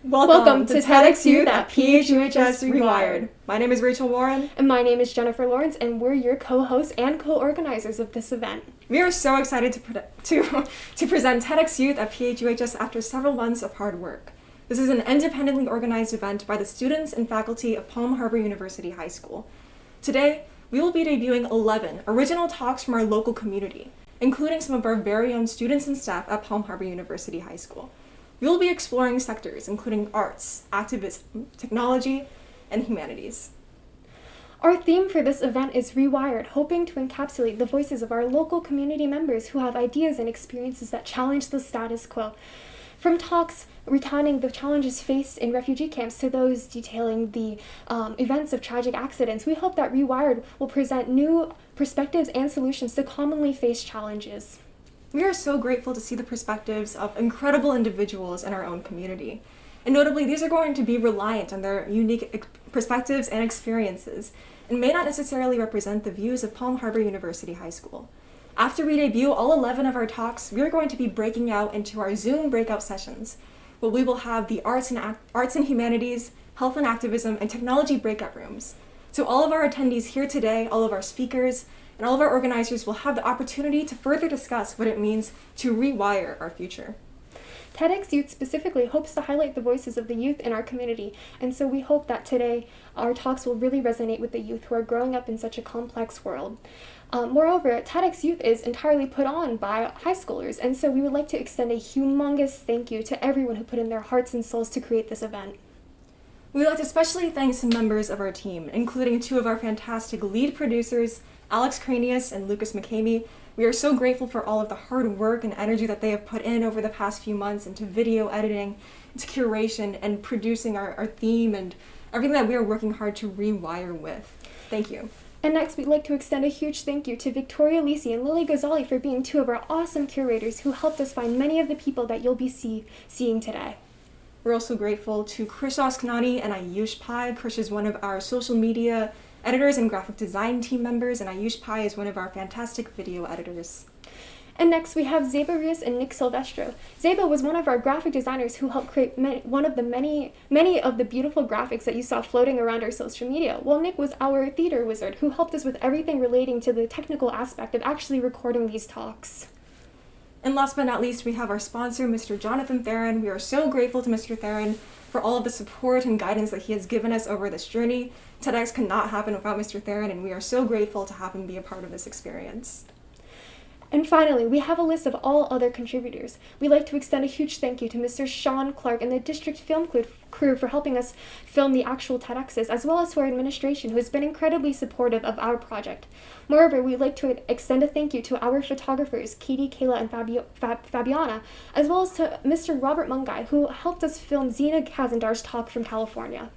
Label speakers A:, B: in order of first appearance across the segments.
A: Welcome to TEDxYouth at PHUHS Rewired.
B: My name is Rachel Warren.
A: And my name is Jennifer Lawrence, and we're your co-hosts and co-organizers of this event.
B: We are so excited to present TEDxYouth at PHUHS after several months of hard work. This is an independently organized event by the students and faculty of Palm Harbor University High School. Today, we will be debuting 11 original talks from our local community, including some of our very own students and staff at Palm Harbor University High School. We will be exploring sectors including arts, activism, technology, and humanities.
A: Our theme for this event is Rewired, hoping to encapsulate the voices of our local community members who have ideas and experiences that challenge the status quo. From talks recounting the challenges faced in refugee camps to those detailing the events of tragic accidents, we hope that Rewired will present new perspectives and solutions to commonly faced challenges.
B: We are so grateful to see the perspectives of incredible individuals in our own community. And notably, these are going to be reliant on their unique perspectives and experiences, and may not necessarily represent the views of Palm Harbor University High School. After we debut all 11 of our talks, we are going to be breaking out into our Zoom breakout sessions, where we will have the arts and humanities, health and activism, and technology breakout rooms. So all of our attendees here today, all of our speakers, and all of our organizers will have the opportunity to further discuss what it means to rewire our future.
A: TEDxYouth specifically hopes to highlight the voices of the youth in our community, and so we hope that today our talks will really resonate with the youth who are growing up in such a complex world. Moreover, TEDxYouth is entirely put on by high schoolers, and so we would like to extend a humongous thank you to everyone who put in their hearts and souls to create this event.
B: We would like to especially thank some members of our team, including two of our fantastic lead producers, Alex Cranius and Lucas McCamey. We are so grateful for all of the hard work and energy that they have put in over the past few months into video editing, into curation, and producing our theme and everything that we are working hard to rewire with. Thank you.
A: And next, we'd like to extend a huge thank you to Victoria Lisi and Lily Ghazali for being two of our awesome curators who helped us find many of the people that you'll be seeing today.
B: We're also grateful to Krish Oskanani and Ayush Pai. Krish is one of our social media editors and graphic design team members, and Ayush Pai is one of our fantastic video editors.
A: And next we have Zeba Rios and Nick Silvestro. Zeba was one of our graphic designers who helped create one of the many of the beautiful graphics that you saw floating around our social media, while Nick was our theater wizard who helped us with everything relating to the technical aspect of actually recording these talks.
B: And last but not least, we have our sponsor, Mr. Jonathan Theron. We are so grateful to Mr. Theron for all of the support and guidance that he has given us over this journey. TEDx could not happen without Mr. Theron, and we are so grateful to have him be a part of this experience.
A: And finally, we have a list of all other contributors. We'd like to extend a huge thank you to Mr. Sean Clark and the District Film crew for helping us film the actual TEDx's, as well as to our administration, who has been incredibly supportive of our project. Moreover, we'd like to extend a thank you to our photographers, Katie, Kayla, and Fabiana, as well as to Mr. Robert Mungai, who helped us film Zena Kazendar's talk from California.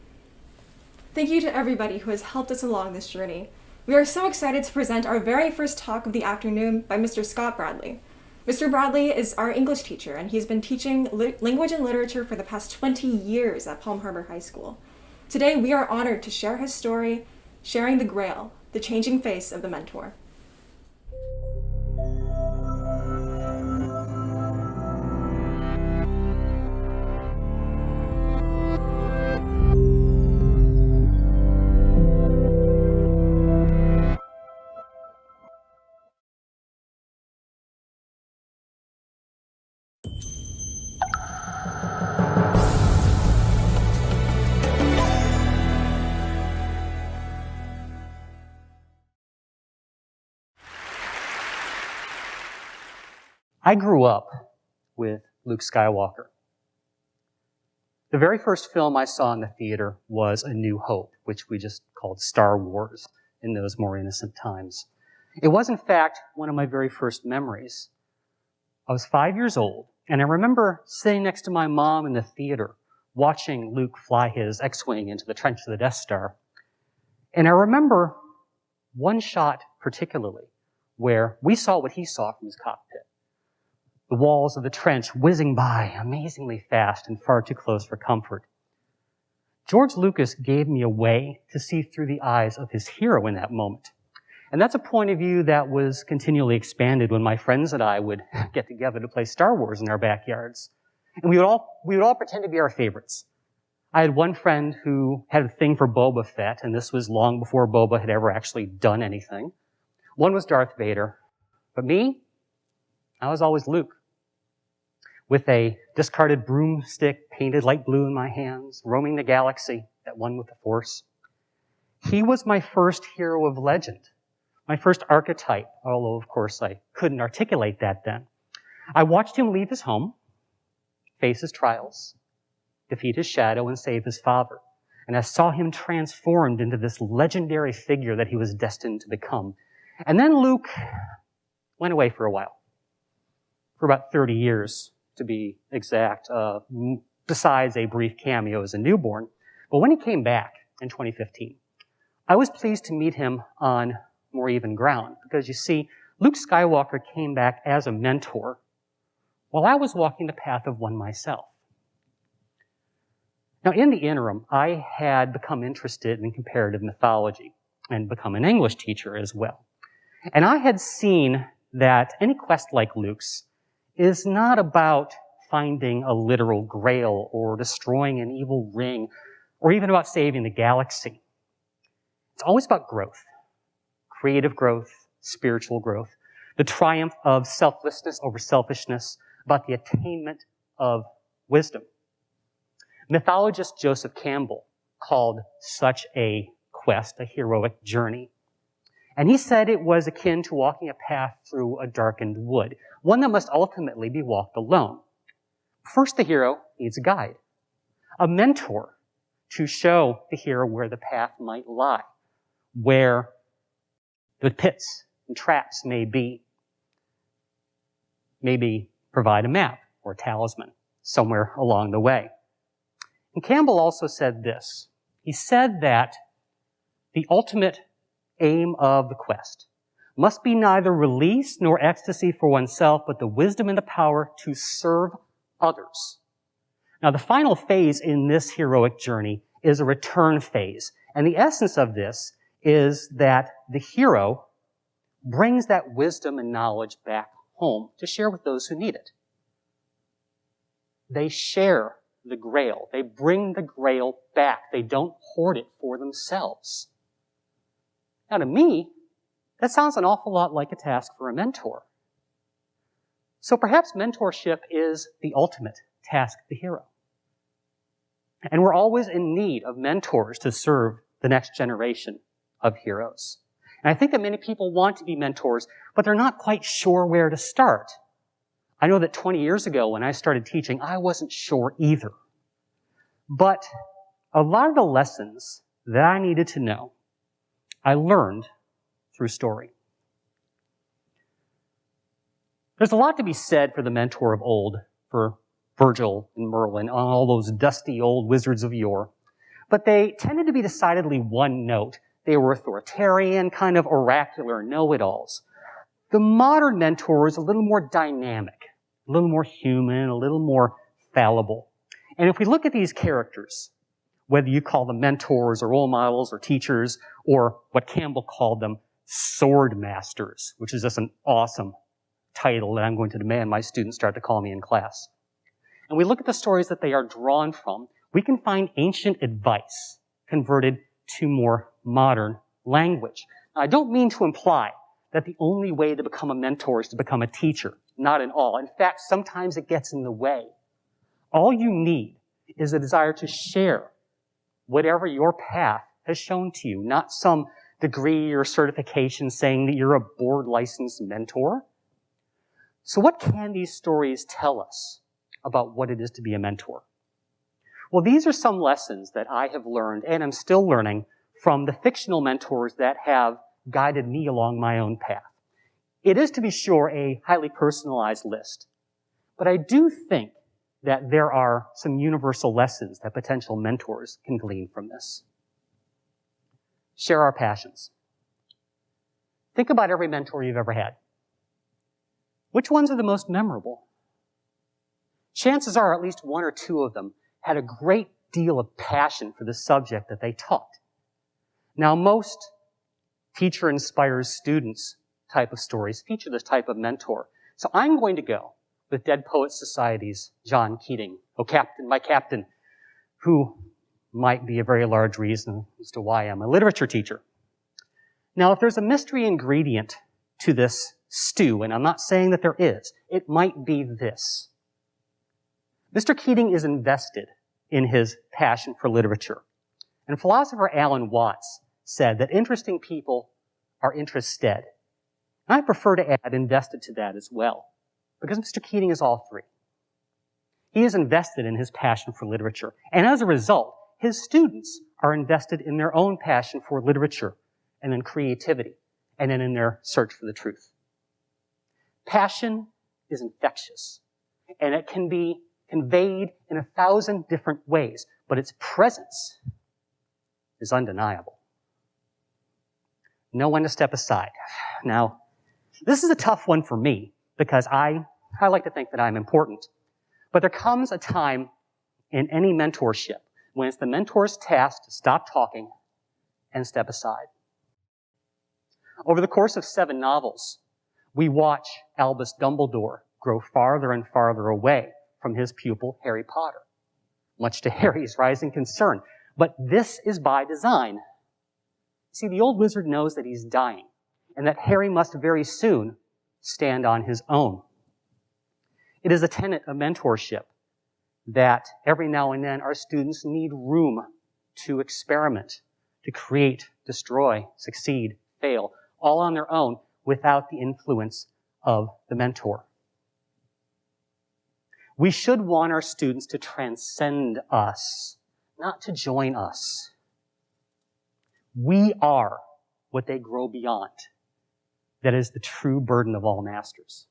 B: Thank you to everybody who has helped us along this journey. We are so excited to present our very first talk of the afternoon by Mr. Scott Bradley. Mr. Bradley is our English teacher, and he's been teaching language and literature for the past 20 years at Palm Harbor High School. Today, we are honored to share his story, sharing the Grail, the changing face of the mentor.
C: I grew up with Luke Skywalker. The very first film I saw in the theater was A New Hope, which we just called Star Wars in those more innocent times. It was, in fact, one of my very first memories. I was 5 years old, and I remember sitting next to my mom in the theater, watching Luke fly his X-Wing into the trench of the Death Star. And I remember one shot particularly, where we saw what he saw from his cockpit. The walls of the trench whizzing by amazingly fast and far too close for comfort. George Lucas gave me a way to see through the eyes of his hero in that moment. And that's a point of view that was continually expanded when my friends and I would get together to play Star Wars in our backyards. And we would all pretend to be our favorites. I had one friend who had a thing for Boba Fett, and this was long before Boba had ever actually done anything. One was Darth Vader. But me, I was always Luke, with a discarded broomstick painted light blue in my hands, roaming the galaxy at one with the Force. He was my first hero of legend, my first archetype, although, of course, I couldn't articulate that then. I watched him leave his home, face his trials, defeat his shadow, and save his father. And I saw him transformed into this legendary figure that he was destined to become. And then Luke went away for a while, for about 30 years, to be exact, besides a brief cameo as a newborn. But when he came back in 2015, I was pleased to meet him on more even ground, because you see, Luke Skywalker came back as a mentor while I was walking the path of one myself. Now, in the interim, I had become interested in comparative mythology and become an English teacher as well. And I had seen that any quest like Luke's is not about finding a literal grail or destroying an evil ring or even about saving the galaxy. It's always about growth, creative growth, spiritual growth, the triumph of selflessness over selfishness, about the attainment of wisdom. Mythologist Joseph Campbell called such a quest a heroic journey. And he said it was akin to walking a path through a darkened wood, one that must ultimately be walked alone. First, the hero needs a guide, a mentor to show the hero where the path might lie, where the pits and traps may be. Maybe provide a map or a talisman somewhere along the way. And Campbell also said this. He said that the ultimate aim of the quest must be neither release nor ecstasy for oneself, but the wisdom and the power to serve others. Now, the final phase in this heroic journey is a return phase. And the essence of this is that the hero brings that wisdom and knowledge back home to share with those who need it. They share the grail. They bring the grail back. They don't hoard it for themselves. Now, to me, that sounds an awful lot like a task for a mentor. So perhaps mentorship is the ultimate task of the hero. And we're always in need of mentors to serve the next generation of heroes. And I think that many people want to be mentors, but they're not quite sure where to start. I know that 20 years ago when I started teaching, I wasn't sure either. But a lot of the lessons that I needed to know, I learned through story. There's a lot to be said for the mentor of old, for Virgil and Merlin, all those dusty old wizards of yore. But they tended to be decidedly one note. They were authoritarian, kind of oracular know-it-alls. The modern mentor is a little more dynamic, a little more human, a little more fallible. And if we look at these characters, whether you call them mentors or role models or teachers, or what Campbell called them, sword masters, which is just an awesome title that I'm going to demand my students start to call me in class. And we look at the stories that they are drawn from, we can find ancient advice converted to more modern language. Now, I don't mean to imply that the only way to become a mentor is to become a teacher. Not at all. In fact, sometimes it gets in the way. All you need is a desire to share whatever your path has shown to you, not some degree or certification saying that you're a board-licensed mentor. So what can these stories tell us about what it is to be a mentor? Well, these are some lessons that I have learned, and I'm still learning, from the fictional mentors that have guided me along my own path. It is, to be sure, a highly personalized list, but I do think that there are some universal lessons that potential mentors can glean from this. Share our passions. Think about every mentor you've ever had. Which ones are the most memorable? Chances are at least one or two of them had a great deal of passion for the subject that they taught. Now, most teacher inspires students type of stories feature this type of mentor. So I'm going to go with Dead Poets Society's John Keating, my captain, who might be a very large reason as to why I'm a literature teacher. Now, if there's a mystery ingredient to this stew, and I'm not saying that there is, it might be this. Mr. Keating is invested in his passion for literature. And philosopher Alan Watts said that interesting people are interested. And I prefer to add invested to that as well, because Mr. Keating is all three. He is invested in his passion for literature, and as a result, his students are invested in their own passion for literature and in creativity and in their search for the truth. Passion is infectious, and it can be conveyed in 1,000 different ways, but its presence is undeniable. Know when to step aside. Now, this is a tough one for me because I like to think that I'm important. But there comes a time in any mentorship when it's the mentor's task to stop talking and step aside. Over the course of 7 novels, we watch Albus Dumbledore grow farther and farther away from his pupil, Harry Potter, much to Harry's rising concern. But this is by design. See, the old wizard knows that he's dying and that Harry must very soon stand on his own. It is a tenet of mentorship that every now and then our students need room to experiment, to create, destroy, succeed, fail, all on their own without the influence of the mentor. We should want our students to transcend us, not to join us. We are what they grow beyond. That is the true burden of all masters.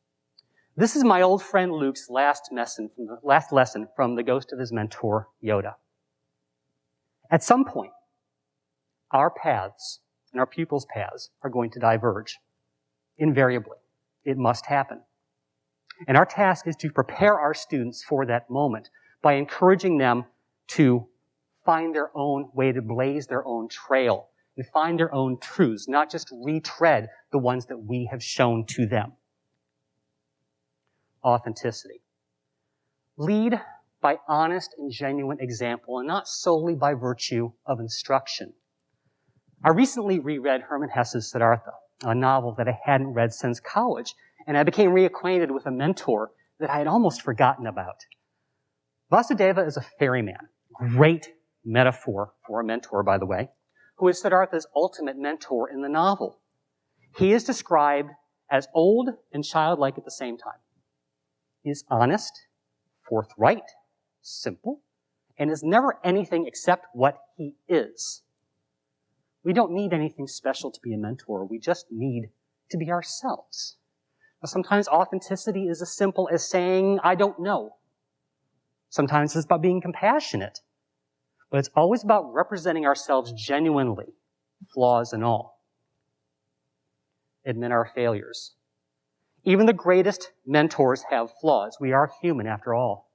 C: This is my old friend Luke's last lesson from the ghost of his mentor, Yoda. At some point, our paths and our pupils' paths are going to diverge. Invariably. It must happen. And our task is to prepare our students for that moment by encouraging them to find their own way to blaze their own trail and find their own truths, not just retread the ones that we have shown to them. Authenticity. Lead by honest and genuine example and not solely by virtue of instruction. I recently reread Hermann Hesse's Siddhartha, a novel that I hadn't read since college, and I became reacquainted with a mentor that I had almost forgotten about. Vasudeva is a ferryman, great metaphor for a mentor, by the way, who is Siddhartha's ultimate mentor in the novel. He is described as old and childlike at the same time. He is honest, forthright, simple, and is never anything except what he is. We don't need anything special to be a mentor. We just need to be ourselves. Now, sometimes authenticity is as simple as saying, I don't know. Sometimes it's about being compassionate. But it's always about representing ourselves genuinely, flaws and all. Admit our failures. Even the greatest mentors have flaws. We are human after all.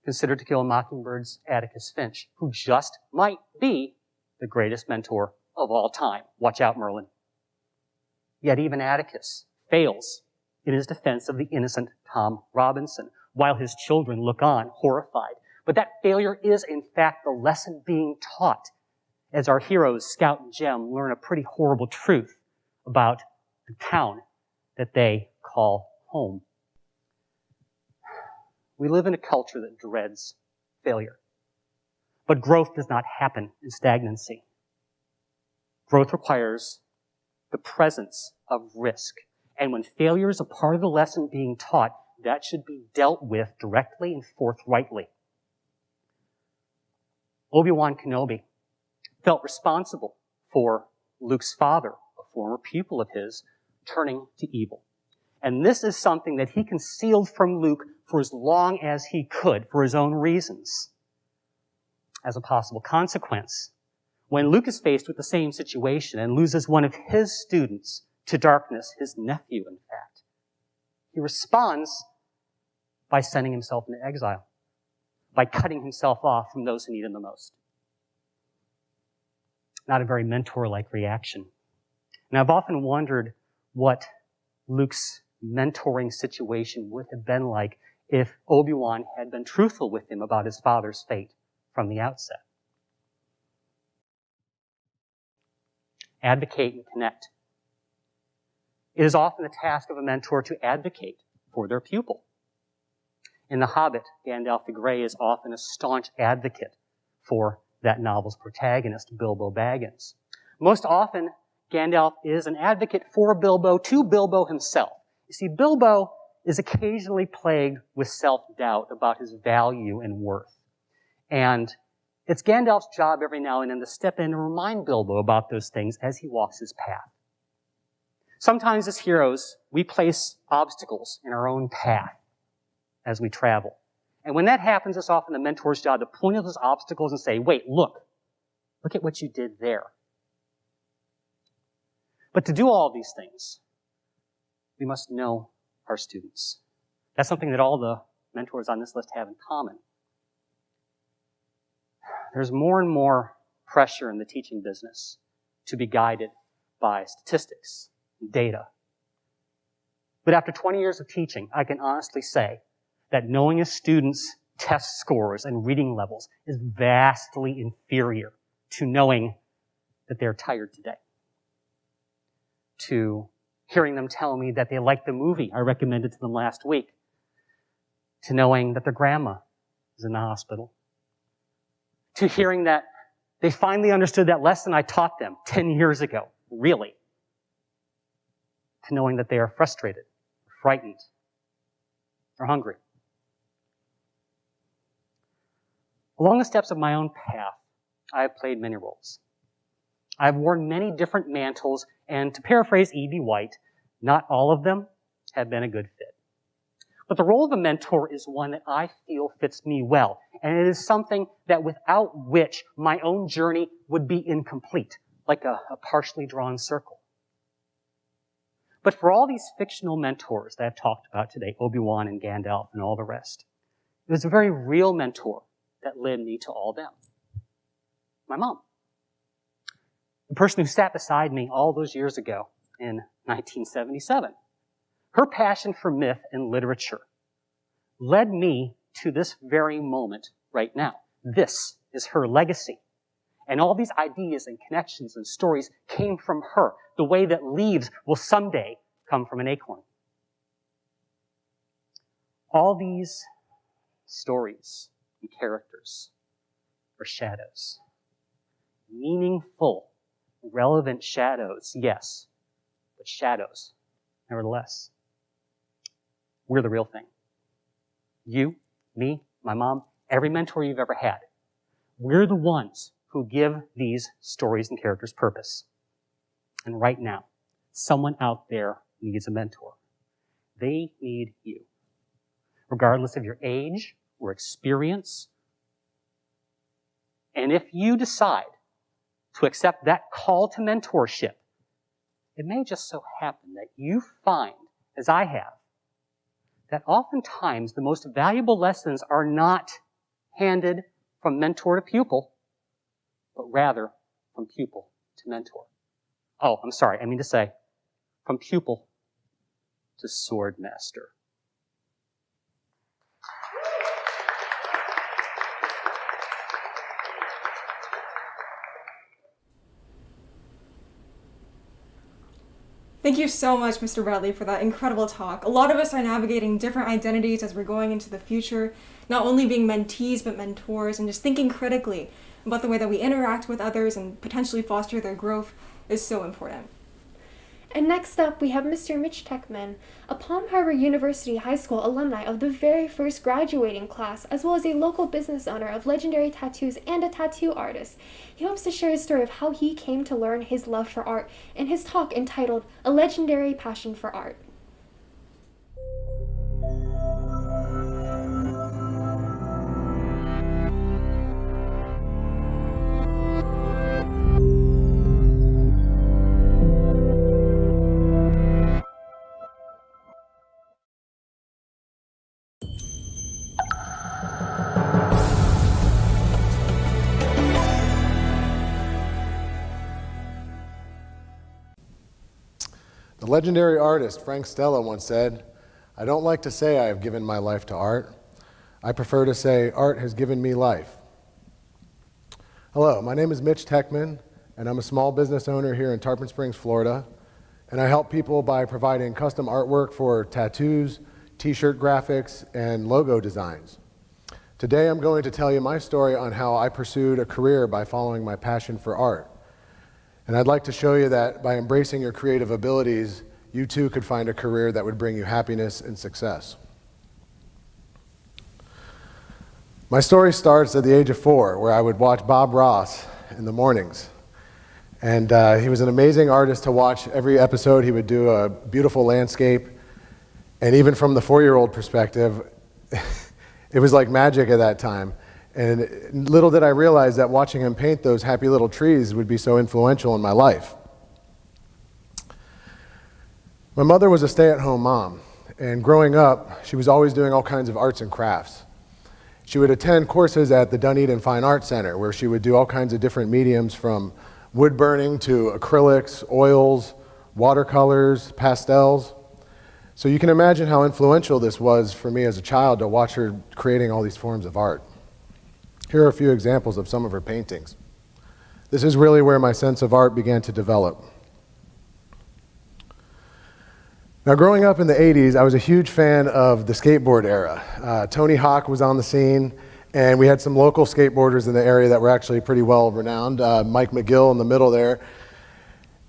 C: Consider To Kill a Mockingbird's Atticus Finch, who just might be the greatest mentor of all time. Watch out, Merlin. Yet even Atticus fails in his defense of the innocent Tom Robinson, while his children look on, horrified. But that failure is, in fact, the lesson being taught as our heroes, Scout and Jem, learn a pretty horrible truth about the town that they call home. We live in a culture that dreads failure. But growth does not happen in stagnancy. Growth requires the presence of risk. And when failure is a part of the lesson being taught, that should be dealt with directly and forthrightly. Obi-Wan Kenobi felt responsible for Luke's father, a former pupil of his, turning to evil. And this is something that he concealed from Luke for as long as he could, for his own reasons. As a possible consequence, when Luke is faced with the same situation and loses one of his students to darkness, his nephew, in fact, he responds by sending himself into exile, by cutting himself off from those who need him the most. Not a very mentor-like reaction. And I've often wondered what Luke's mentoring situation would have been like if Obi-Wan had been truthful with him about his father's fate. from the outset. Advocate and connect. It is often the task of a mentor to advocate for their pupil. In The Hobbit, Gandalf the Grey is often a staunch advocate for that novel's protagonist, Bilbo Baggins. Most often, Gandalf is an advocate for Bilbo to Bilbo himself. You see, Bilbo is occasionally plagued with self-doubt about his value and worth. And it's Gandalf's job every now and then to step in and remind Bilbo about those things as he walks his path. Sometimes as heroes, we place obstacles in our own path as we travel. And when that happens, it's often the mentor's job to point at those obstacles and say, wait, look at what you did there. But to do all of these things, we must know our students. That's something that all the mentors on this list have in common. There's more and more pressure in the teaching business to be guided by statistics and data. But after 20 years of teaching, I can honestly say that knowing a student's test scores and reading levels is vastly inferior to knowing that they're tired today, to hearing them tell me that they liked the movie I recommended to them last week, to knowing that their grandma is in the hospital, to hearing that they finally understood that lesson I taught them 10 years ago, really, to knowing that they are frustrated, frightened, or hungry. Along the steps of my own path, I have played many roles. I've worn many different mantles, and to paraphrase E.B. White, not all of them have been a good fit. But the role of a mentor is one that I feel fits me well, and it is something that without which my own journey would be incomplete, like a partially drawn circle. But for all these fictional mentors that I've talked about today, Obi-Wan and Gandalf and all the rest, it was a very real mentor that led me to all them. My mom. The person who sat beside me all those years ago in 1977. Her passion for myth and literature led me to this very moment right now. This is her legacy. And all these ideas and connections and stories came from her, the way that leaves will someday come from an acorn. All these stories and characters are shadows. Meaningful, relevant shadows, yes, but shadows, nevertheless. We're the real thing. You, me, my mom, every mentor you've ever had. We're the ones who give these stories and characters purpose. And right now, someone out there needs a mentor. They need you. Regardless of your age or experience. And if you decide to accept that call to mentorship, it may just so happen that you find, as I have, that oftentimes the most valuable lessons are not handed from mentor to pupil, but rather from pupil to mentor. Oh, I'm sorry, I mean to say, from pupil to sword master.
B: Thank you so much, Mr. Bradley, for that incredible talk. A lot of us are navigating different identities as we're going into the future, not only being mentees, but mentors, and just thinking critically about the way that we interact with others and potentially foster their growth is so important.
A: And next up, we have Mr. Mitch Techman, a Palm Harbor University High School alumni of the very first graduating class, as well as a local business owner of legendary tattoos and a tattoo artist. He hopes to share his story of how he came to learn his love for art in his talk entitled A Legendary Passion for Art.
D: The legendary artist Frank Stella once said, "I don't like to say I have given my life to art. I prefer to say art has given me life." Hello, my name is Mitch Techman, and I'm a small business owner here in Tarpon Springs, Florida. And I help people by providing custom artwork for tattoos, t-shirt graphics, and logo designs. Today I'm going to tell you my story on how I pursued a career by following my passion for art. And I'd like to show you that by embracing your creative abilities, you too could find a career that would bring you happiness and success. My story starts at the age of 4, where I would watch Bob Ross in the mornings. And he was an amazing artist to watch. Every episode he would do a beautiful landscape. And even from the 4-year-old perspective, it was like magic at that time. And little did I realize that watching him paint those happy little trees would be so influential in my life. My mother was a stay-at-home mom. And growing up, she was always doing all kinds of arts and crafts. She would attend courses at the Dunedin Fine Arts Center, where she would do all kinds of different mediums, from wood burning to acrylics, oils, watercolors, pastels. So you can imagine how influential this was for me as a child to watch her creating all these forms of art. Here are a few examples of some of her paintings. This is really where my sense of art began to develop. Now, growing up in the 80s, I was a huge fan of the skateboard era. Tony Hawk was on the scene, and we had some local skateboarders in the area that were actually pretty well renowned. Mike McGill in the middle there.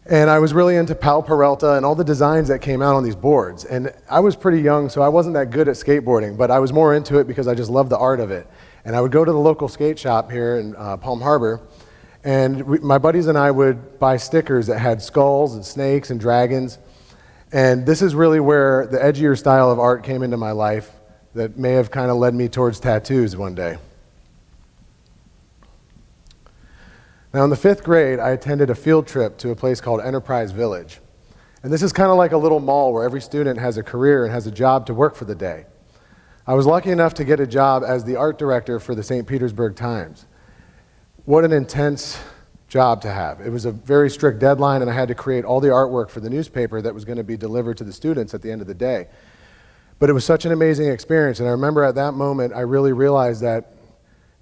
D: And I was really into Pal Peralta and all the designs that came out on these boards. And I was pretty young, so I wasn't that good at skateboarding, but I was more into it because I just loved the art of it. And I would go to the local skate shop here in Palm Harbor, and my buddies and I would buy stickers that had skulls and snakes and dragons. And this is really where the edgier style of art came into my life that may have kind of led me towards tattoos one day. Now, in the 5th grade, I attended a field trip to a place called Enterprise Village. And this is kind of like a little mall where every student has a career and has a job to work for the day. I was lucky enough to get a job as the art director for the St. Petersburg Times. What an intense job to have. It was a very strict deadline, and I had to create all the artwork for the newspaper that was going to be delivered to the students at the end of the day. But it was such an amazing experience, and I remember at that moment I really realized that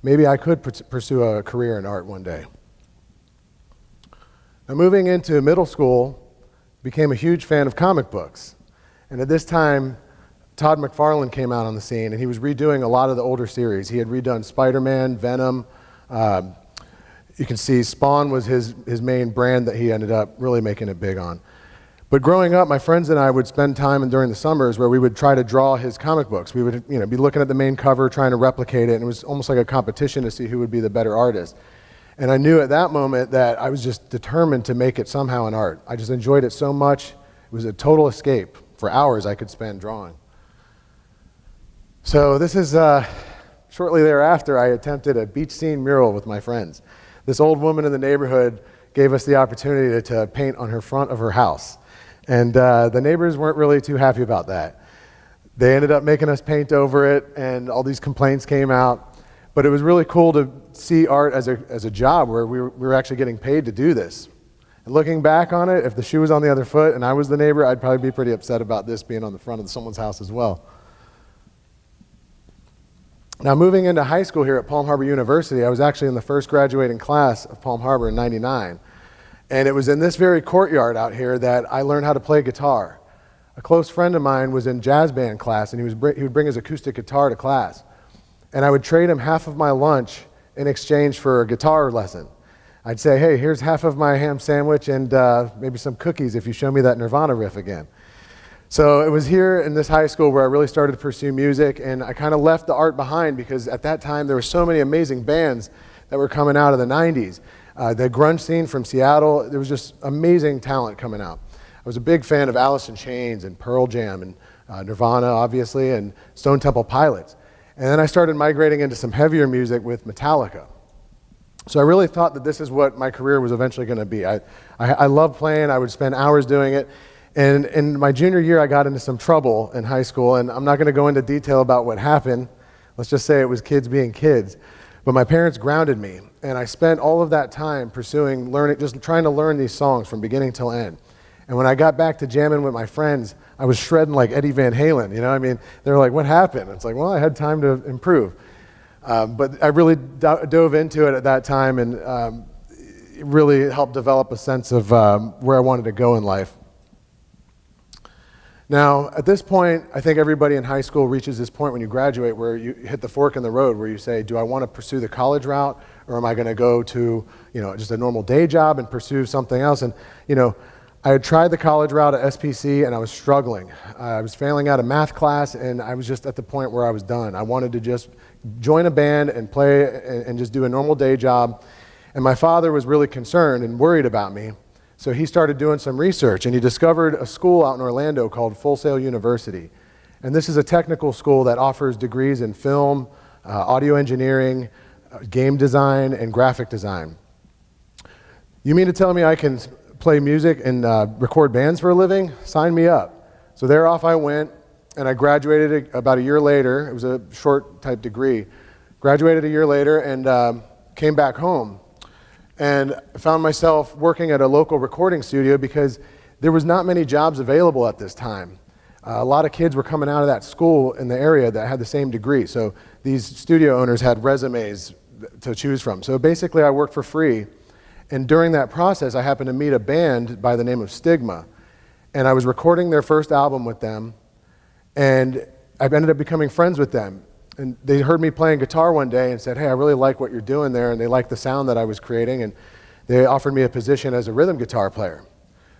D: maybe I could pursue a career in art one day. Now, moving into middle school, became a huge fan of comic books. And at this time, Todd McFarlane came out on the scene, and he was redoing a lot of the older series. He had redone Spider-Man, Venom. You can see Spawn was his main brand that he ended up really making it big on. But growing up, my friends and I would spend time during the summers where we would try to draw his comic books. We would be looking at the main cover, trying to replicate it, and it was almost like a competition to see who would be the better artist. And I knew at that moment that I was just determined to make it somehow an art. I just enjoyed it so much. It was a total escape. For hours I could spend drawing. So this is, shortly thereafter, I attempted a beach scene mural with my friends. This old woman in the neighborhood gave us the opportunity to paint on her front of her house. And the neighbors weren't really too happy about that. They ended up making us paint over it, and all these complaints came out. But it was really cool to see art as a job where we were actually getting paid to do this. And looking back on it, if the shoe was on the other foot and I was the neighbor, I'd probably be pretty upset about this being on the front of someone's house as well. Now, moving into high school here at Palm Harbor University, I was actually in the first graduating class of Palm Harbor in '99. And it was in this very courtyard out here that I learned how to play guitar. A close friend of mine was in jazz band class, and he would bring his acoustic guitar to class. And I would trade him half of my lunch in exchange for a guitar lesson. I'd say, hey, here's half of my ham sandwich and maybe some cookies if you show me that Nirvana riff again. So it was here in this high school where I really started to pursue music, and I kind of left the art behind because at that time there were so many amazing bands that were coming out of the 90s. The grunge scene from Seattle, there was just amazing talent coming out. I was a big fan of Alice in Chains and Pearl Jam and Nirvana, obviously, and Stone Temple Pilots. And then I started migrating into some heavier music with Metallica. So I really thought that this is what my career was eventually going to be. I loved playing. I would spend hours doing it. And in my junior year, I got into some trouble in high school, and I'm not going to go into detail about what happened. Let's just say it was kids being kids. But my parents grounded me, and I spent all of that time pursuing, learning, just trying to learn these songs from beginning till end. And when I got back to jamming with my friends, I was shredding like Eddie Van Halen, you know? I mean, they were like, what happened? It's like, well, I had time to improve. But I really dove into it at that time, and it really helped develop a sense of where I wanted to go in life. Now, at this point, I think everybody in high school reaches this point when you graduate where you hit the fork in the road where you say, do I want to pursue the college route, or am I going to go to, just a normal day job and pursue something else? And, I had tried the college route at SPC and I was struggling. I was failing out of math class, and I was just at the point where I was done. I wanted to just join a band and play and just do a normal day job. And my father was really concerned and worried about me. So he started doing some research, and he discovered a school out in Orlando called Full Sail University. And this is a technical school that offers degrees in film, audio engineering, game design, and graphic design. You mean to tell me I can play music and record bands for a living? Sign me up. So there off I went, and I graduated about a year later. It was a short type degree. Graduated a year later and came back home. And I found myself working at a local recording studio because there was not many jobs available at this time. A lot of kids were coming out of that school in the area that had the same degree. So these studio owners had resumes to choose from. So basically I worked for free. And during that process, I happened to meet a band by the name of Stigma. And I was recording their first album with them. And I ended up becoming friends with them. And they heard me playing guitar one day and said, hey, I really like what you're doing there. And they liked the sound that I was creating. And they offered me a position as a rhythm guitar player.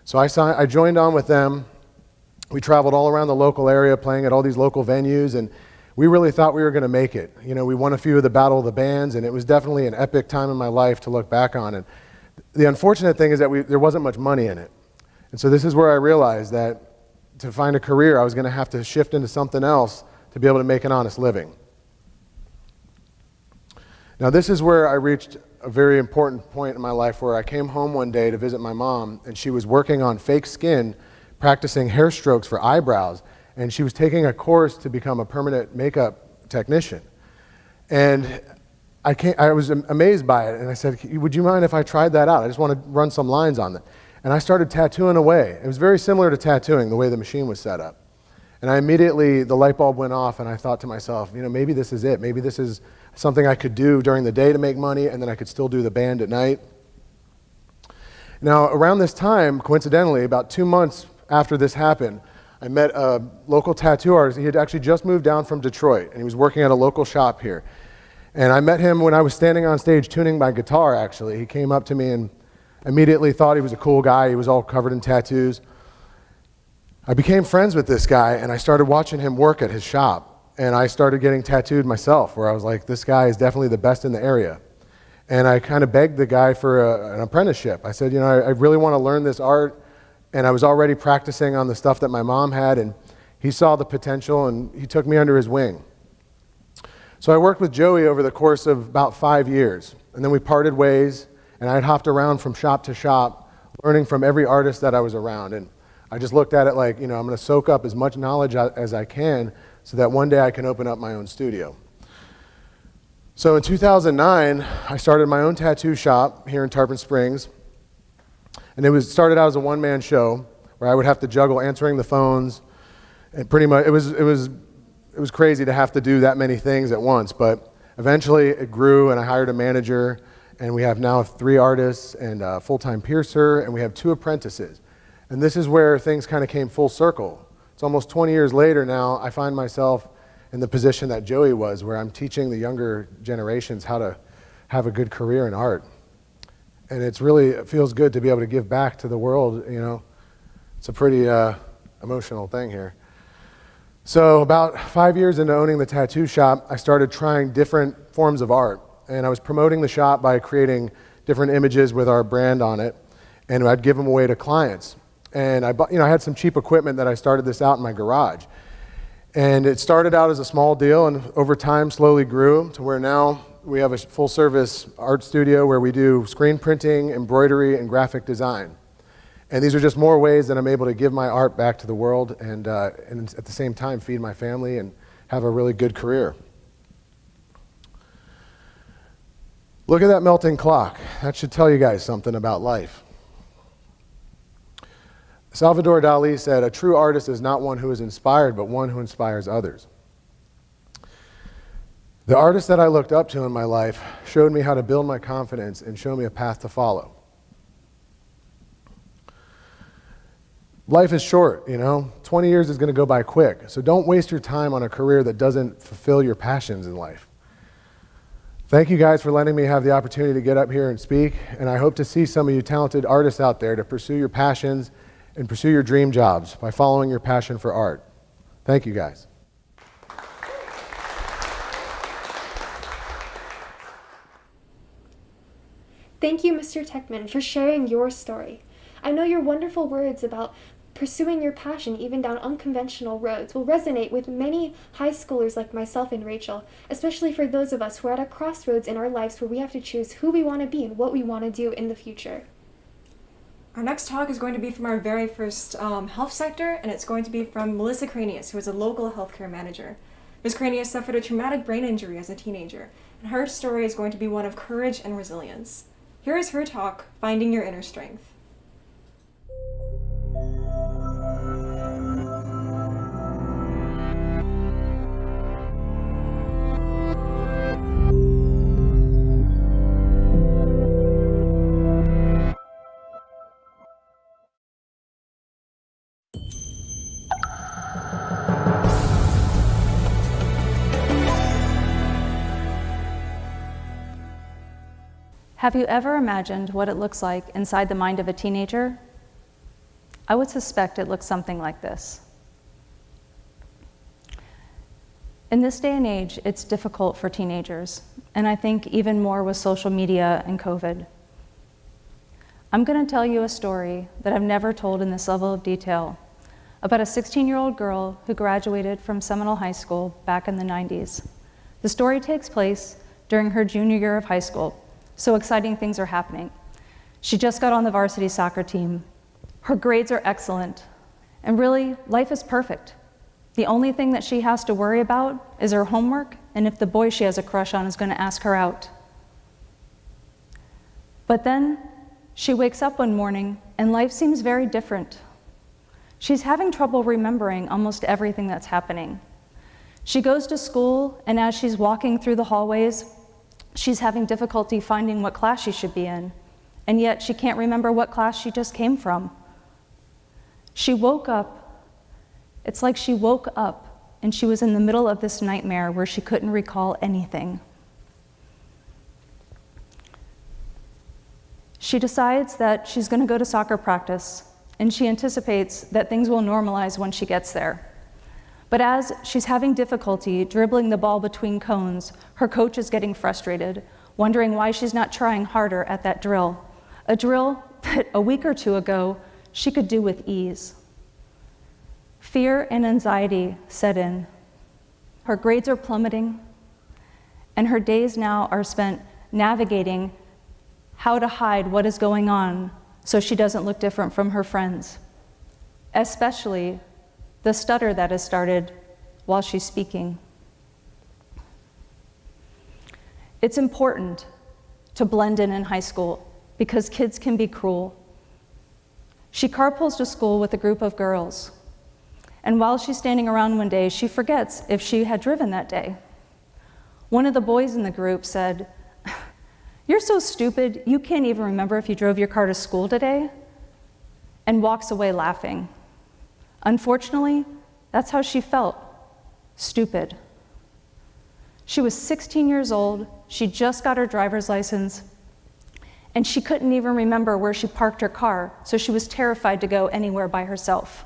D: So I joined on with them. We traveled all around the local area playing at all these local venues. And we really thought we were going to make it. We won a few of the Battle of the Bands. And it was definitely an epic time in my life to look back on. And the unfortunate thing is that there wasn't much money in it. And so this is where I realized that to find a career, I was going to have to shift into something else to be able to make an honest living. Now this is where I reached a very important point in my life where I came home one day to visit my mom, and she was working on fake skin, practicing hair strokes for eyebrows, and she was taking a course to become a permanent makeup technician. And I was amazed by it, and I said, would you mind if I tried that out? I just want to run some lines on it. And I started tattooing away. It was very similar to tattooing, the way the machine was set up. And the light bulb went off, and I thought to myself, maybe this is it. Maybe this is something I could do during the day to make money, and then I could still do the band at night. Now, around this time, coincidentally, about 2 months after this happened, I met a local tattoo artist. He had actually just moved down from Detroit, and he was working at a local shop here. And I met him when I was standing on stage tuning my guitar, actually. He came up to me and immediately thought he was a cool guy. He was all covered in tattoos. I became friends with this guy, and I started watching him work at his shop. And I started getting tattooed myself, where I was like, this guy is definitely the best in the area. And I kind of begged the guy for an apprenticeship. I said, I really want to learn this art. And I was already practicing on the stuff that my mom had, and he saw the potential, and he took me under his wing. So I worked with Joey over the course of about 5 years, and then we parted ways, and I had hopped around from shop to shop, learning from every artist that I was around. And I just looked at it like, I'm going to soak up as much knowledge as I can so that one day I can open up my own studio. So in 2009, I started my own tattoo shop here in Tarpon Springs, and it started out as a one-man show where I would have to juggle answering the phones, and pretty much it was crazy to have to do that many things at once, but eventually it grew, and I hired a manager, and we have now 3 artists and a full-time piercer, and we have 2 apprentices. And this is where things kind of came full circle. It's almost 20 years later now, I find myself in the position that Joey was, where I'm teaching the younger generations how to have a good career in art. And it feels good to be able to give back to the world, It's a pretty emotional thing here. So about 5 years into owning the tattoo shop, I started trying different forms of art. And I was promoting the shop by creating different images with our brand on it, and I'd give them away to clients. And I had some cheap equipment that I started this out in my garage. And it started out as a small deal, and over time slowly grew to where now we have a full-service art studio where we do screen printing, embroidery, and graphic design. And these are just more ways that I'm able to give my art back to the world and at the same time feed my family and have a really good career. Look at that melting clock. That should tell you guys something about life. Salvador Dali said, "A true artist is not one who is inspired, but one who inspires others." The artists that I looked up to in my life showed me how to build my confidence and show me a path to follow. Life is short, 20 years is going to go by quick, so don't waste your time on a career that doesn't fulfill your passions in life. Thank you guys for letting me have the opportunity to get up here and speak, and I hope to see some of you talented artists out there to pursue your passions and pursue your dream jobs by following your passion for art. Thank you guys.
A: Thank you, Mr. Techman, for sharing your story. I know your wonderful words about pursuing your passion even down unconventional roads will resonate with many high schoolers like myself and Rachel, especially for those of us who are at a crossroads in our lives where we have to choose who we want to be and what we want to do in the future.
B: Our next talk is going to be from our very first health sector, and it's going to be from Melissa Cranius, who is a local healthcare manager. Ms. Cranius suffered a traumatic brain injury as a teenager, and her story is going to be one of courage and resilience. Here is her talk, Finding Your Inner Strength.
E: Have you ever imagined what it looks like inside the mind of a teenager? I would suspect it looks something like this. In this day and age, it's difficult for teenagers, and I think even more with social media and COVID. I'm going to tell you a story that I've never told in this level of detail about a 16-year-old girl who graduated from Seminole High School back in the 90s. The story takes place during her junior year of high school. So exciting things are happening. She just got on the varsity soccer team. Her grades are excellent. And really, life is perfect. The only thing that she has to worry about is her homework and if the boy she has a crush on is going to ask her out. But then she wakes up one morning and life seems very different. She's having trouble remembering almost everything that's happening. She goes to school, and as she's walking through the hallways, she's having difficulty finding what class she should be in, and yet she can't remember what class she just came from. She woke up, it's like she woke up and she was in the middle of this nightmare where she couldn't recall anything. She decides that she's going to go to soccer practice, and she anticipates that things will normalize when she gets there. But as she's having difficulty dribbling the ball between cones, her coach is getting frustrated, wondering why she's not trying harder at that drill, a drill that a week or two ago she could do with ease. Fear and anxiety set in. Her grades are plummeting, and her days now are spent navigating how to hide what is going on so she doesn't look different from her friends, especially the stutter that has started while she's speaking. It's important to blend in high school because kids can be cruel. She carpools to school with a group of girls, and while she's standing around one day, she forgets if she had driven that day. One of the boys in the group said, "You're so stupid, you can't even remember if you drove your car to school today," and walks away laughing. Unfortunately, that's how she felt, stupid. She was 16 years old, she just got her driver's license, and she couldn't even remember where she parked her car, so she was terrified to go anywhere by herself.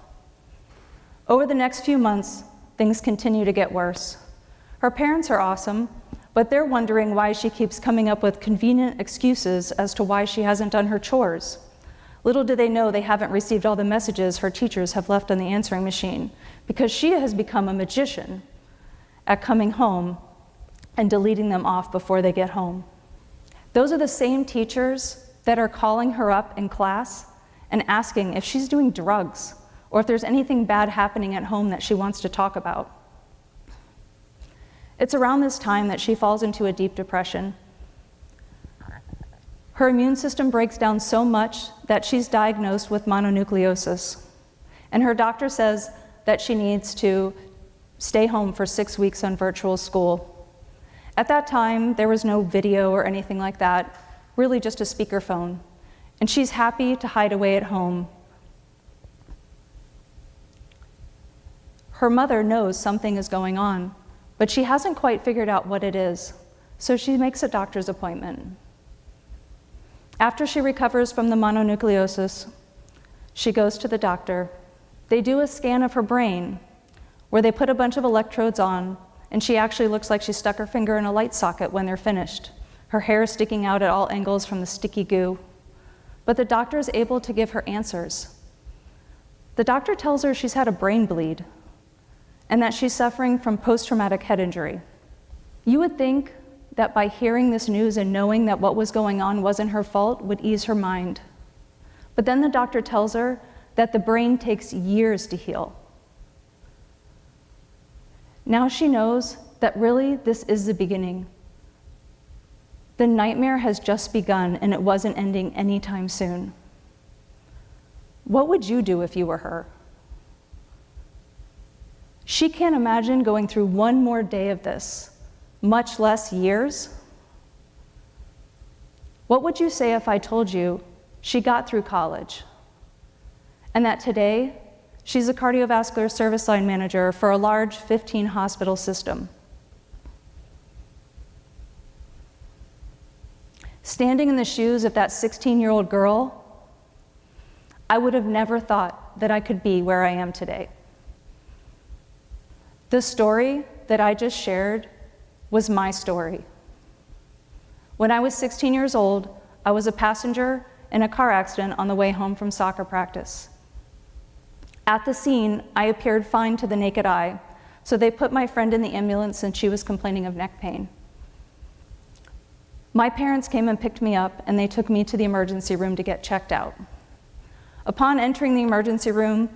E: Over the next few months, things continue to get worse. Her parents are awesome, but they're wondering why she keeps coming up with convenient excuses as to why she hasn't done her chores. Little do they know they haven't received all the messages her teachers have left on the answering machine, because she has become a magician at coming home and deleting them off before they get home. Those are the same teachers that are calling her up in class and asking if she's doing drugs or if there's anything bad happening at home that she wants to talk about. It's around this time that she falls into a deep depression. Her immune system breaks down so much that she's diagnosed with mononucleosis, and her doctor says that she needs to stay home for 6 weeks on virtual school. At that time, there was no video or anything like that, really just a speakerphone. And she's happy to hide away at home. Her mother knows something is going on, but she hasn't quite figured out what it is, so she makes a doctor's appointment. After she recovers from the mononucleosis, she goes to the doctor. They do a scan of her brain, where they put a bunch of electrodes on, and she actually looks like she stuck her finger in a light socket when they're finished. Her hair is sticking out at all angles from the sticky goo. But the doctor is able to give her answers. The doctor tells her she's had a brain bleed, and that she's suffering from post-traumatic head injury. You would think that by hearing this news and knowing that what was going on wasn't her fault would ease her mind. But then the doctor tells her that the brain takes years to heal. Now she knows that really this is the beginning. The nightmare has just begun and it wasn't ending anytime soon. What would you do if you were her? She can't imagine going through one more day of this, much less years. What would you say if I told you she got through college and that today she's a cardiovascular service line manager for a large 15-hospital system? Standing in the shoes of that 16-year-old girl, I would have never thought that I could be where I am today. The story that I just shared was my story. When I was 16 years old, I was a passenger in a car accident on the way home from soccer practice. At the scene, I appeared fine to the naked eye, so they put my friend in the ambulance since she was complaining of neck pain. My parents came and picked me up, and they took me to the emergency room to get checked out. Upon entering the emergency room,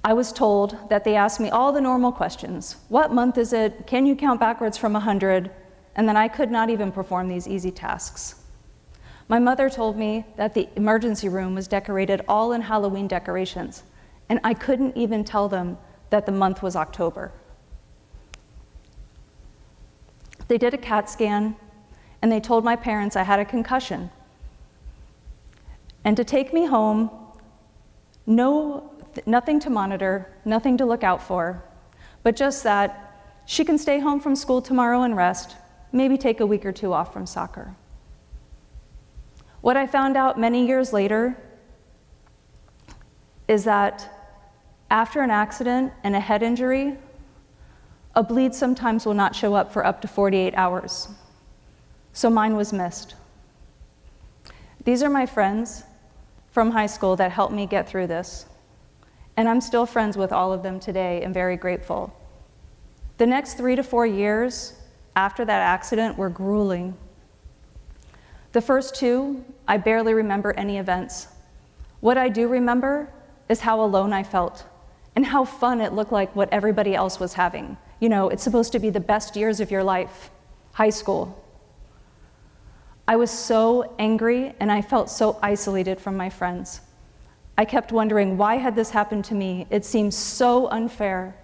E: I was told that they asked me all the normal questions. What month is it? Can you count backwards from 100? And then I could not even perform these easy tasks. My mother told me that the emergency room was decorated all in Halloween decorations, and I couldn't even tell them that the month was October. They did a CAT scan, and they told my parents I had a concussion. And to take me home, nothing to monitor, nothing to look out for, but just that she can stay home from school tomorrow and rest, maybe take a week or two off from soccer. What I found out many years later is that after an accident and a head injury, a bleed sometimes will not show up for up to 48 hours. So mine was missed. These are my friends from high school that helped me get through this. And I'm still friends with all of them today and very grateful. The next 3 to 4 years after that accident were grueling. The first 2, I barely remember any events. What I do remember is how alone I felt and how fun it looked like what everybody else was having. You know, it's supposed to be the best years of your life, high school. I was so angry and I felt so isolated from my friends. I kept wondering, why had this happened to me? It seemed so unfair.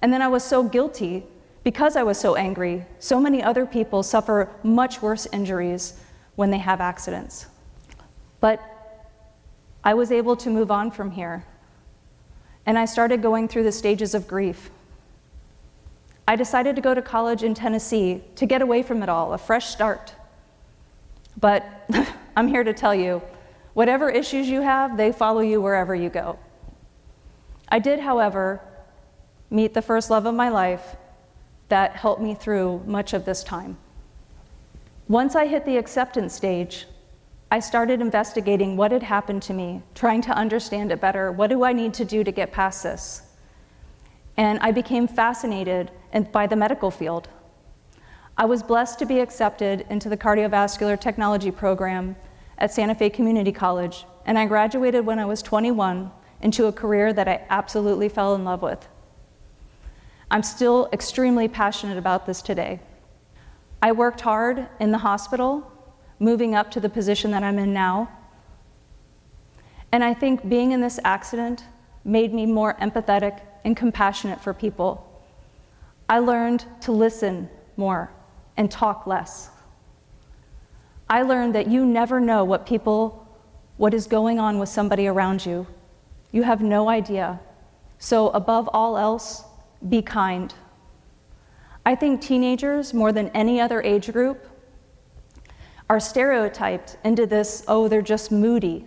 E: And then I was so guilty because I was so angry. So many other people suffer much worse injuries when they have accidents. But I was able to move on from here. And I started going through the stages of grief. I decided to go to college in Tennessee to get away from it all, a fresh start. But I'm here to tell you, whatever issues you have, they follow you wherever you go. I did, however, meet the first love of my life that helped me through much of this time. Once I hit the acceptance stage, I started investigating what had happened to me, trying to understand it better. What do I need to do to get past this? And I became fascinated by the medical field. I was blessed to be accepted into the cardiovascular technology program at Santa Fe Community College, and I graduated when I was 21 into a career that I absolutely fell in love with. I'm still extremely passionate about this today. I worked hard in the hospital, moving up to the position that I'm in now, and I think being in this accident made me more empathetic and compassionate for people. I learned to listen more. and talk less. I learned that you never know what is going on with somebody around you. You have no idea. So above all else, be kind. I think teenagers, more than any other age group, are stereotyped into this, oh, they're just moody.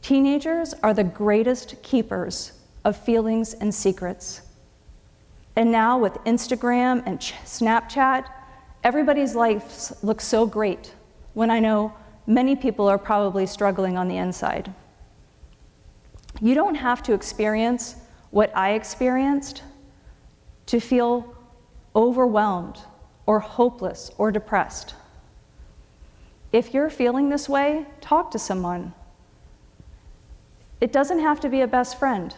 E: Teenagers are the greatest keepers of feelings and secrets. And now with Instagram and Snapchat, everybody's lives look so great, when I know many people are probably struggling on the inside. You don't have to experience what I experienced to feel overwhelmed or hopeless or depressed. If you're feeling this way, talk to someone. It doesn't have to be a best friend.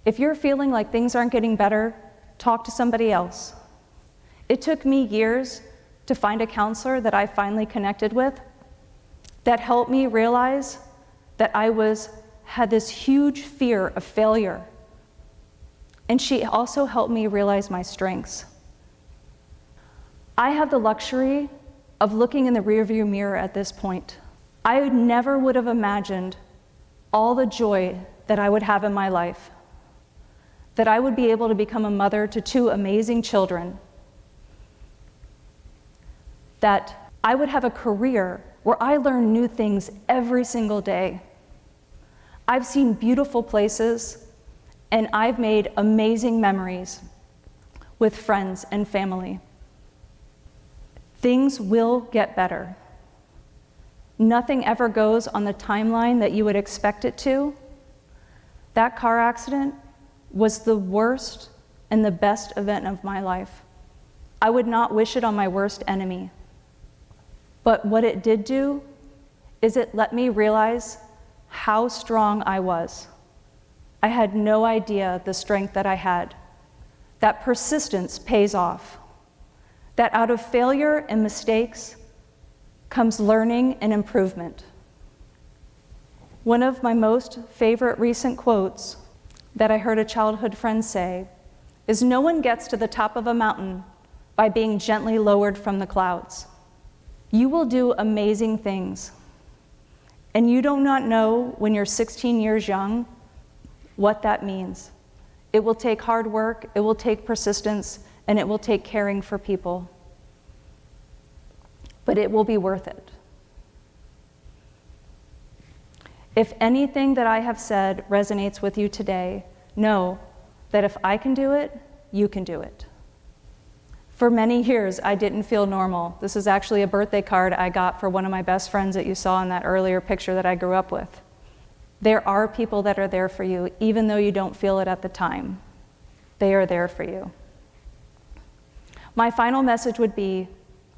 E: If you're feeling like things aren't getting better, talk to somebody else. It took me years to find a counselor that I finally connected with that helped me realize that I had this huge fear of failure. And she also helped me realize my strengths. I have the luxury of looking in the rearview mirror at this point. I never would have imagined all the joy that I would have in my life, that I would be able to become a mother to 2 amazing children, that I would have a career where I learn new things every single day. I've seen beautiful places, and I've made amazing memories with friends and family. Things will get better. Nothing ever goes on the timeline that you would expect it to. That car accident was the worst and the best event of my life. I would not wish it on my worst enemy. But what it did do is it let me realize how strong I was. I had no idea the strength that I had. That persistence pays off. That out of failure and mistakes comes learning and improvement. One of my most favorite recent quotes that I heard a childhood friend say is, "No one gets to the top of a mountain by being gently lowered from the clouds." You will do amazing things, and you do not know when you're 16 years young what that means. It will take hard work, it will take persistence, and it will take caring for people. But it will be worth it. If anything that I have said resonates with you today, know that if I can do it, you can do it. For many years, I didn't feel normal. This is actually a birthday card I got for one of my best friends that you saw in that earlier picture that I grew up with. There are people that are there for you, even though you don't feel it at the time. They are there for you. My final message would be,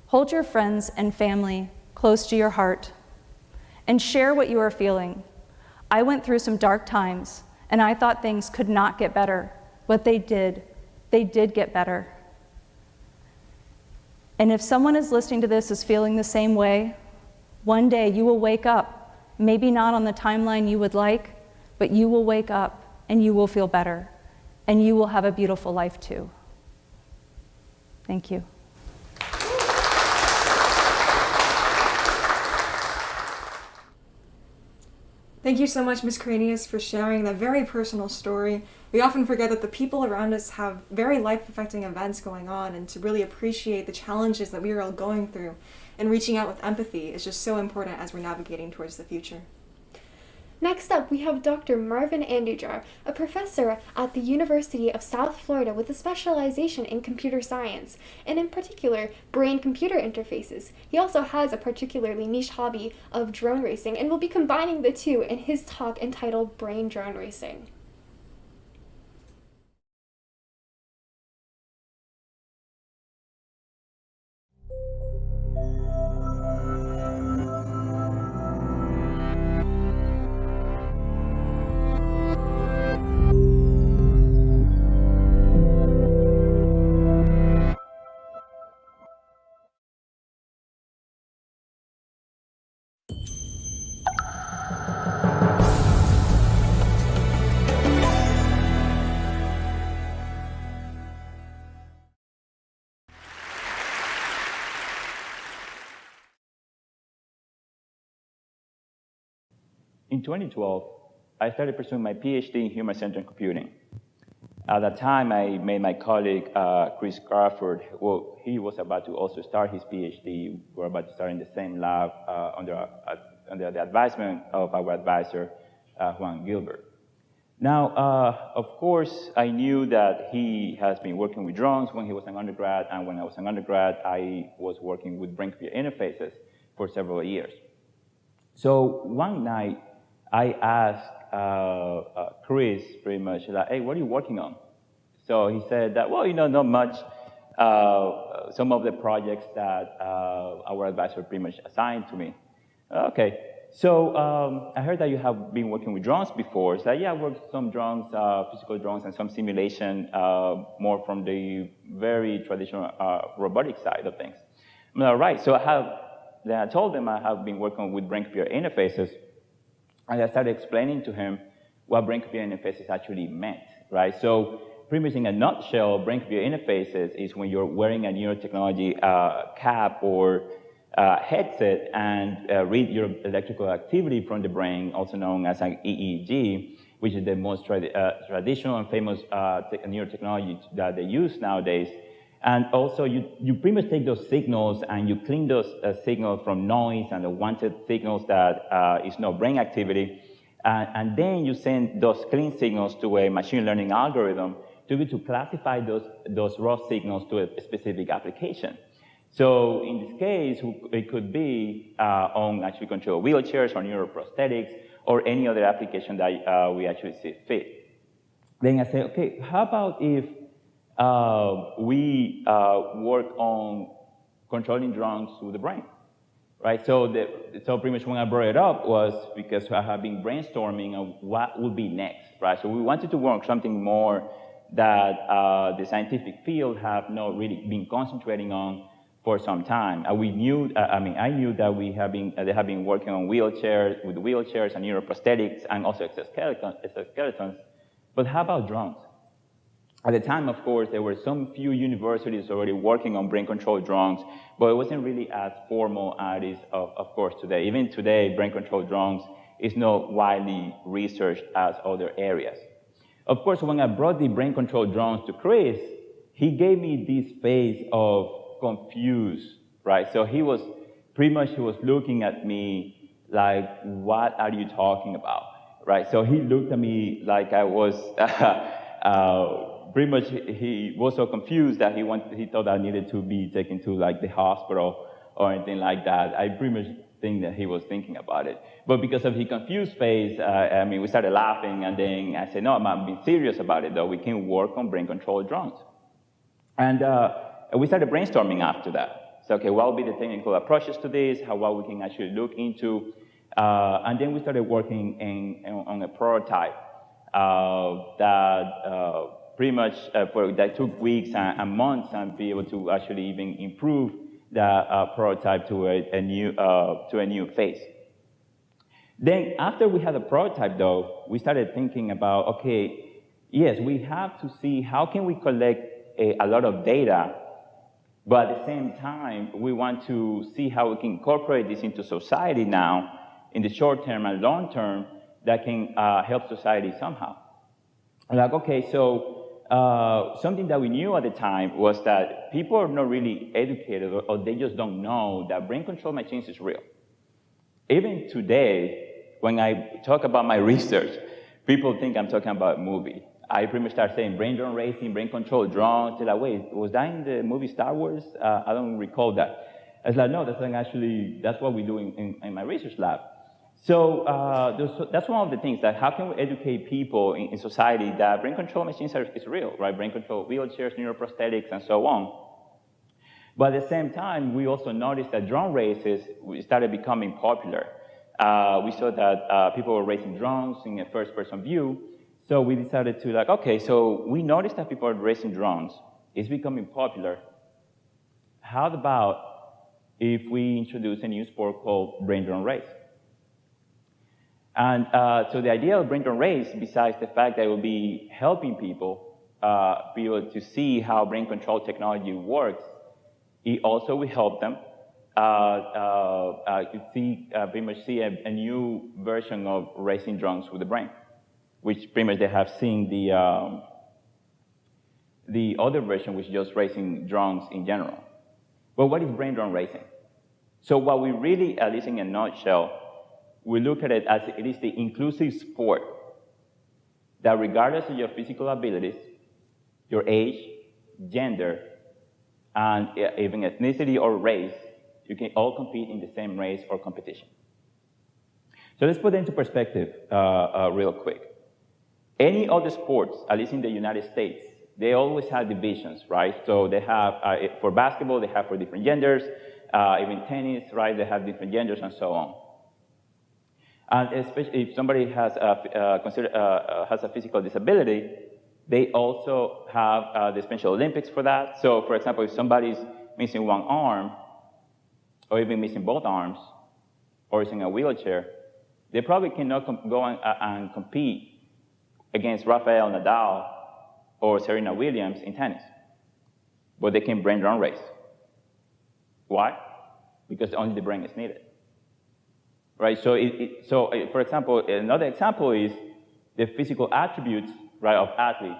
E: hold your friends and family close to your heart and share what you are feeling. I went through some dark times, and I thought things could not get better, but they did. They did get better. And if someone is listening to this is feeling the same way, one day you will wake up, maybe not on the timeline you would like, but you will wake up and you will feel better, and you will have a beautiful life too. Thank you.
B: Thank you so much, Ms. Karenius, for sharing that very personal story. We often forget that the people around us have very life-affecting events going on, and to really appreciate the challenges that we are all going through and reaching out with empathy is just so important as we're navigating towards the future.
A: Next up, we have Dr. Marvin Andujar, a professor at the University of South Florida with a specialization in computer science, and in particular, brain-computer interfaces. He also has a particularly niche hobby of drone racing, and will be combining the two in his talk entitled Brain Drone Racing.
F: in 2012, I started pursuing my PhD in human-centered computing. At that time, I met my colleague, Chris Crawford. Well, he was about to also start his PhD. We were about to start in the same lab under the advisement of our advisor, Juan Gilbert. Now, of course, I knew that he has been working with drones when he was an undergrad, and when I was an undergrad, I was working with brain computer interfaces for several years. So one night, I asked Chris pretty much like, hey, what are you working on? So he said that, well, not much. Some of the projects that our advisor pretty much assigned to me. Okay, so I heard that you have been working with drones before. So yeah, I worked with some drones, physical drones, and some simulation, more from the very traditional robotic side of things. I'm like, all right, so then I told him I have been working with brain-computer interfaces, and I started explaining to him what brain-computer interfaces actually meant, right? So pretty much in a nutshell, brain-computer interfaces is when you're wearing a neurotechnology cap or headset and read your electrical activity from the brain, also known as an EEG, which is the most traditional and famous neurotechnology that they use nowadays. And also, you pretty much take those signals and you clean those signals from noise and unwanted signals that is no brain activity. And then you send those clean signals to a machine learning algorithm to be able to classify those raw signals to a specific application. So in this case, it could be on actually controlled wheelchairs or neuroprosthetics or any other application that we actually see fit. Then I say, okay, how about if we work on controlling drones through the brain, right? So pretty much when I brought it up was because I have been brainstorming on what would be next, right? So we wanted to work something more that the scientific field have not really been concentrating on for some time. We knew, I knew that they have been working on wheelchairs, with wheelchairs and neuroprosthetics and also exoskeletons, but how about drones? At the time, of course, there were some few universities already working on brain-controlled drones, but it wasn't really as formal as it is, of course, today. Even today, brain-controlled drones is not widely researched as other areas. Of course, when I brought the brain-controlled drones to Chris, he gave me this face of confused, right? So he was looking at me like, what are you talking about, right? So he looked at me like I was, pretty much he was so confused that he thought I needed to be taken to like the hospital or anything like that. I pretty much think that he was thinking about it. But because of his confused face, we started laughing, and then I said, no, I'm being serious about it though. We can work on brain-controlled drones. And we started brainstorming after that. So, okay, what will be the technical approaches to this? What we can actually look into? And then we started working on a prototype that pretty much that took weeks and months and be able to actually even improve the prototype to a new phase. Then after we had a prototype though, we started thinking about, okay, yes, we have to see how can we collect a lot of data, but at the same time, we want to see how we can incorporate this into society now in the short term and long term that can help society somehow. Like, okay, so something that we knew at the time was that people are not really educated or they just don't know that brain control machines is real. Even today, when I talk about my research, people think I'm talking about a movie. I pretty much start saying brain drone racing, brain control drones. They're like, wait, was that in the movie Star Wars? I don't recall that. I was like, no, that's what we do in my research lab. So that's one of the things, that how can we educate people in society that brain control machines is real, right? Brain control wheelchairs, neuroprosthetics, and so on. But at the same time, we also noticed that drone races started becoming popular. We saw that people were racing drones in a first-person view. So we decided to okay, so we noticed that people are racing drones. It's becoming popular. How about if we introduce a new sport called brain drone race? And so the idea of brain drone race, besides the fact that it will be helping people be able to see how brain control technology works, it also will help them you see, pretty much see a new version of racing drones with the brain, which pretty much they have seen the other version, which is just racing drones in general. But what is brain drone racing? So what we really, at least in a nutshell, we look at it as it is the inclusive sport that regardless of your physical abilities, your age, gender, and even ethnicity or race, you can all compete in the same race or competition. So let's put it into perspective real quick. Any other sports, at least in the United States, they always have divisions, right? So they have, for basketball, they have for different genders, even tennis, right? They have different genders and so on. And especially if somebody has has a physical disability, they also have the Special Olympics for that. So for example, if somebody's missing one arm, or even missing both arms, or is in a wheelchair, they probably cannot go and compete against Rafael Nadal or Serena Williams in tennis. But they can brain drone race. Why? Because only the brain is needed. Right, so, for example, another example is the physical attributes, right, of athletes.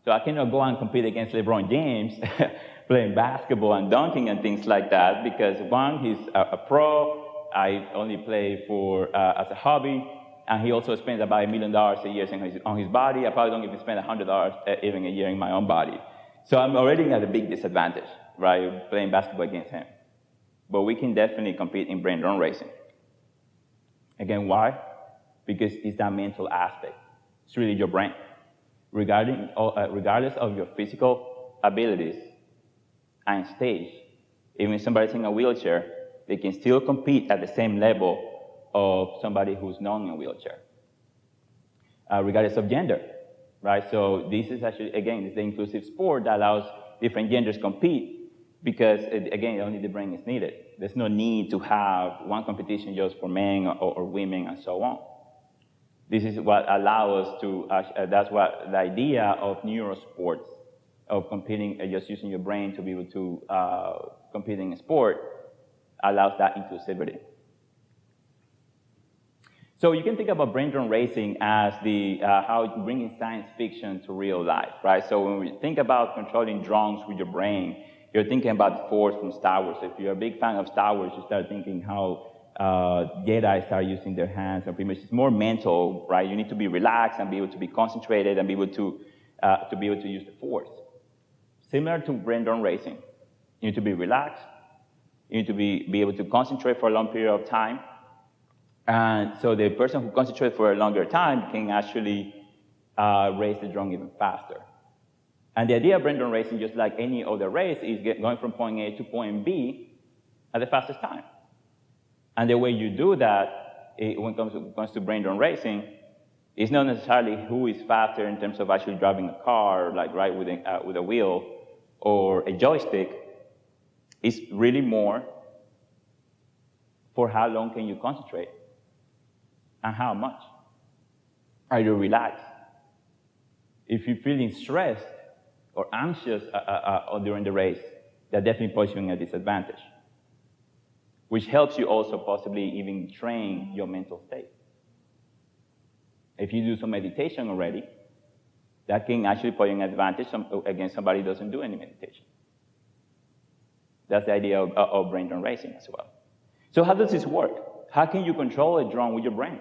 F: So I cannot go and compete against LeBron James playing basketball and dunking and things like that because one, he's a pro, I only play for as a hobby, and he also spends about $1 million a year on his body. I probably don't even spend $100 even a year in my own body. So I'm already at a big disadvantage, right, playing basketball against him. But we can definitely compete in brain drone racing. Again, why? Because it's that mental aspect. It's really your brain. Regardless of your physical abilities and stage, even if somebody's in a wheelchair, they can still compete at the same level of somebody who's not in a wheelchair. Regardless of gender, right? So this is actually, again, it's the inclusive sport that allows different genders compete because, again, only the brain is needed. There's no need to have one competition just for men or women and so on. This is what allows us to, that's what the idea of neurosports, of competing, just using your brain to be able to compete in a sport, allows that inclusivity. So you can think about brain drone racing as how bringing science fiction to real life, right? So when we think about controlling drones with your brain, you're thinking about the Force from Star Wars. If you're a big fan of Star Wars, you start thinking how Jedi start using their hands, and pretty much it's more mental, right? You need to be relaxed and be able to be concentrated and be able to use the Force. Similar to brain drone racing, you need to be relaxed. You need to be able to concentrate for a long period of time. And so the person who concentrates for a longer time can actually race the drone even faster. And the idea of brain drone racing, just like any other race, is going from point A to point B at the fastest time. And the way you do that, when it comes to brain drone racing, it's not necessarily who is faster in terms of actually driving a car, like right with a wheel or a joystick. It's really more for how long can you concentrate and how much. Are you relaxed? If you're feeling stressed or anxious during the race, that definitely puts you in a disadvantage, which helps you also possibly even train your mental state. If you do some meditation already, that can actually put you in an advantage against somebody who doesn't do any meditation. That's the idea of brain drone racing as well. So how does this work? How can you control a drone with your brain?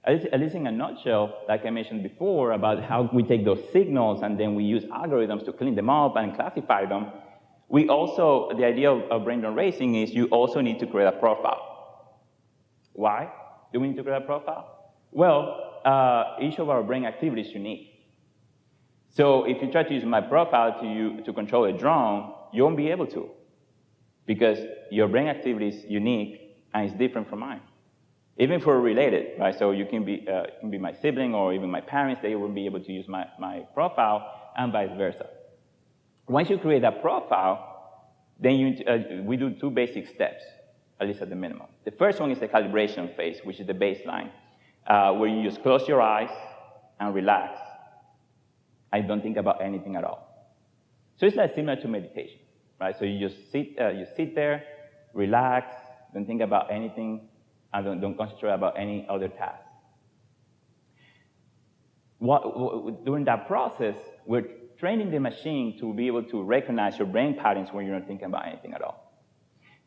F: At least in a nutshell, like I mentioned before, about how we take those signals and then we use algorithms to clean them up and classify them. We also, the idea of brain drone racing is you also need to create a profile. Why do we need to create a profile? Well, each of our brain activity is unique. So if you try to use my profile to control a drone, you won't be able to, because your brain activity is unique and it's different from mine. Even if we're related, right? So you can be my sibling or even my parents, they will be able to use my profile and vice versa. Once you create that profile, then we do two basic steps, at least at the minimum. The first one is the calibration phase, which is the baseline, where you just close your eyes and relax. I don't think about anything at all. So it's like similar to meditation, right? So you just sit there, relax, don't think about anything, and don't concentrate about any other task. During that process, we're training the machine to be able to recognize your brain patterns when you're not thinking about anything at all.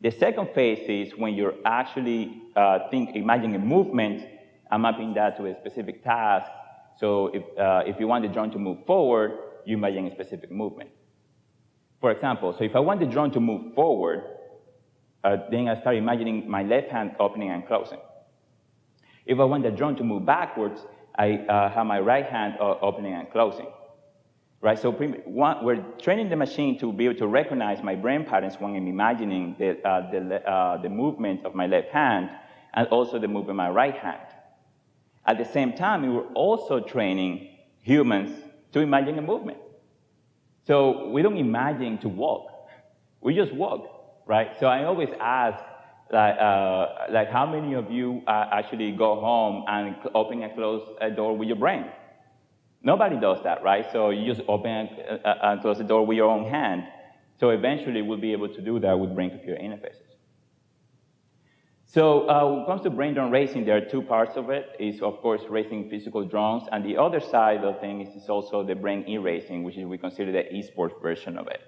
F: The second phase is when you're actually imagining a movement and mapping that to a specific task. So if you want the drone to move forward, you imagine a specific movement. For example, so if I want the drone to move forward, then I start imagining my left hand opening and closing. If I want the drone to move backwards, I have my right hand opening and closing. Right, so we're training the machine to be able to recognize my brain patterns when I'm imagining the movement of my left hand and also the movement of my right hand. At the same time, we were also training humans to imagine a movement. So we don't imagine to walk, we just walk, right? So I always ask, like how many of you actually go home and open and close a door with your brain? Nobody does that, right? So you just open and close the door with your own hand. So eventually we'll be able to do that with brain-computer interfaces. So when it comes to brain-drone racing, there are two parts of it. It's, of course, racing physical drones. And the other side of things is also the brain e-racing, which is we consider the esports version of it.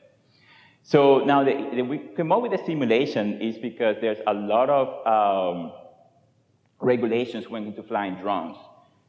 F: So now we come up with a simulation is because there's a lot of regulations when into flying drones.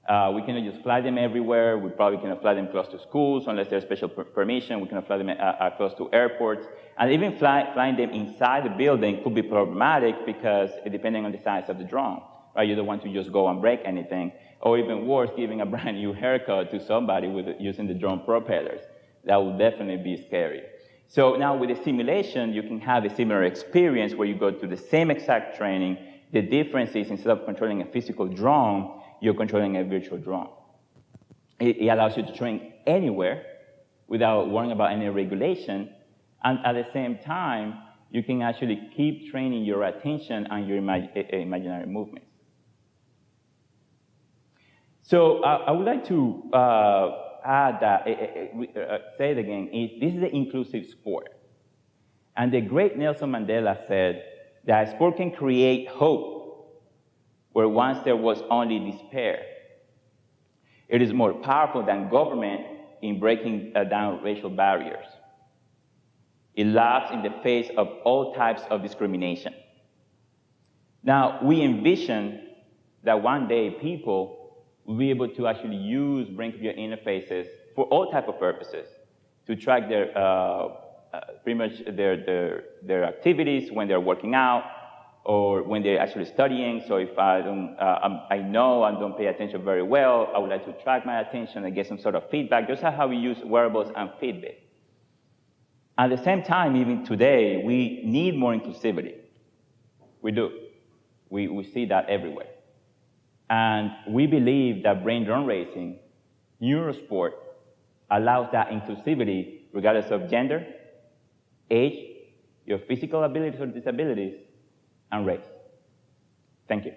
F: We cannot just fly them everywhere. We probably cannot fly them close to schools unless there's special permission. We cannot fly them close to airports. And even flying them inside the building could be problematic because depending on the size of the drone, right? You don't want to just go and break anything. Or even worse, giving a brand new haircut to somebody using the drone propellers. That would definitely be scary. So now with the simulation, you can have a similar experience where you go to the same exact training. The difference is instead of controlling a physical drone, you're controlling a virtual drone. It allows you to train anywhere without worrying about any regulation. And at the same time, you can actually keep training your attention and your imaginary movements. So I would like to add that, say it again, this is an inclusive sport. And the great Nelson Mandela said that sport can create hope where once there was only despair. It is more powerful than government in breaking down racial barriers. It laughs in the face of all types of discrimination. Now, we envision that one day people will be able to actually use brain-computer interfaces for all types of purposes to track their, pretty much their activities when they're working out, or when they're actually studying. So if I know I don't pay attention very well, I would like to track my attention and get some sort of feedback. Just how we use wearables and Fitbit. At the same time, even today, we need more inclusivity. We do. We see that everywhere. And we believe that brain-drone racing, Neurosport, allows that inclusivity regardless of gender, age, your physical abilities or disabilities, and race. Thank you.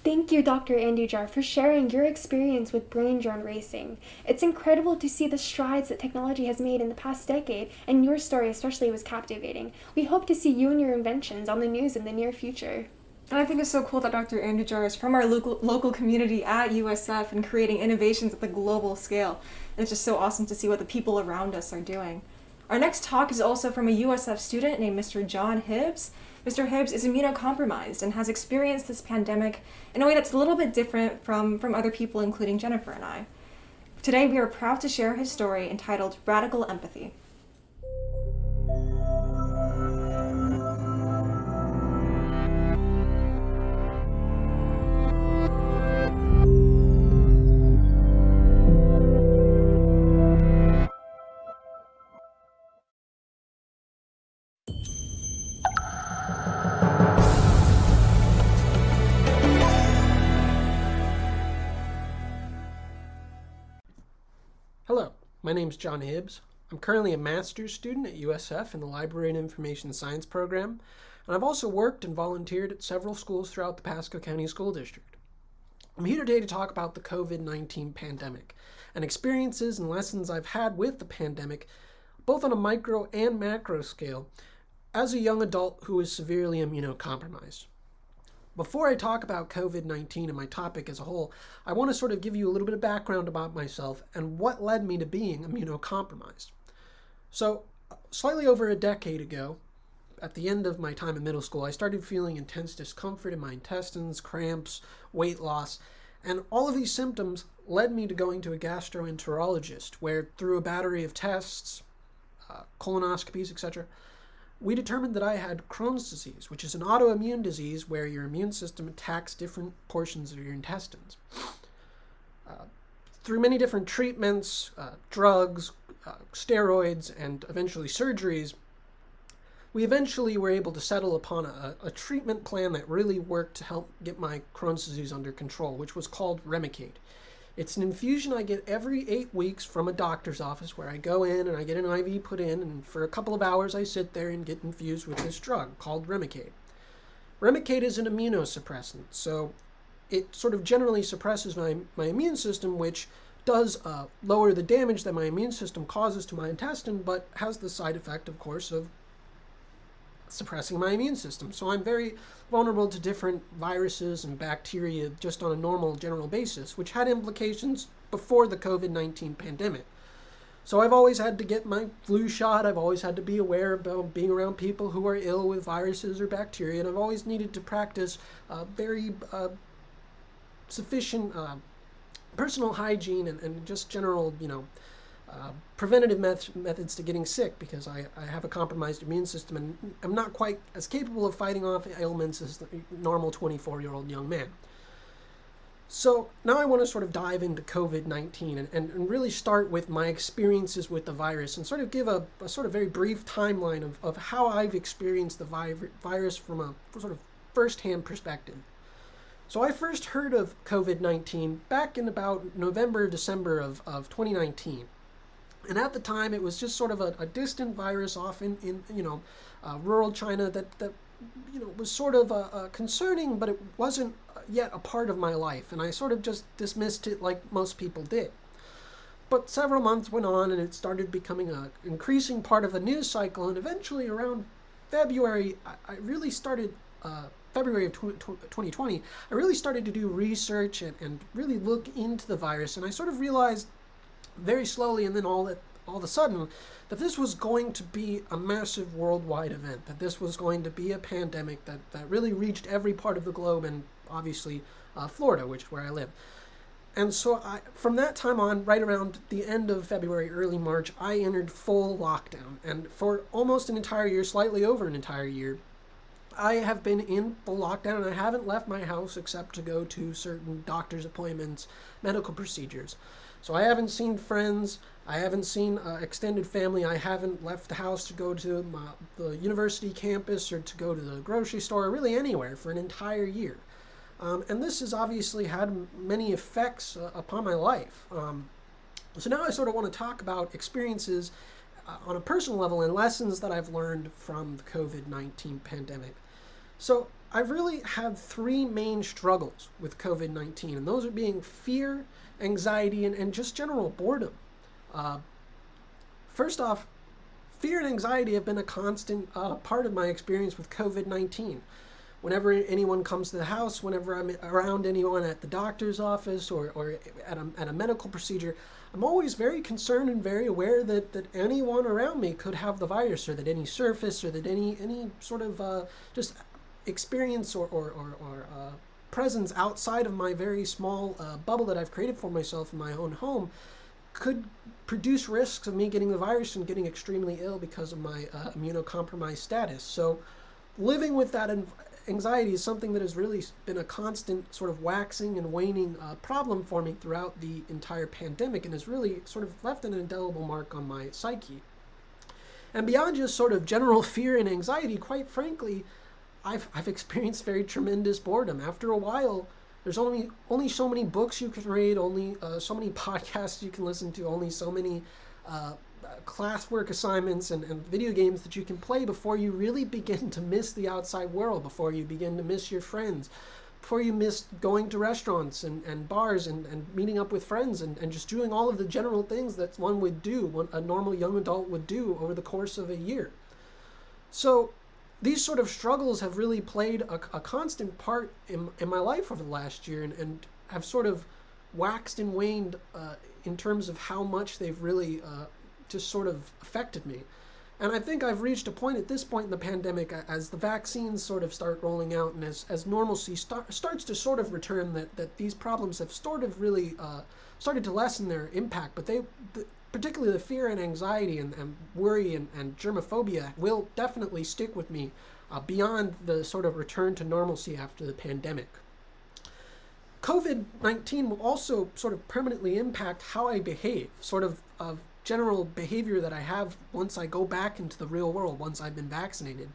A: Thank you, Dr. Andujar, for sharing your experience with brain-drone racing. It's incredible to see the strides that technology has made in the past decade, and your story especially was captivating. We hope to see you and your inventions on the news in the near future.
B: And I think it's so cool that Dr. Andujar is from our local community at USF and creating innovations at the global scale. And it's just so awesome to see what the people around us are doing. Our next talk is also from a USF student named Mr. John Hibbs. Mr. Hibbs is immunocompromised and has experienced this pandemic in a way that's a little bit different from other people, including Jennifer and I. Today, we are proud to share his story entitled Radical Empathy.
G: Hello, my name is John Hibbs. I'm currently a master's student at USF in the Library and Information Science program, and I've also worked and volunteered at several schools throughout the Pasco County School District. I'm here today to talk about the COVID-19 pandemic and experiences and lessons I've had with the pandemic, both on a micro and macro scale, as a young adult who is severely immunocompromised. Before I talk about COVID-19 and my topic as a whole, I want to sort of give you a little bit of background about myself and what led me to being immunocompromised. So, slightly over a decade ago, at the end of my time in middle school, I started feeling intense discomfort in my intestines, cramps, weight loss, and all of these symptoms led me to going to a gastroenterologist, where through a battery of tests, colonoscopies, etc., we determined that I had Crohn's disease, which is an autoimmune disease where your immune system attacks different portions of your intestines. Through many different treatments, drugs, steroids, and eventually surgeries, we eventually were able to settle upon a treatment plan that really worked to help get my Crohn's disease under control, which was called Remicade. It's an infusion I get every 8 weeks from a doctor's office where I go in and I get an IV put in, and for a couple of hours I sit there and get infused with this drug called Remicade. Remicade is an immunosuppressant, so it sort of generally suppresses my immune system, which does lower the damage that my immune system causes to my intestine, but has the side effect, of course, of suppressing my immune system. So I'm very vulnerable to different viruses and bacteria just on a normal general basis, which had implications before the COVID-19 pandemic. So I've always had to get my flu shot. I've always had to be aware about being around people who are ill with viruses or bacteria, and I've always needed to practice very sufficient personal hygiene and just general, preventative methods to getting sick, because I have a compromised immune system and I'm not quite as capable of fighting off ailments as the normal 24-year-old young man. So now I want to sort of dive into COVID-19 and really start with my experiences with the virus and sort of give a sort of very brief timeline of how I've experienced the virus from a sort of first-hand perspective. So I first heard of COVID-19 back in about November, December of 2019. And at the time, it was just sort of a distant virus off in rural China that was sort of concerning, but it wasn't yet a part of my life. And I sort of just dismissed it like most people did. But several months went on, and it started becoming an increasing part of the news cycle. And eventually, around February, I really started, February of 2020, I really started to do research and really look into the virus. And I sort of realized very slowly and then all of a sudden that this was going to be a massive worldwide event, that this was going to be a pandemic that really reached every part of the globe, and obviously Florida, which is where I live. And so from that time on, right around the end of February, early March, I entered full lockdown. And for almost an entire year, slightly over an entire year, I have been in full lockdown, and I haven't left my house except to go to certain doctor's appointments, medical procedures. So I haven't seen friends, I haven't seen extended family, I haven't left the house to go to the university campus or to go to the grocery store, or really anywhere for an entire year. And this has obviously had many effects upon my life. So now I sort of want to talk about experiences on a personal level and lessons that I've learned from the COVID-19 pandemic. So I've really had three main struggles with COVID-19, and those are being fear, anxiety, and just general boredom. First off, fear and anxiety have been a constant part of my experience with COVID-19. Whenever anyone comes to the house, whenever I'm around anyone at the doctor's office or at a medical procedure, I'm always very concerned and very aware that anyone around me could have the virus, or that any surface, or that any sort of just experience or presence outside of my very small bubble that I've created for myself in my own home could produce risks of me getting the virus and getting extremely ill because of my immunocompromised status. So living with that anxiety is something that has really been a constant sort of waxing and waning problem for me throughout the entire pandemic, and has really sort of left an indelible mark on my psyche. And beyond just sort of general fear and anxiety, quite frankly, I've experienced very tremendous boredom. After a while, there's only so many books you can read, only so many podcasts you can listen to, only so many classwork assignments and video games that you can play before you really begin to miss the outside world, before you begin to miss your friends, before you miss going to restaurants and bars and meeting up with friends and just doing all of the general things that one would do, what a normal young adult would do over the course of a year. So these sort of struggles have really played a constant part in my life over the last year, and have sort of waxed and waned in terms of how much they've really just sort of affected me. And I think I've reached a point at this point in the pandemic, as the vaccines sort of start rolling out and as normalcy starts to sort of return, that these problems have sort of really started to lessen their impact. But particularly the fear and anxiety and worry and germophobia will definitely stick with me beyond the sort of return to normalcy after the pandemic. COVID-19 will also sort of permanently impact how I behave, sort of general behavior that I have once I go back into the real world, once I've been vaccinated.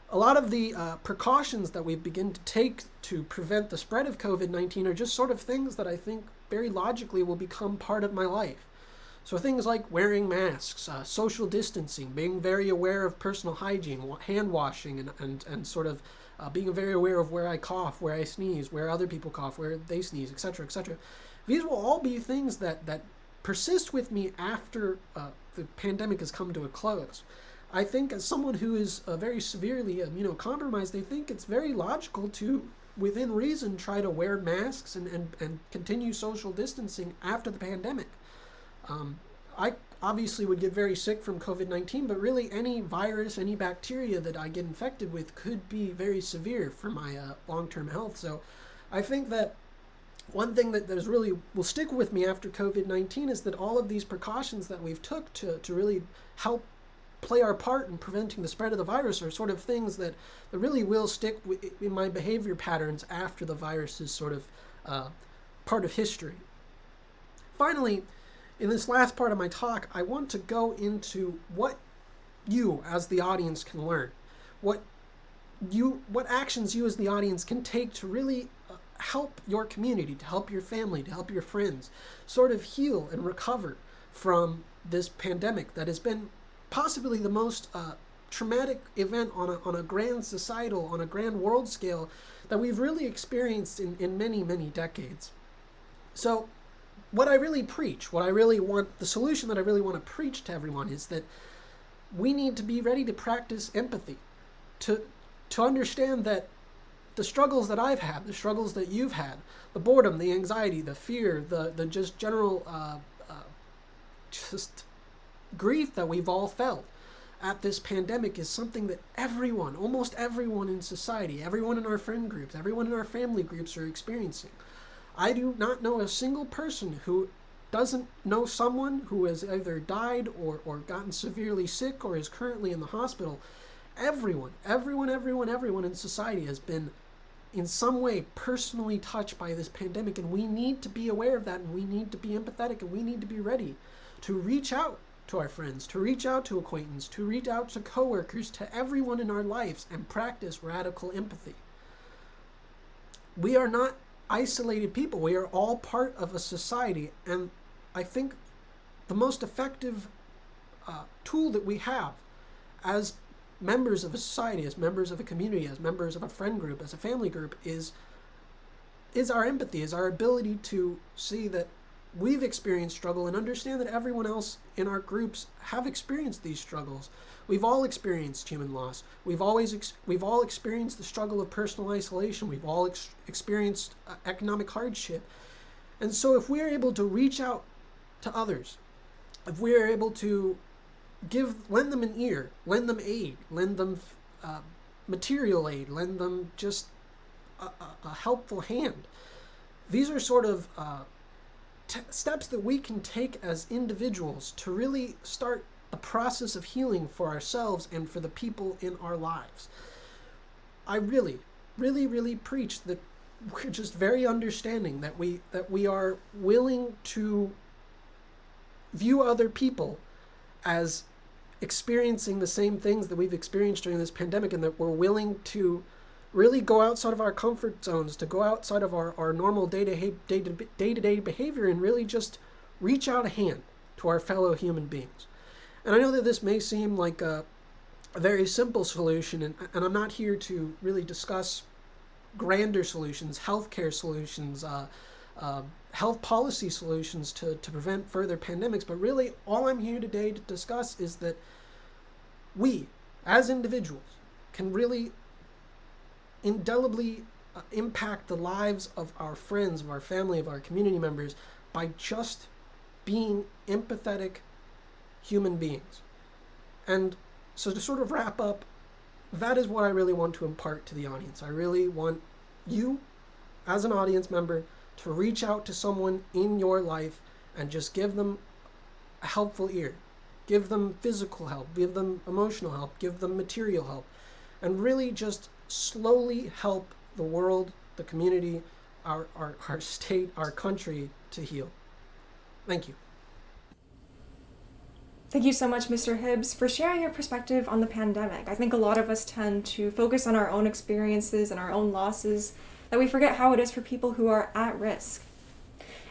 G: A lot of the precautions that we've begun to take to prevent the spread of COVID-19 are just sort of things that I think very logically will become part of my life. So things like wearing masks, social distancing, being very aware of personal hygiene, hand washing, and sort of being very aware of where I cough, where I sneeze, where other people cough, where they sneeze, etc., etc. These will all be things that persist with me after the pandemic has come to a close. I think as someone who is very severely immunocompromised, I think it's very logical to, within reason, try to wear masks and continue social distancing after the pandemic. I obviously would get very sick from COVID-19, but really any virus, any bacteria that I get infected with could be very severe for my long-term health. So I think that one thing that really will stick with me after COVID-19 is that all of these precautions that we've took to really help play our part in preventing the spread of the virus are sort of things that really will stick in my behavior patterns after the virus is sort of part of history. Finally, in this last part of my talk, I want to go into what you as the audience can learn, what actions you as the audience can take to really help your community, to help your family, to help your friends sort of heal and recover from this pandemic that has been possibly the most traumatic event on a grand societal, on a grand world scale that we've really experienced in many, many decades. So what I really preach, the solution that I really want to preach to everyone is that we need to be ready to practice empathy, to understand that the struggles that I've had, the struggles that you've had, the boredom, the anxiety, the fear, the just general just grief that we've all felt at this pandemic is something that everyone, almost everyone in society, everyone in our friend groups, everyone in our family groups are experiencing. I do not know a single person who doesn't know someone who has either died or gotten severely sick or is currently in the hospital. Everyone in society has been in some way personally touched by this pandemic, and we need to be aware of that, and we need to be empathetic, and we need to be ready to reach out to our friends, to reach out to acquaintances, to reach out to coworkers, to everyone in our lives, and practice radical empathy. We are not isolated people. We are all part of a society, and I think the most effective tool that we have as members of a society, as members of a community, as members of a friend group, as a family group is our empathy, is our ability to see that we've experienced struggle and understand that everyone else in our groups have experienced these struggles. We've all experienced human loss. We've all experienced the struggle of personal isolation. We've all experienced economic hardship. And so if we're able to reach out to others, if we're able to lend them an ear, lend them aid, lend them material aid, lend them just a helpful hand, these are sort of steps that we can take as individuals to really start a process of healing for ourselves and for the people in our lives. I really, really, really preach that we're just very understanding, that we are willing to view other people as experiencing the same things that we've experienced during this pandemic, and that we're willing to really go outside of our comfort zones, to go outside of our normal day-to-day behavior and really just reach out a hand to our fellow human beings. And I know that this may seem like a very simple solution, and I'm not here to really discuss grander solutions, healthcare solutions, health policy solutions to prevent further pandemics. But really, all I'm here today to discuss is that we, as individuals, can really indelibly impact the lives of our friends, of our family, of our community members by just being empathetic human beings. And so to sort of wrap up, that is what I really want to impart to the audience. I really want you, as an audience member, to reach out to someone in your life and just give them a helpful ear. Give them physical help, give them emotional help, give them material help, and really just slowly help the world, the community, our state, our country to heal. Thank you.
B: Thank you so much, Mr. Hibbs, for sharing your perspective on the pandemic. I think a lot of us tend to focus on our own experiences and our own losses, that we forget how it is for people who are at risk.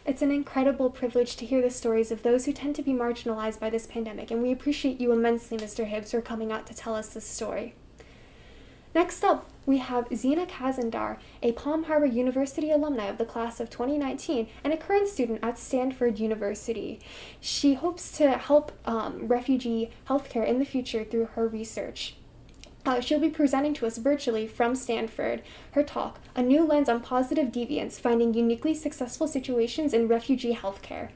A: It's an incredible privilege to hear the stories of those who tend to be marginalized by this pandemic, and we appreciate you immensely, Mr. Hibbs, for coming out to tell us this story. Next up, we have Zina Kazandar, a Palm Harbor University alumni of the class of 2019 and a current student at Stanford University. She hopes to help refugee healthcare in the future through her research. She'll be presenting to us virtually from Stanford her talk, A New Lens on Positive Deviance, Finding Uniquely Successful Situations in Refugee Healthcare.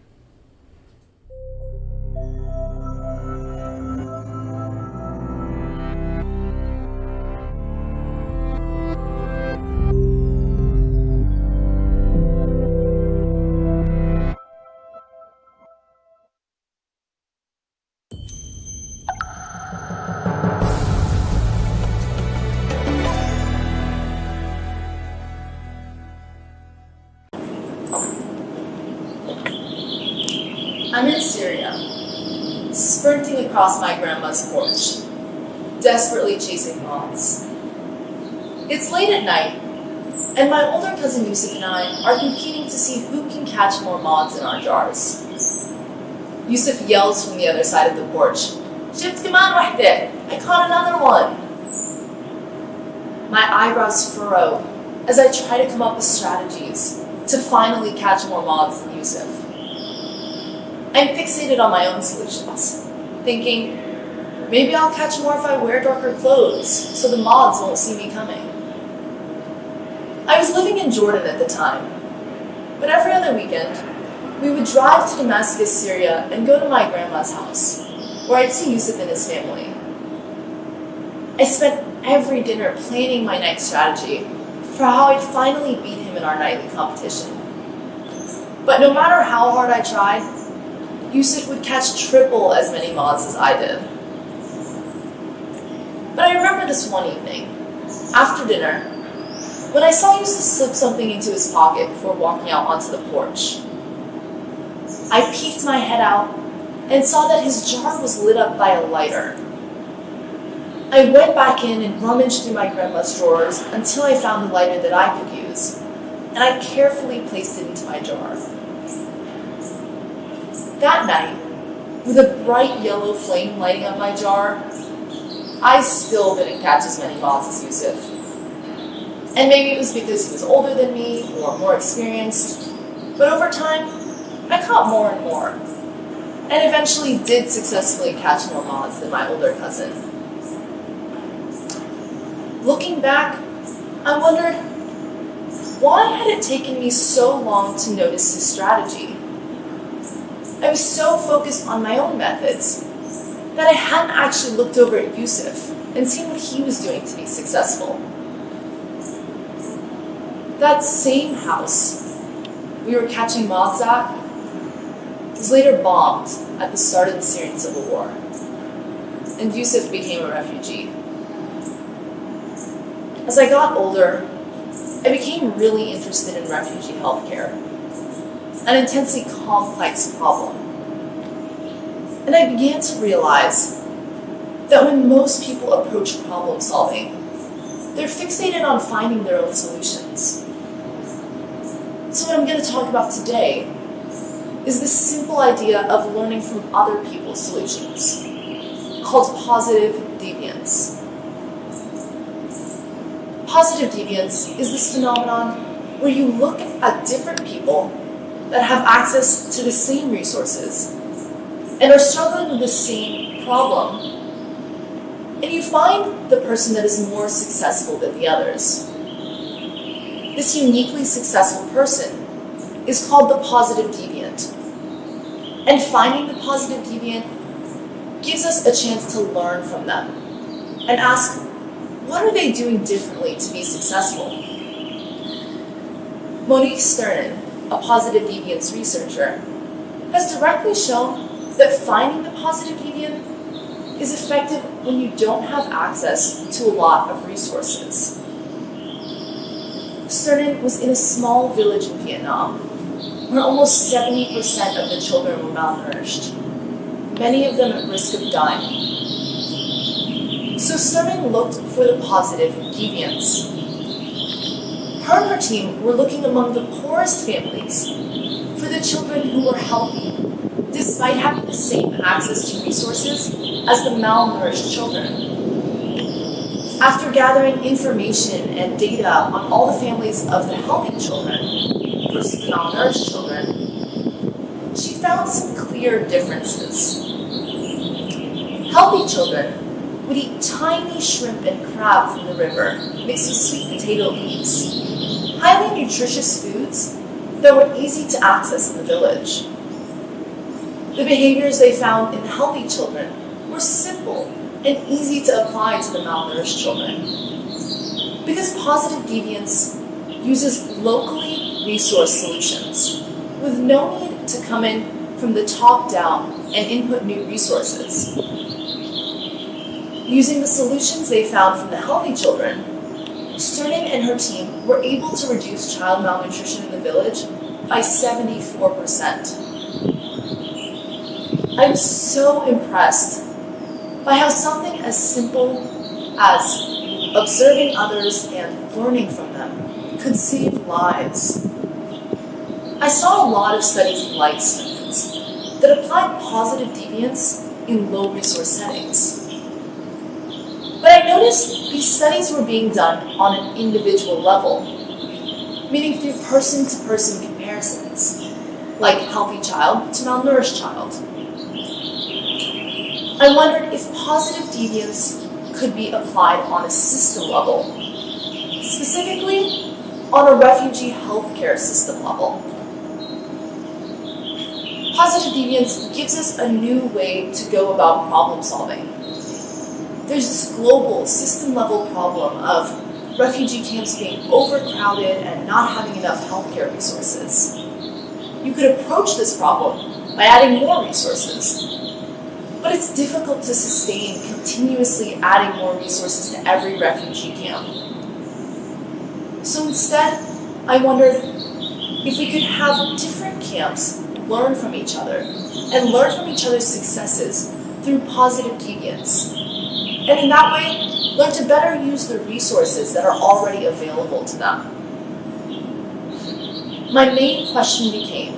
H: I'm in Syria, sprinting across my grandma's porch, desperately chasing moths. It's late at night, and my older cousin Yusuf and I are competing to see who can catch more moths in our jars. Yusuf yells from the other side of the porch, "Shift kaman wahdeh, I caught another one!" My eyebrows furrow as I try to come up with strategies to finally catch more moths than Yusuf. I'm fixated on my own solutions, thinking, maybe I'll catch more if I wear darker clothes so the moths won't see me coming. I was living in Jordan at the time, but every other weekend, we would drive to Damascus, Syria, and go to my grandma's house, where I'd see Yusuf and his family. I spent every dinner planning my next strategy for how I'd finally beat him in our nightly competition. But no matter how hard I tried, Yusuf would catch triple as many moths as I did. But I remember this one evening, after dinner, when I saw Yusuf slip something into his pocket before walking out onto the porch. I peeked my head out and saw that his jar was lit up by a lighter. I went back in and rummaged through my grandma's drawers until I found the lighter that I could use, and I carefully placed it into my jar. That night, with a bright yellow flame lighting up my jar, I still didn't catch as many moths as Yusuf. And maybe it was because he was older than me or more experienced, but over time, I caught more and more, and eventually did successfully catch more moths than my older cousin. Looking back, I wondered, why had it taken me so long to notice his strategy? I was so focused on my own methods that I hadn't actually looked over at Yusuf and seen what he was doing to be successful. That same house we were catching moths at was later bombed at the start of the Syrian civil war, and Yusuf became a refugee. As I got older, I became really interested in refugee healthcare, an intensely complex problem. And I began to realize that when most people approach problem solving, they're fixated on finding their own solutions. So what I'm going to talk about today is this simple idea of learning from other people's solutions, called positive deviance. Positive deviance is this phenomenon where you look at different people that have access to the same resources and are struggling with the same problem, and you find the person that is more successful than the others. This uniquely successful person is called the positive deviant. And finding the positive deviant gives us a chance to learn from them and ask, what are they doing differently to be successful? Monique Sternin, a positive deviance researcher, has directly shown that finding the positive deviant is effective when you don't have access to a lot of resources. Sternin was in a small village in Vietnam where almost 70% of the children were malnourished, many of them at risk of dying. So Sternin looked for the positive deviance. Her and her team were looking among the poorest families for the children who were healthy, despite having the same access to resources as the malnourished children. After gathering information and data on all the families of the healthy children versus the malnourished children, she found some clear differences. Healthy children would eat tiny shrimp and crab from the river mixed with sweet potato leaves, highly nutritious foods that were easy to access in the village. The behaviors they found in healthy children were simple and easy to apply to the malnourished children. Because positive deviance uses locally resourced solutions with no need to come in from the top down and input new resources. Using the solutions they found from the healthy children, Sternin and her team were able to reduce child malnutrition in the village by 74%. I was so impressed by how something as simple as observing others and learning from them could save lives. I saw a lot of studies in life studies that applied positive deviance in low-resource settings. But I noticed these studies were being done on an individual level, meaning through person-to-person comparisons, like healthy child to malnourished child. I wondered if positive deviance could be applied on a system level, specifically on a refugee healthcare system level. Positive deviance gives us a new way to go about problem solving. There's this global system-level problem of refugee camps being overcrowded and not having enough healthcare resources. You could approach this problem by adding more resources. But it's difficult to sustain continuously adding more resources to every refugee camp. So instead, I wondered if we could have different camps learn from each other and learn from each other's successes through positive deviance. And in that way, learn to better use the resources that are already available to them. My main question became,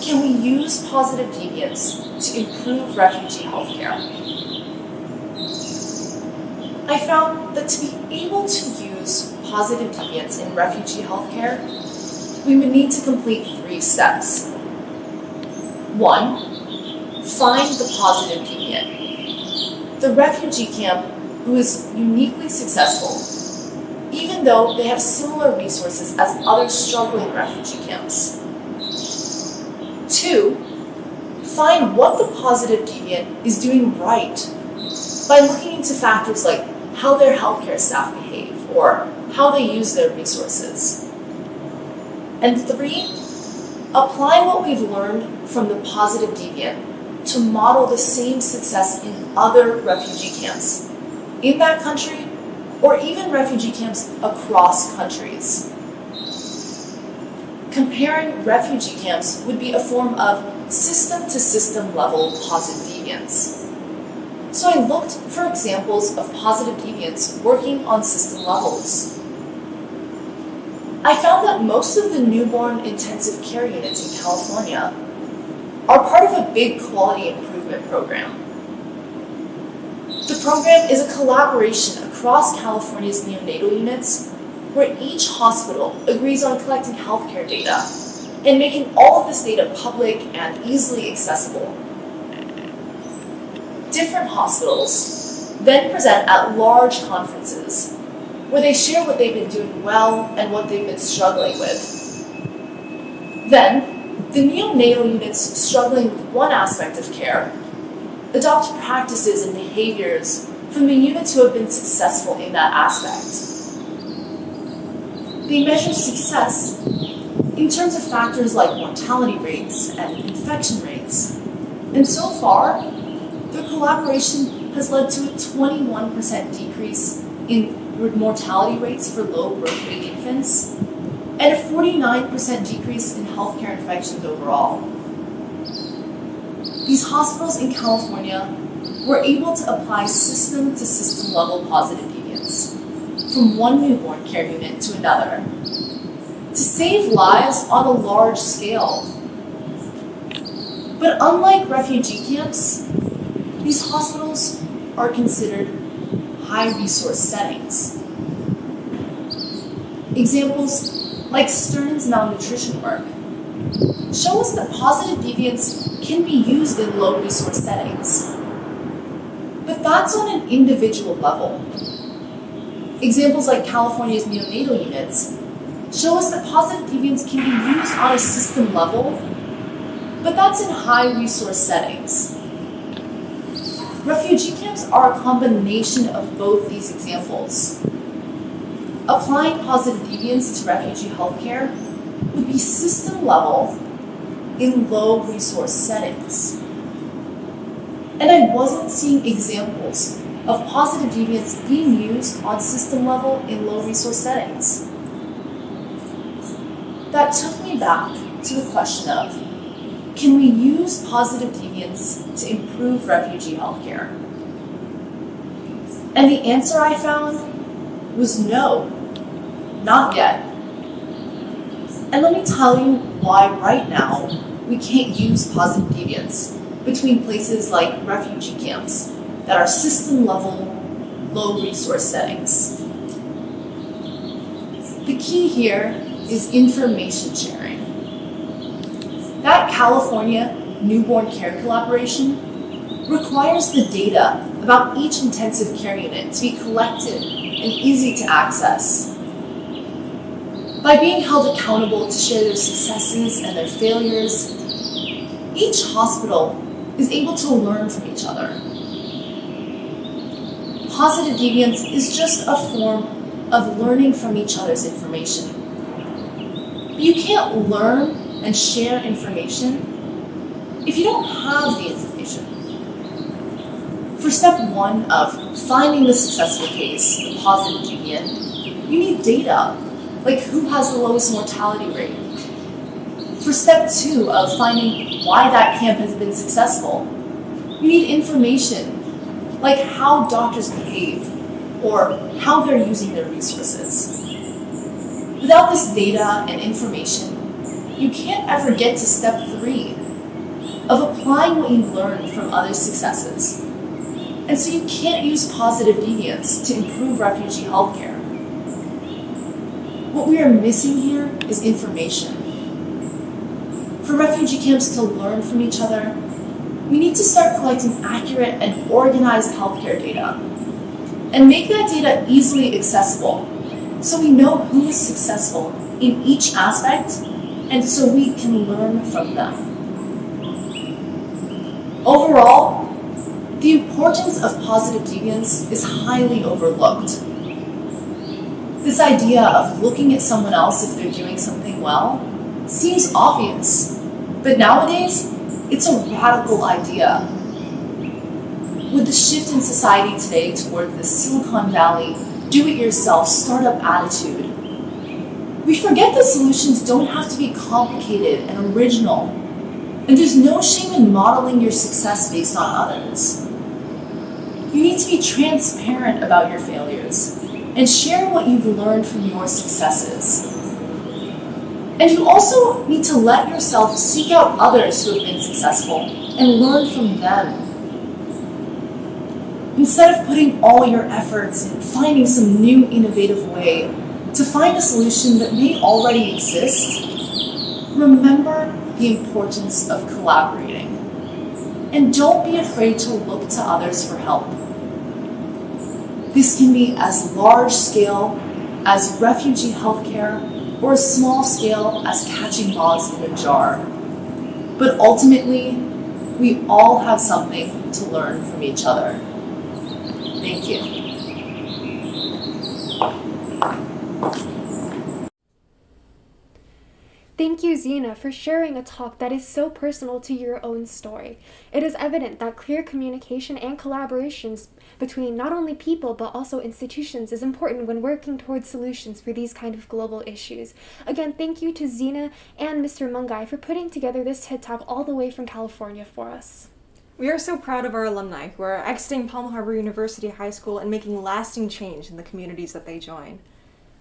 H: can we use positive deviance to improve refugee healthcare? I found that to be able to use positive deviance in refugee healthcare, we would need to complete 3 steps. 1, find the positive deviant, the refugee camp who is uniquely successful, even though they have similar resources as other struggling refugee camps. 2, find what the positive deviant is doing right by looking into factors like how their healthcare staff behave or how they use their resources. And 3, apply what we've learned from the positive deviant to model the same success in other refugee camps in that country or even refugee camps across countries. Comparing refugee camps would be a form of system-to-system level positive deviance. So I looked for examples of positive deviance working on system levels. I found that most of the newborn intensive care units in California are part of a big quality improvement program. The program is a collaboration across across California's neonatal units, where each hospital agrees on collecting healthcare data and making all of this data public and easily accessible. Different hospitals then present at large conferences where they share what they've been doing well and what they've been struggling with. Then, the neonatal units struggling with one aspect of care adopt practices and behaviors from the units who have been successful in that aspect. They measure success in terms of factors like mortality rates and infection rates. And so far, their collaboration has led to a 21% decrease in mortality rates for low birth weight infants and a 49% decrease in healthcare infections overall. These hospitals in California were able to apply system-to-system level positive deviance from one newborn care unit to another to save lives on a large scale. But unlike refugee camps, these hospitals are considered high-resource settings. Examples like Stern's malnutrition work show us that positive deviance can be used in low-resource settings. But that's on an individual level. Examples like California's neonatal units show us that positive deviance can be used on a system level, but that's in high-resource settings. Refugee camps are a combination of both these examples. Applying positive deviance to refugee healthcare would be system level in low-resource settings. And I wasn't seeing examples of positive deviance being used on system level in low-resource settings. That took me back to the question of, can we use positive deviance to improve refugee healthcare? And the answer I found was no, not yet. And let me tell you why right now we can't use positive deviance between places like refugee camps that are system-level, low-resource settings. The key here is information sharing. That California newborn care collaboration requires the data about each intensive care unit to be collected and easy to access. By being held accountable to share their successes and their failures, each hospital is able to learn from each other. Positive deviance is just a form of learning from each other's information. But you can't learn and share information if you don't have the information. For step one of finding the successful case, the positive deviant, you need data, like who has the lowest mortality rate. For step two of finding why that camp has been successful, you need information, like how doctors behave or how they're using their resources. Without this data and information, you can't ever get to step three of applying what you've learned from other successes. And so you can't use positive deviance to improve refugee healthcare. What we are missing here is information. For refugee camps to learn from each other, we need to start collecting accurate and organized healthcare data and make that data easily accessible so we know who is successful in each aspect and so we can learn from them. Overall, the importance of positive deviance is highly overlooked. This idea of looking at someone else if they're doing something well seems obvious, but nowadays, it's a radical idea. With the shift in society today toward the Silicon Valley, do-it-yourself startup attitude, we forget that solutions don't have to be complicated and original, and there's no shame in modeling your success based on others. You need to be transparent about your failures and share what you've learned from your successes. And you also need to let yourself seek out others who have been successful and learn from them. Instead of putting all your efforts in finding some new innovative way to find a solution that may already exist, remember the importance of collaborating. And don't be afraid to look to others for help. This can be as large scale as refugee healthcare or as small scale as catching moths in a jar. But ultimately, we all have something to learn from each other. Thank you.
A: Thank you, Zena, for sharing a talk that is so personal to your own story. It is evident that clear communication and collaborations between not only people but also institutions is important when working towards solutions for these kind of global issues. Again, thank you to Zena and Mr. Mungai for putting together this TED Talk all the way from California for us.
B: We are so proud of our alumni who are exiting Palm Harbor University High School and making lasting change in the communities that they join.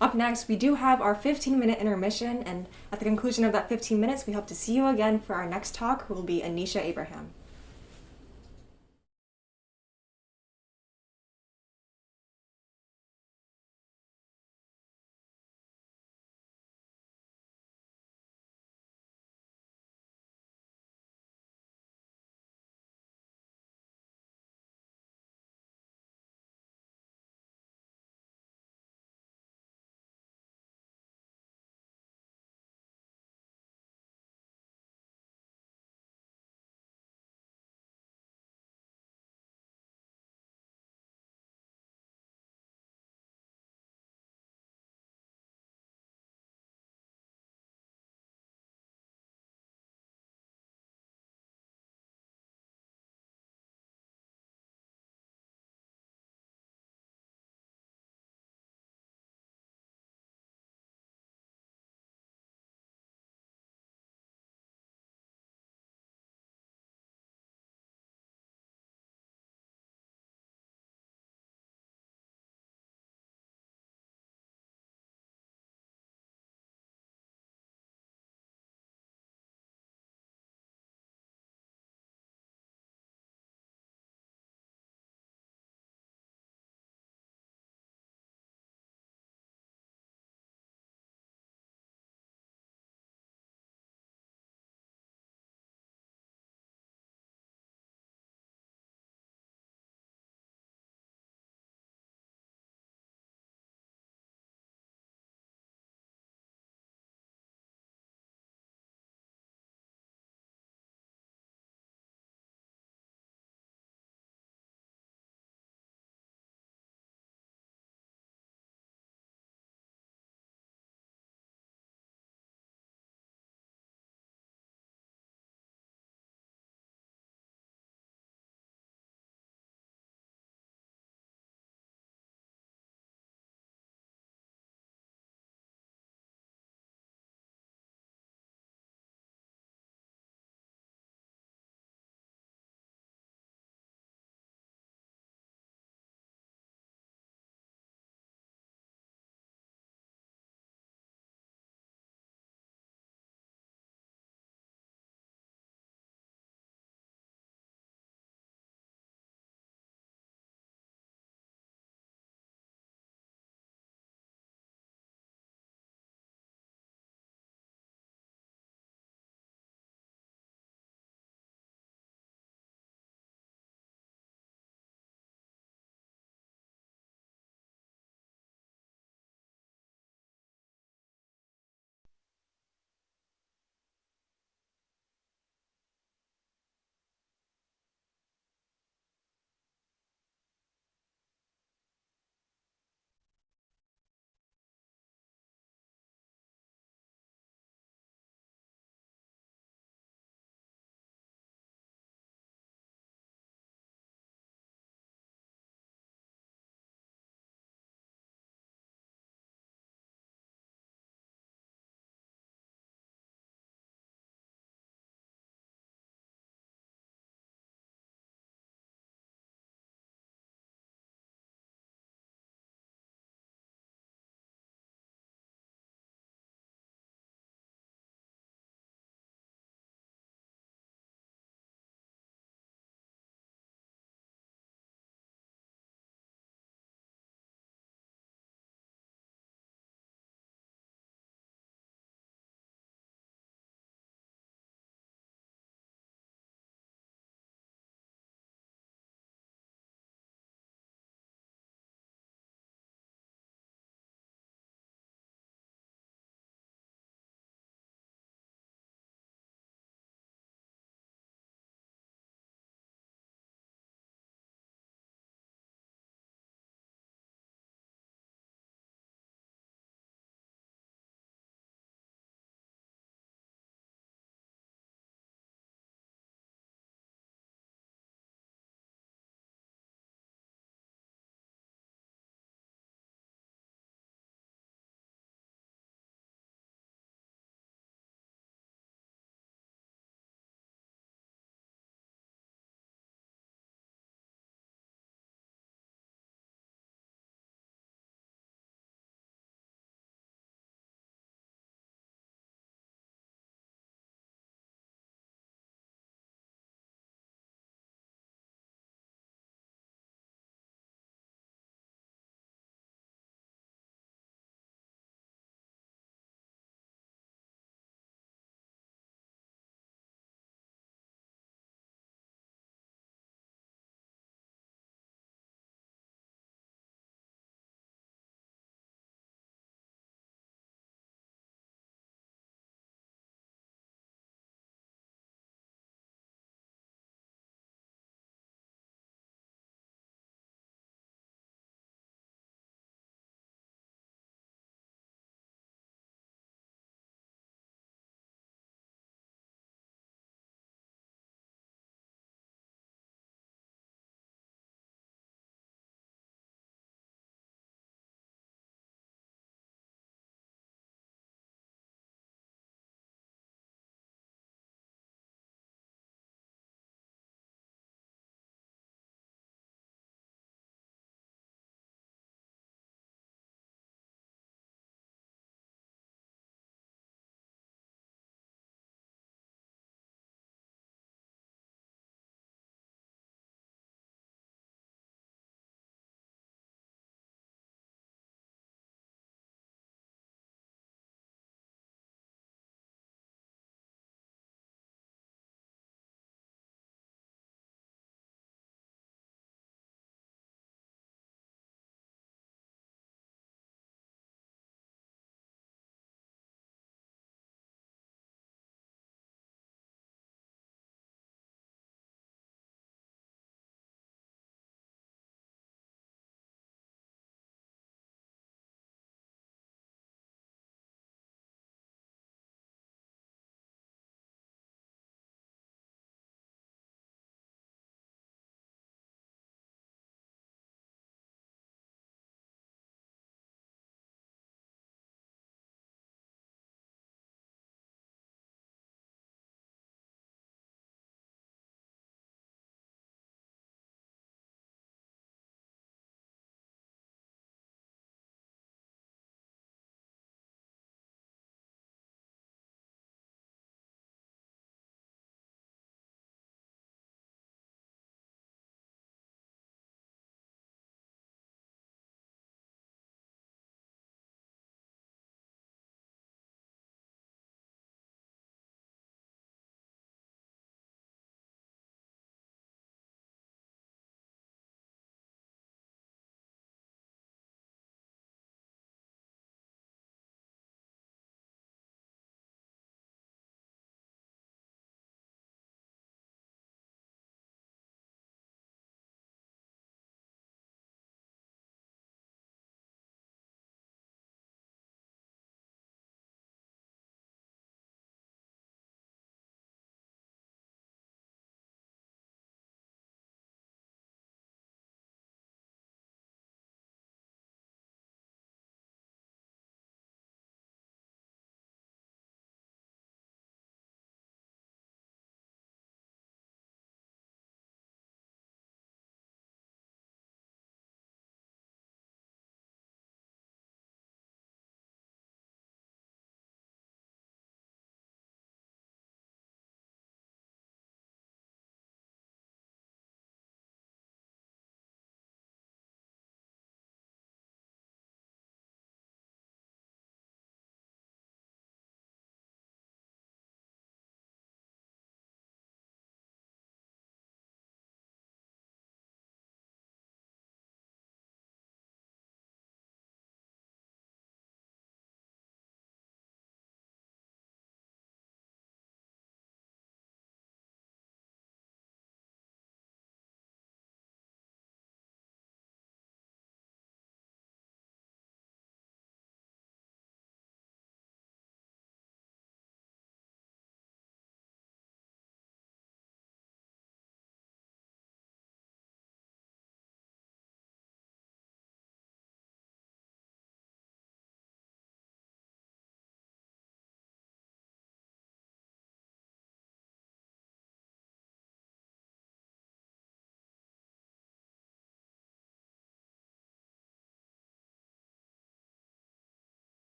B: Up next, we do have our 15-minute intermission, and at the conclusion of that 15 minutes, we hope to see you again for our next talk, who will be Anisha Abraham.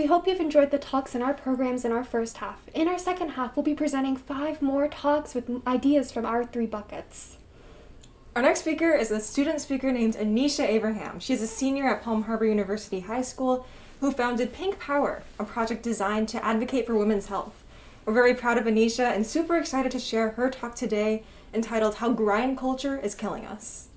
A: We hope you've enjoyed the talks in our programs in our first half. In our second half, we'll be presenting 5 more talks with ideas from our 3 buckets.
B: Our next speaker is a student speaker named Anisha Abraham. She's a senior at Palm Harbor University High School who founded Pink Power, a project designed to advocate for women's health. We're very proud of Anisha and super excited to share her talk today entitled How Grind Culture is Killing Us.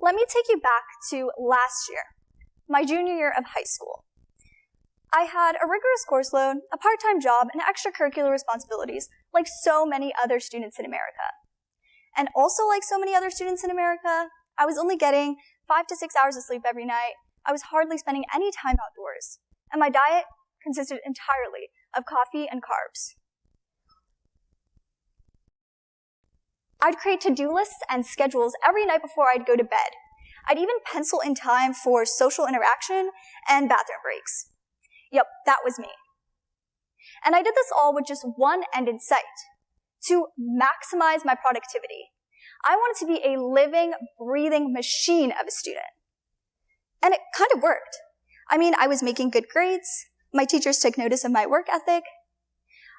I: Let me take you back to last year, my junior year of high school. I had a rigorous course load, a part-time job, and extracurricular responsibilities like so many other students in America. And also like so many other students in America, I was only getting 5 to 6 hours of sleep every night. I was hardly spending any time outdoors. And my diet consisted entirely of coffee and carbs. I'd create to-do lists and schedules every night before I'd go to bed. I'd even pencil in time for social interaction and bathroom breaks. Yep, that was me. And I did this all with just one end in sight, to maximize my productivity. I wanted to be a living, breathing machine of a student. And it kind of worked. I mean, I was making good grades. My teachers took notice of my work ethic.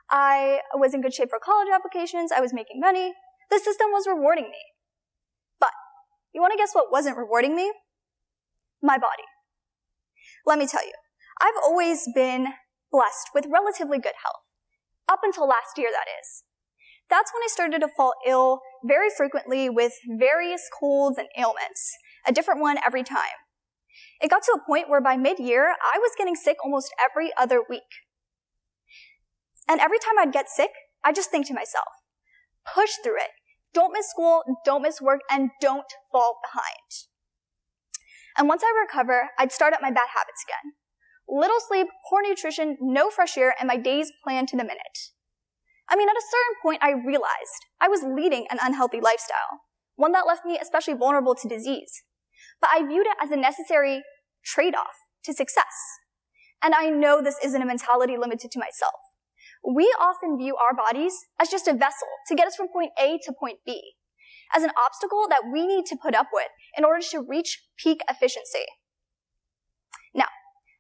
I: I was in good shape for college applications. I was making money. The system was rewarding me. But you want to guess what wasn't rewarding me? My body. Let me tell you, I've always been blessed with relatively good health. Up until last year, that is. That's when I started to fall ill very frequently with various colds and ailments, a different one every time. It got to a point where by mid-year, I was getting sick almost every other week. And every time I'd get sick, I'd just think to myself, push through it. Don't miss school, don't miss work, and don't fall behind. And once I recover, I'd start up my bad habits again. Little sleep, poor nutrition, no fresh air, and my days planned to the minute. I mean, at a certain point, I realized I was leading an unhealthy lifestyle, one that left me especially vulnerable to disease. But I viewed it as a necessary trade-off to success. And I know this isn't a mentality limited to myself. We often view our bodies as just a vessel to get us from point A to point B, as an obstacle that we need to put up with in order to reach peak efficiency. Now,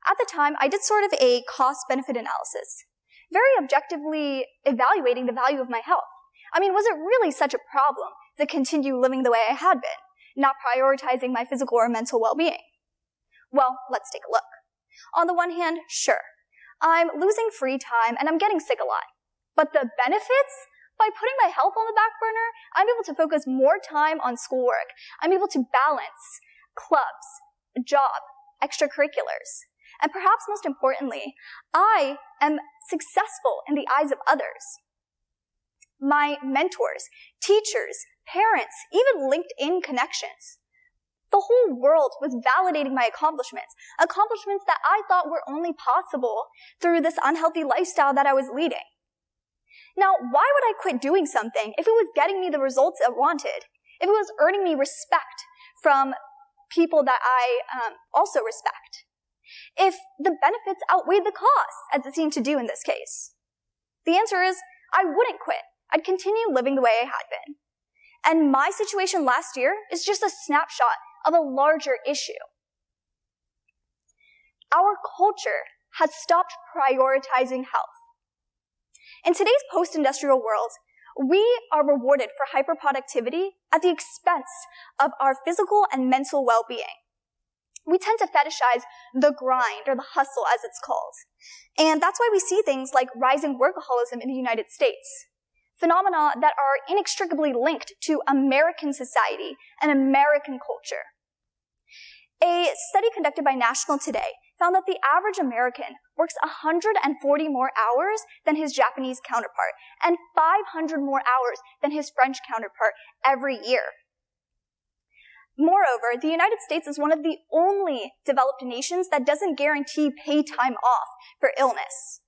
I: at the time, I did sort of a cost-benefit analysis, very objectively evaluating the value of my health. I mean, was it really such a problem to continue living the way I had been, not prioritizing my physical or mental well-being? Well, let's take a look. On the one hand, sure, I'm losing free time and I'm getting sick a lot. But the benefits? By putting my health on the back burner, I'm able to focus more time on schoolwork. I'm able to balance clubs, a job, extracurriculars. And perhaps most importantly, I am successful in the eyes of others. My mentors, teachers, parents, even LinkedIn connections. The whole world was validating my accomplishments that I thought were only possible through this unhealthy lifestyle that I was leading. Now, why would I quit doing something if it was getting me the results I wanted? If it was earning me respect from people that I also respect? If the benefits outweighed the costs, as it seemed to do in this case? The answer is, I wouldn't quit. I'd continue living the way I had been. And my situation last year is just a snapshot of a larger issue. Our culture has stopped prioritizing health. In today's post-industrial world, we are rewarded for hyperproductivity at the expense of our physical and mental well-being. We tend to fetishize the grind, or the hustle as it's called. And that's why we see things like rising workaholism in the United States, phenomena that are inextricably linked to American society and American culture. A study conducted by National Today found that the average American works 140 more hours than his Japanese counterpart and 500 more hours than his French counterpart every year. Moreover, the United States is one of the only developed nations that doesn't guarantee paid time off for illness.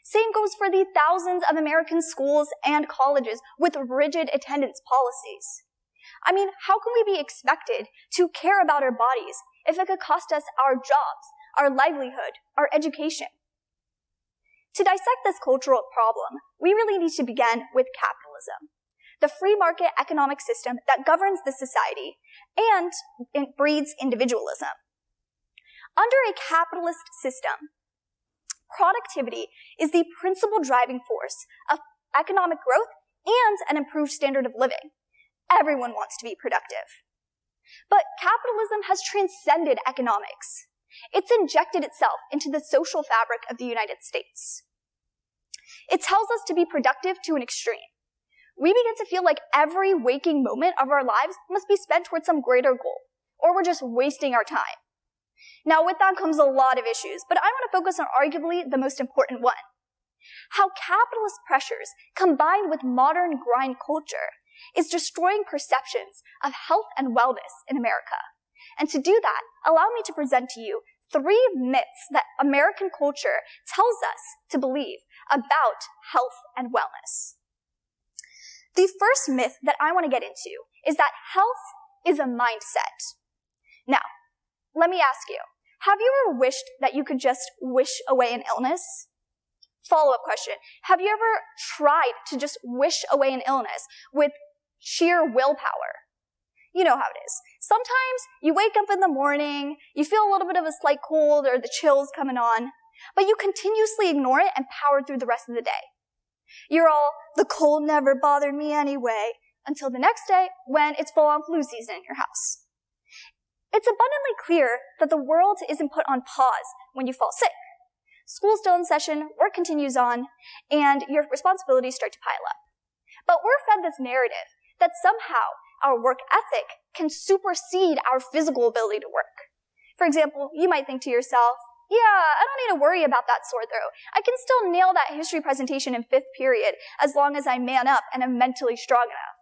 I: Same goes for the thousands of American schools and colleges with rigid attendance policies. I mean, how can we be expected to care about our bodies if it could cost us our jobs, our livelihood, our education? To dissect this cultural problem, we really need to begin with capitalism, the free market economic system that governs the society and it breeds individualism. Under a capitalist system, productivity is the principal driving force of economic growth and an improved standard of living. Everyone wants to be productive. But capitalism has transcended economics. It's injected itself into the social fabric of the United States. It tells us to be productive to an extreme. We begin to feel like every waking moment of our lives must be spent towards some greater goal, or we're just wasting our time. Now, with that comes a lot of issues, but I want to focus on arguably the most important one. How capitalist pressures, combined with modern grind culture, is destroying perceptions of health and wellness in America. And to do that, allow me to present to you 3 myths that American culture tells us to believe about health and wellness. The first myth that I want to get into is that health is a mindset. Now, let me ask you, have you ever wished that you could just wish away an illness? Follow-up question, have you ever tried to just wish away an illness with sheer willpower? You know how it is. Sometimes you wake up in the morning, you feel a little bit of a slight cold or the chills coming on, but you continuously ignore it and power through the rest of the day. You're all, the cold never bothered me anyway, until the next day when it's full-on flu season in your house. It's abundantly clear that the world isn't put on pause when you fall sick. School's still in session, work continues on, and your responsibilities start to pile up. But we're fed this narrative that somehow our work ethic can supersede our physical ability to work. For example, you might think to yourself, yeah, I don't need to worry about that sore throat. I can still nail that history presentation in 5th period as long as I man up and am mentally strong enough.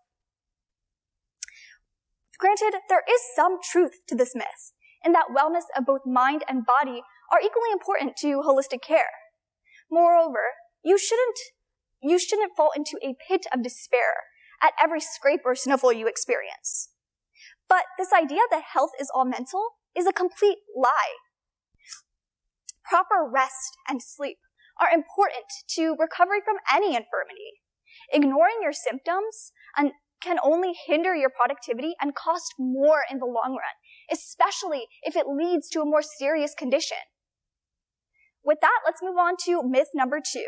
I: Granted, there is some truth to this myth, in that wellness of both mind and body are equally important to holistic care. Moreover, you shouldn't fall into a pit of despair at every scrape or sniffle you experience. But this idea that health is all mental is a complete lie. Proper rest and sleep are important to recovery from any infirmity. Ignoring your symptoms can only hinder your productivity and cost more in the long run, especially if it leads to a more serious condition. With that, let's move on to myth number 2.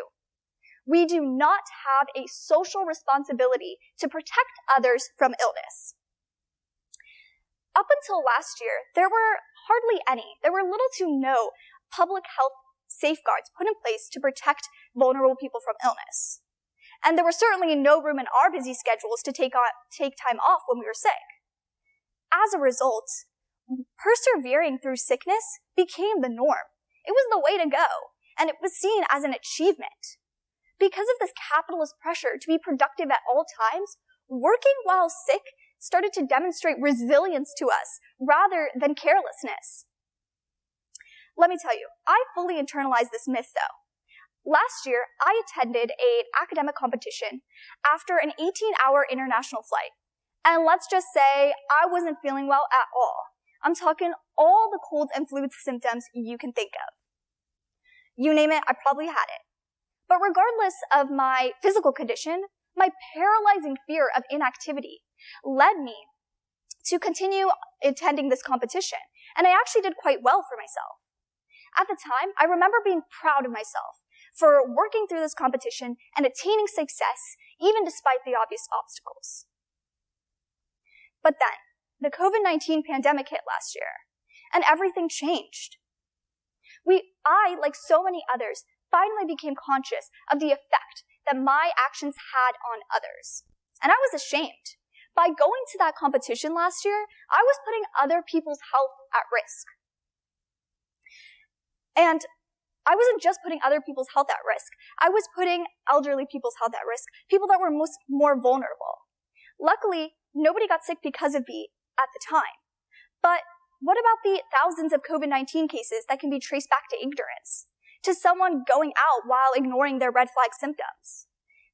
I: We do not have a social responsibility to protect others from illness. Up until last year, there were little to no public health safeguards put in place to protect vulnerable people from illness. And there was certainly no room in our busy schedules to take time off when we were sick. As a result, persevering through sickness became the norm. It was the way to go, and it was seen as an achievement. Because of this capitalist pressure to be productive at all times, working while sick started to demonstrate resilience to us rather than carelessness. Let me tell you, I fully internalized this myth though. Last year, I attended an academic competition after an 18-hour international flight. And let's just say I wasn't feeling well at all. I'm talking all the colds and flu symptoms you can think of. You name it, I probably had it. But regardless of my physical condition, my paralyzing fear of inactivity led me to continue attending this competition. And I actually did quite well for myself. At the time, I remember being proud of myself for working through this competition and attaining success, even despite the obvious obstacles. But then, the COVID-19 pandemic hit last year, and everything changed. I, like so many others, finally became conscious of the effect that my actions had on others. And I was ashamed. By going to that competition last year, I was putting other people's health at risk. And I wasn't just putting other people's health at risk. I was putting elderly people's health at risk, people that were more vulnerable. Luckily, nobody got sick because of me, at the time. But what about the thousands of COVID-19 cases that can be traced back to ignorance, to someone going out while ignoring their red flag symptoms?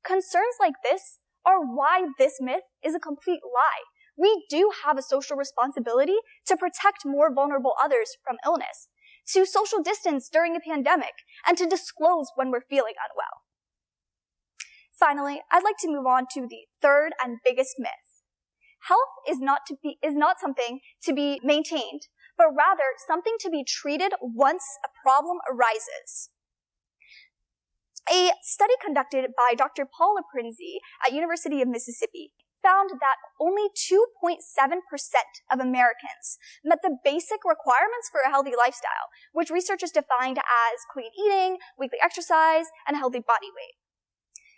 I: Concerns like this are why this myth is a complete lie. We do have a social responsibility to protect more vulnerable others from illness, to social distance during a pandemic, and to disclose when we're feeling unwell. Finally, I'd like to move on to the third and biggest myth. Health is not something to be maintained, but rather something to be treated once a problem arises. A study conducted by Dr. Paula Prinzi at University of Mississippi found that only 2.7% of Americans met the basic requirements for a healthy lifestyle, which researchers defined as clean eating, weekly exercise, and a healthy body weight.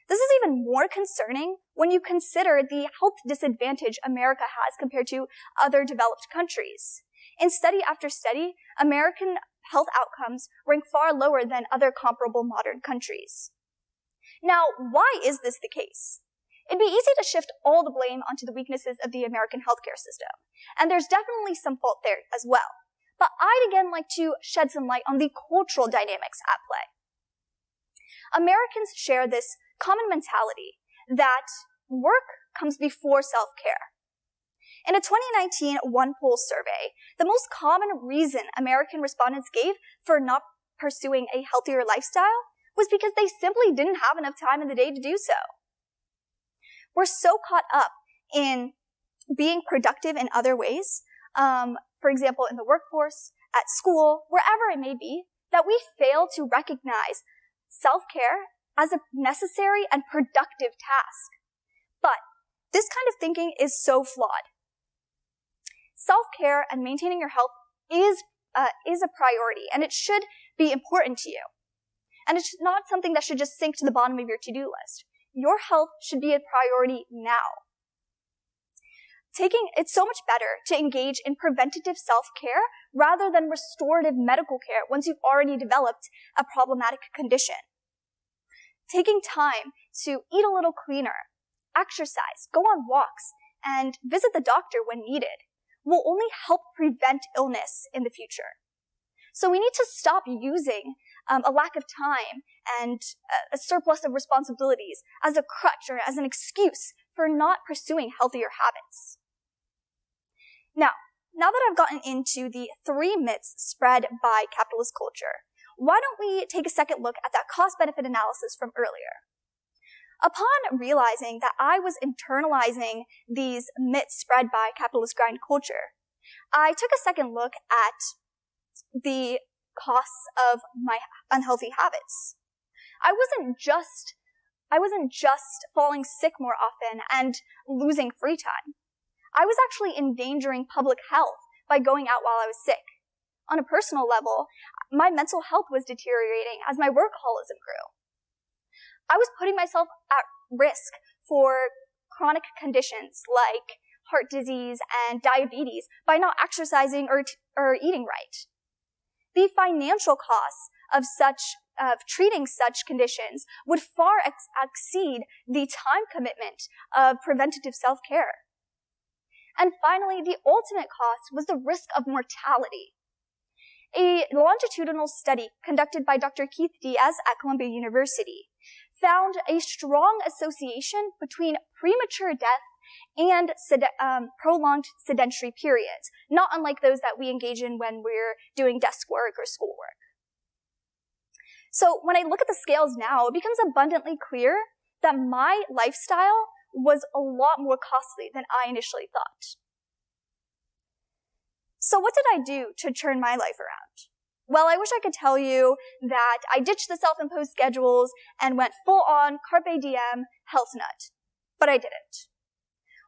I: This is even more concerning when you consider the health disadvantage America has compared to other developed countries. In study after study, American health outcomes rank far lower than other comparable modern countries. Now, why is this the case? It'd be easy to shift all the blame onto the weaknesses of the American healthcare system, and there's definitely some fault there as well. But I'd again like to shed some light on the cultural dynamics at play. Americans share this common mentality that work comes before self-care. In a 2019 OnePoll survey, the most common reason American respondents gave for not pursuing a healthier lifestyle was because they simply didn't have enough time in the day to do so. We're so caught up in being productive in other ways, for example, in the workforce, at school, wherever it may be, that we fail to recognize self-care as a necessary and productive task. But this kind of thinking is so flawed. Self-care and maintaining your health is a priority, and it should be important to you. And it's not something that should just sink to the bottom of your to-do list. Your health should be a priority now. It's so much better to engage in preventative self-care rather than restorative medical care once you've already developed a problematic condition. Taking time to eat a little cleaner, exercise, go on walks, and visit the doctor when needed will only help prevent illness in the future. So we need to stop using a lack of time and a surplus of responsibilities as a crutch or as an excuse for not pursuing healthier habits. Now that I've gotten into the 3 myths spread by capitalist culture, why don't we take a second look at that cost-benefit analysis from earlier? Upon realizing that I was internalizing these myths spread by capitalist grind culture, I took a second look at the costs of my unhealthy habits. I wasn't just falling sick more often and losing free time. I was actually endangering public health by going out while I was sick. On a personal level, my mental health was deteriorating as my workaholism grew. I was putting myself at risk for chronic conditions like heart disease and diabetes by not exercising or eating right. The financial costs of treating such conditions would far exceed the time commitment of preventative self-care. And finally, the ultimate cost was the risk of mortality. A longitudinal study conducted by Dr. Keith Diaz at Columbia University found a strong association between premature death and prolonged sedentary periods, not unlike those that we engage in when we're doing desk work or schoolwork. So when I look at the scales now, it becomes abundantly clear that my lifestyle was a lot more costly than I initially thought. So what did I do to turn my life around? Well, I wish I could tell you that I ditched the self-imposed schedules and went full-on carpe diem health nut, but I didn't.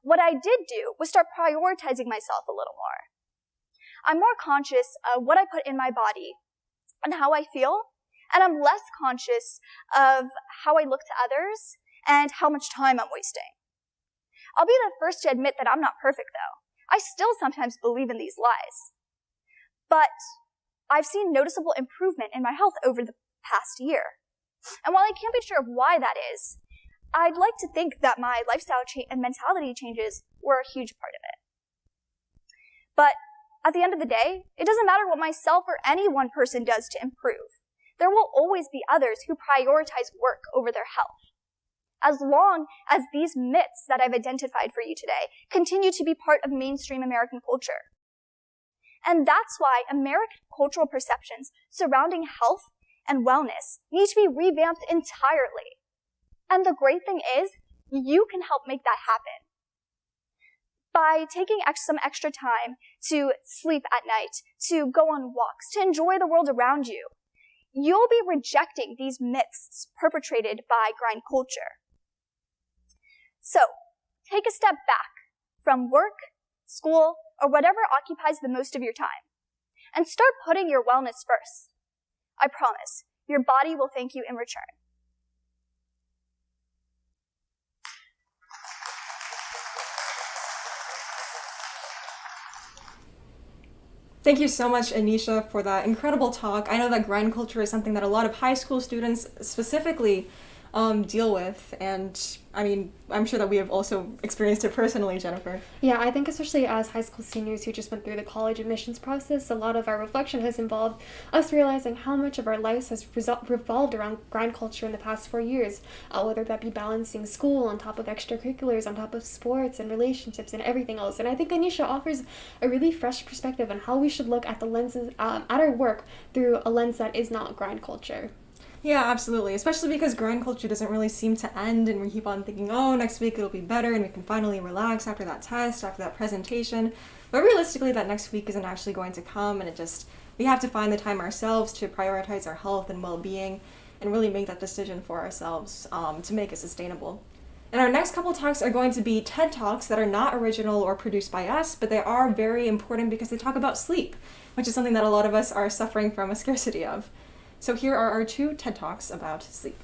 I: What I did do was start prioritizing myself a little more. I'm more conscious of what I put in my body and how I feel, and I'm less conscious of how I look to others and how much time I'm wasting. I'll be the first to admit that I'm not perfect, though. I still sometimes believe in these lies. But I've seen noticeable improvement in my health over the past year. And while I can't be sure of why that is, I'd like to think that my lifestyle and mentality changes were a huge part of it. But at the end of the day, it doesn't matter what myself or any one person does to improve. There will always be others who prioritize work over their health. As long as these myths that I've identified for you today continue to be part of mainstream American culture. And that's why American cultural perceptions surrounding health and wellness need to be revamped entirely. And the great thing is, you can help make that happen. By taking some extra time to sleep at night, to go on walks, to enjoy the world around you, you'll be rejecting these myths perpetrated by grind culture. So, take a step back from work, school, or whatever occupies the most of your time, and start putting your wellness first. I promise, your body will thank you in return.
B: Thank you so much, Anisha, for that incredible talk. I know that grind culture is something that a lot of high school students specifically deal with, and I mean, I'm sure that we have also experienced it personally, Jennifer.
A: Yeah, I think especially as high school seniors who just went through the college admissions process, a lot of our reflection has involved us realizing how much of our lives has revolved around grind culture in the past 4 years, whether that be balancing school on top of extracurriculars, on top of sports and relationships and everything else. And I think Anisha offers a really fresh perspective on how we should look at the lenses, at our work through a lens that is not grind culture.
B: Yeah, absolutely. Especially because grind culture doesn't really seem to end, and we keep on thinking, oh, next week it'll be better and we can finally relax after that test, after that presentation. But realistically, that next week isn't actually going to come, and we have to find the time ourselves to prioritize our health and well-being and really make that decision for ourselves to make it sustainable. And our next couple talks are going to be TED Talks that are not original or produced by us, but they are very important because they talk about sleep, which is something that a lot of us are suffering from a scarcity of. So here are our 2 TED Talks about sleep.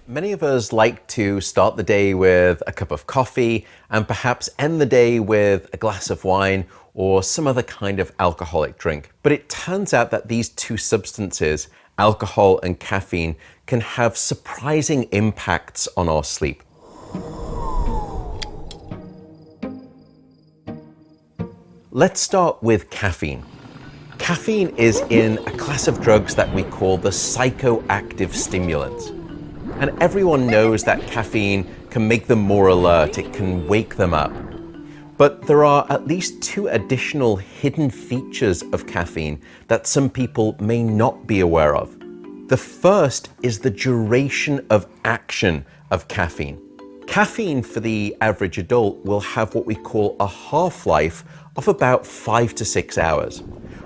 J: Many of us like to start the day with a cup of coffee and perhaps end the day with a glass of wine or some other kind of alcoholic drink. But it turns out that these 2 substances, alcohol and caffeine, can have surprising impacts on our sleep. Let's start with caffeine. Caffeine is in a class of drugs that we call the psychoactive stimulants. And everyone knows that caffeine can make them more alert, it can wake them up. But there are at least 2 additional hidden features of caffeine that some people may not be aware of. The first is the duration of action of caffeine. Caffeine for the average adult will have what we call a half-life of about 5 to 6 hours.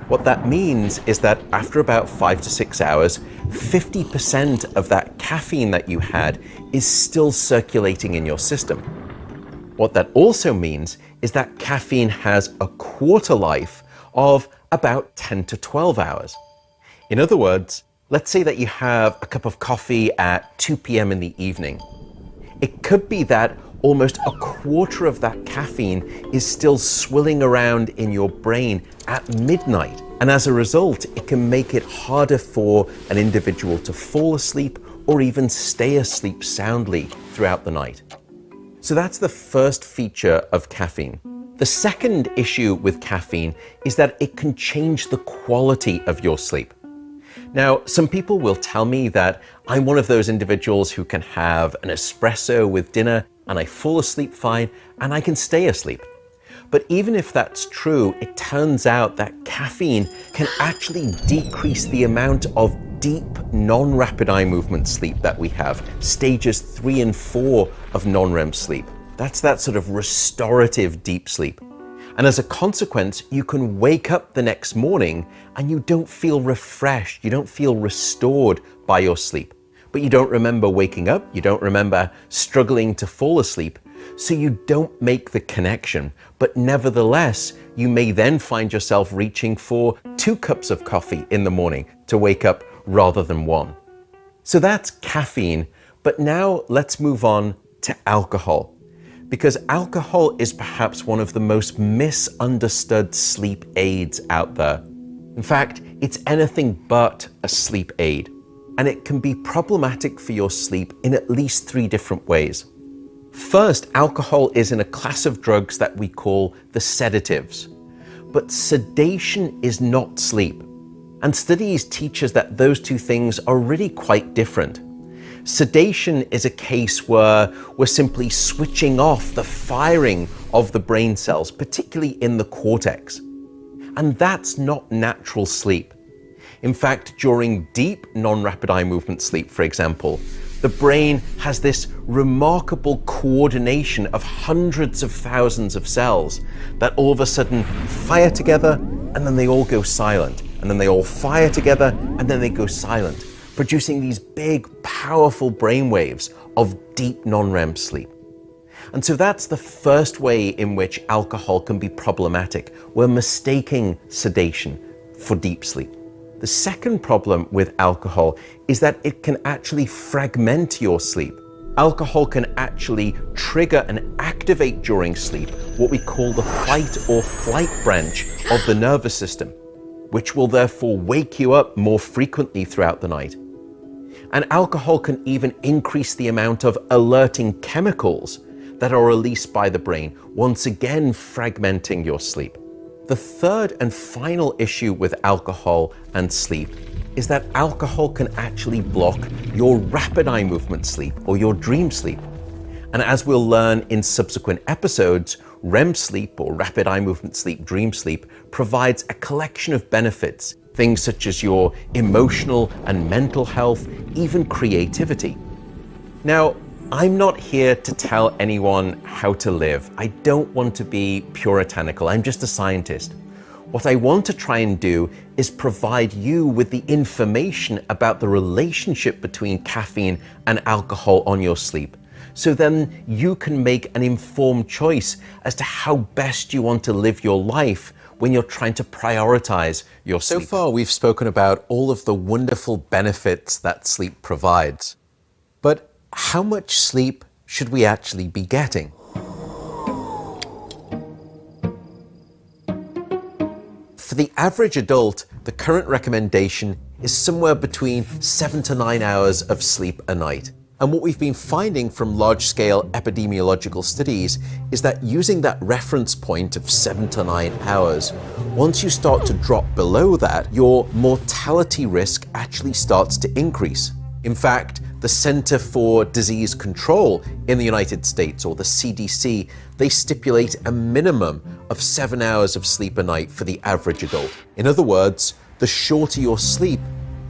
J: What that means is that after about 5 to 6 hours, 50% of that caffeine that you had is still circulating in your system. What that also means is that caffeine has a quarter life of about 10 to 12 hours. In other words, let's say that you have a cup of coffee at 2 p.m. in the evening. It could be that almost a quarter of that caffeine is still swilling around in your brain at midnight. And as a result, it can make it harder for an individual to fall asleep or even stay asleep soundly throughout the night. So that's the first feature of caffeine. The second issue with caffeine is that it can change the quality of your sleep. Now, some people will tell me that I'm one of those individuals who can have an espresso with dinner and I fall asleep fine and I can stay asleep. But even if that's true, it turns out that caffeine can actually decrease the amount of deep non-rapid eye movement sleep that we have, stages 3 and 4 of non-REM sleep. That's that sort of restorative deep sleep. And as a consequence, you can wake up the next morning and you don't feel refreshed, you don't feel restored by your sleep. But you don't remember waking up, you don't remember struggling to fall asleep, so you don't make the connection. But nevertheless, you may then find yourself reaching for 2 cups of coffee in the morning to wake up rather than 1. So that's caffeine, but now let's move on to alcohol. Because alcohol is perhaps one of the most misunderstood sleep aids out there. In fact, it's anything but a sleep aid. And it can be problematic for your sleep in at least 3 different ways. First, alcohol is in a class of drugs that we call the sedatives. but sedation is not sleep. And studies teach us that those two things are really quite different. Sedation is a case where we're simply switching off the firing of the brain cells, particularly in the cortex. And that's not natural sleep. In fact, during deep non-rapid eye movement sleep, for example, the brain has this remarkable coordination of hundreds of thousands of cells that all of a sudden fire together and then they all go silent. And then they all fire together and then they go silent, producing these big, powerful brain waves of deep non-REM sleep. And so that's the first way in which alcohol can be problematic. We're mistaking sedation for deep sleep. The second problem with alcohol is that it can actually fragment your sleep. Alcohol can actually trigger and activate during sleep what we call the fight or flight branch of the nervous system, which will therefore wake you up more frequently throughout the night. And alcohol can even increase the amount of alerting chemicals that are released by the brain, once again fragmenting your sleep. The third and final issue with alcohol and sleep is that alcohol can actually block your rapid eye movement sleep or your dream sleep. And as we'll learn in subsequent episodes, REM sleep or rapid eye movement sleep, dream sleep, provides a collection of benefits, things such as your emotional and mental health, even creativity. Now, I'm not here to tell anyone how to live. I don't want to be puritanical. I'm just a scientist. What I want to try and do is provide you with the information about the relationship between caffeine and alcohol on your sleep. So then you can make an informed choice as to how best you want to live your life when you're trying to prioritize your sleep. So far, we've spoken about all of the wonderful benefits that sleep provides. But how much sleep should we actually be getting? For the average adult, the current recommendation is somewhere between 7 to 9 hours of sleep a night. And what we've been finding from large-scale epidemiological studies is that using that reference point of 7 to 9 hours, once you start to drop below that, your mortality risk actually starts to increase. In fact, the Center for Disease Control in the United States, or the CDC, they stipulate a minimum of 7 hours of sleep a night for the average adult. In other words, the shorter your sleep,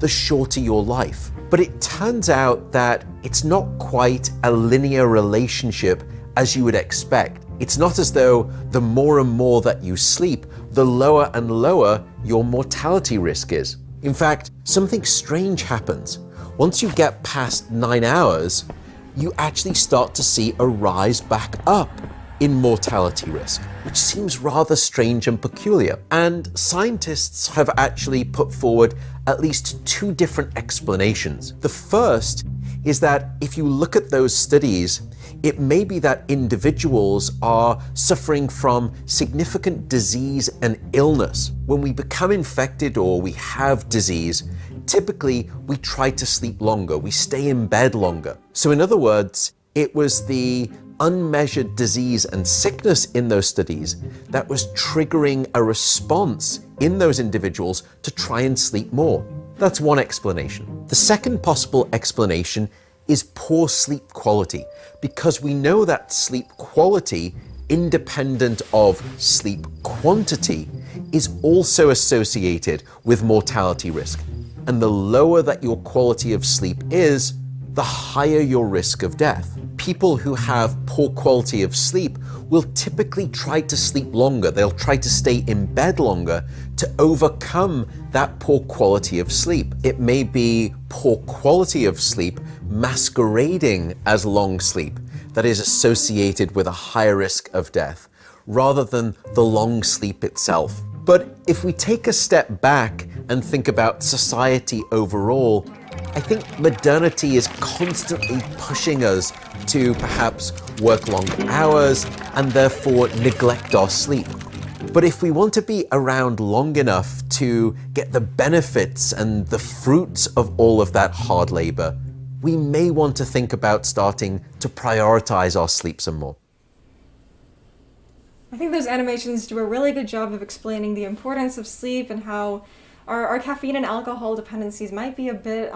J: the shorter your life. But it turns out that it's not quite a linear relationship as you would expect. It's not as though the more and more that you sleep, the lower and lower your mortality risk is. In fact, something strange happens. Once you get past 9 hours, you actually start to see a rise back up in mortality risk, which seems rather strange and peculiar. And scientists have actually put forward at least 2 different explanations. The first is that if you look at those studies, it may be that individuals are suffering from significant disease and illness. When we become infected or we have disease, typically we try to sleep longer, we stay in bed longer. So in other words, it was the unmeasured disease and sickness in those studies that was triggering a response in those individuals to try and sleep more. That's one explanation. The second possible explanation is poor sleep quality, because we know that sleep quality, independent of sleep quantity, is also associated with mortality risk. And the lower that your quality of sleep is, the higher your risk of death. People who have poor quality of sleep will typically try to sleep longer. They'll try to stay in bed longer to overcome that poor quality of sleep. It may be poor quality of sleep masquerading as long sleep that is associated with a higher risk of death, rather than the long sleep itself. But if we take a step back and think about society overall, I think modernity is constantly pushing us to perhaps work long hours and therefore neglect our sleep. But if we want to be around long enough to get the benefits and the fruits of all of that hard labor, we may want to think about starting to prioritize our sleep some more.
B: I think those animations do a really good job of explaining the importance of sleep and how our caffeine and alcohol dependencies might be a bit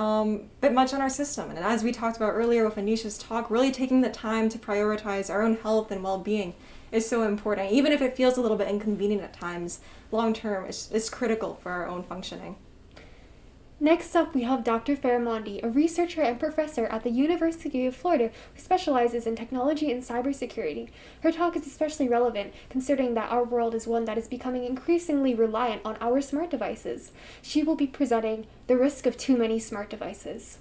B: much on our system. And as we talked about earlier with Anisha's talk, really taking the time to prioritize our own health and well-being is so important. Even if it feels a little bit inconvenient at times, long-term, it's critical for our own functioning.
A: Next up, we have Dr. Faramondi, a researcher and professor at the University of Florida who specializes in technology and cybersecurity. Her talk is especially relevant, considering that our world is one that is becoming increasingly reliant on our smart devices. She will be presenting The Risk of Too Many Smart Devices.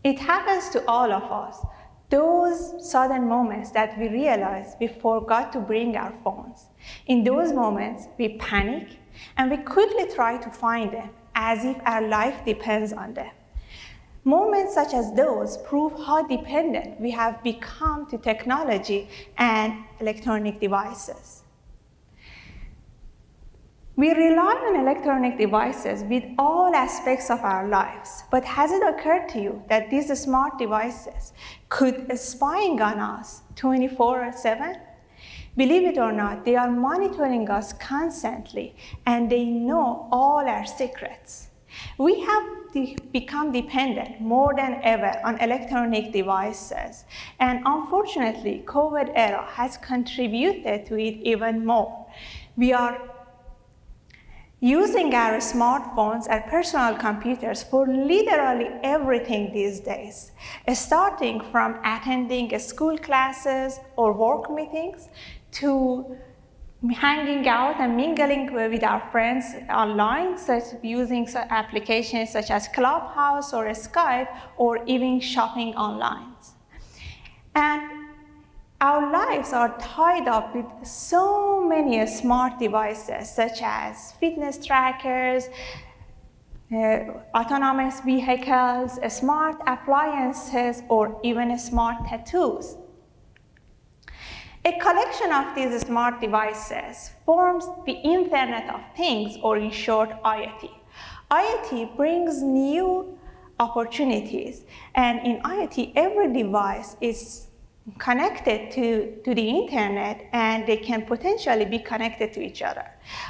K: It happens to all of us, those sudden moments that we realize we forgot to bring our phones. In those moments, we panic and we quickly try to find them as if our life depends on them. Moments such as those prove how dependent we have become to technology and electronic devices. We rely on electronic devices with all aspects of our lives, but has it occurred to you that these smart devices could be spying on us 24/7? Believe it or not, they are monitoring us constantly and they know all our secrets. We have become dependent more than ever on electronic devices, and unfortunately, COVID era has contributed to it even more. We are using our smartphones, our personal computers for literally everything these days, starting from attending school classes or work meetings to hanging out and mingling with our friends online, using applications such as Clubhouse or Skype, or even shopping online. And our lives are tied up with so many smart devices, such as fitness trackers, autonomous vehicles, smart appliances, or even smart tattoos. A collection of these smart devices forms the Internet of Things, or in short, IoT. IoT brings new opportunities, and in IoT, every device is connected to the internet, and they can potentially be connected to each other.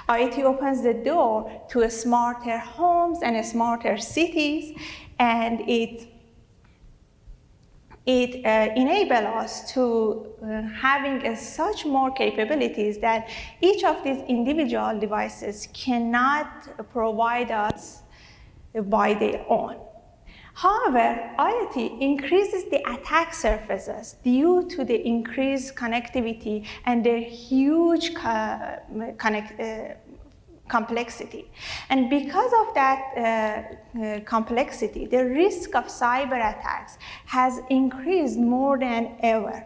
K: IoT opens the door to smarter homes and smarter cities, and it enables us to having such more capabilities that each of these individual devices cannot provide us by their own. However, IoT increases the attack surfaces due to the increased connectivity and their huge complexity. And because of that complexity, the risk of cyber attacks has increased more than ever.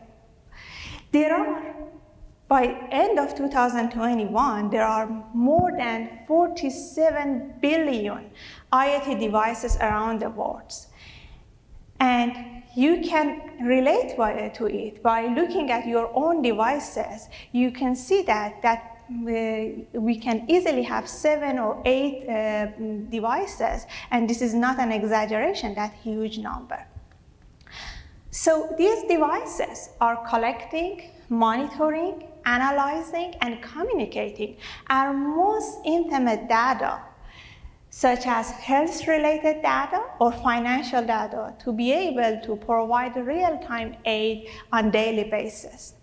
K: By end of 2021, there are more than 47 billion IoT devices around the world. And you can relate to it by looking at your own devices. You can see that we can easily have 7 or 8 devices, and this is not an exaggeration, that huge number. So these devices are collecting, monitoring, analyzing, and communicating our most intimate data, such as health-related data or financial data, to be able to provide real-time aid on a daily basis.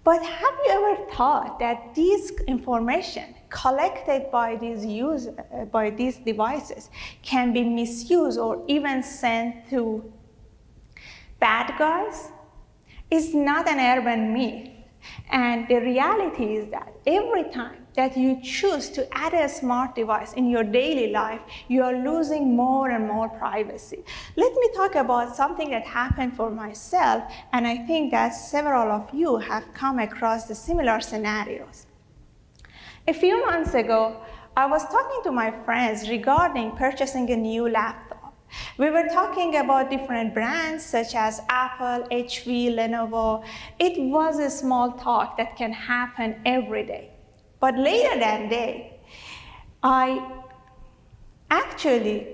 K: But have you ever thought that this information collected by these devices can be misused or even sent to bad guys? It's not an urban myth. And the reality is that every time that you choose to add a smart device in your daily life, you are losing more and more privacy. Let me talk about something that happened for myself, and I think that several of you have come across the similar scenarios. A few months ago, I was talking to my friends regarding purchasing a new laptop. We were talking about different brands such as Apple, HP, Lenovo. It was a small talk that can happen every day. But later that day, I actually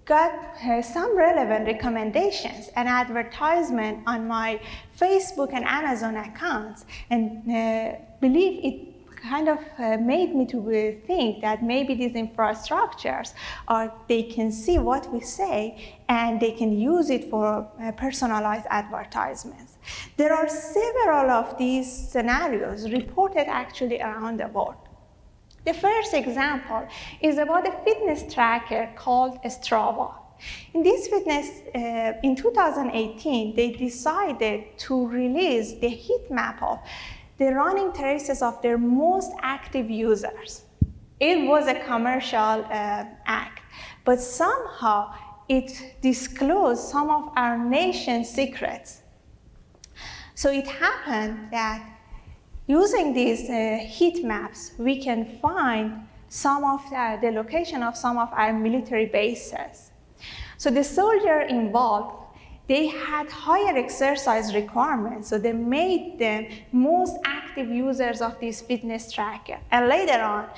K: got some relevant recommendations and advertisement on my Facebook and Amazon accounts, and believe it kind of made me to think that maybe these infrastructures they can see what we say and they can use it for personalized advertisements. There are several of these scenarios reported actually around the world. The first example is about a fitness tracker called Strava. In this fitness, in 2018, they decided to release the heat map of the running traces of their most active users. It was a commercial act, but somehow it disclosed some of our nation's secrets. So it happened that using these heat maps, we can find some of the location of some of our military bases. So the soldier involved, they had higher exercise requirements, so they made them most active users of this fitness tracker. And later on,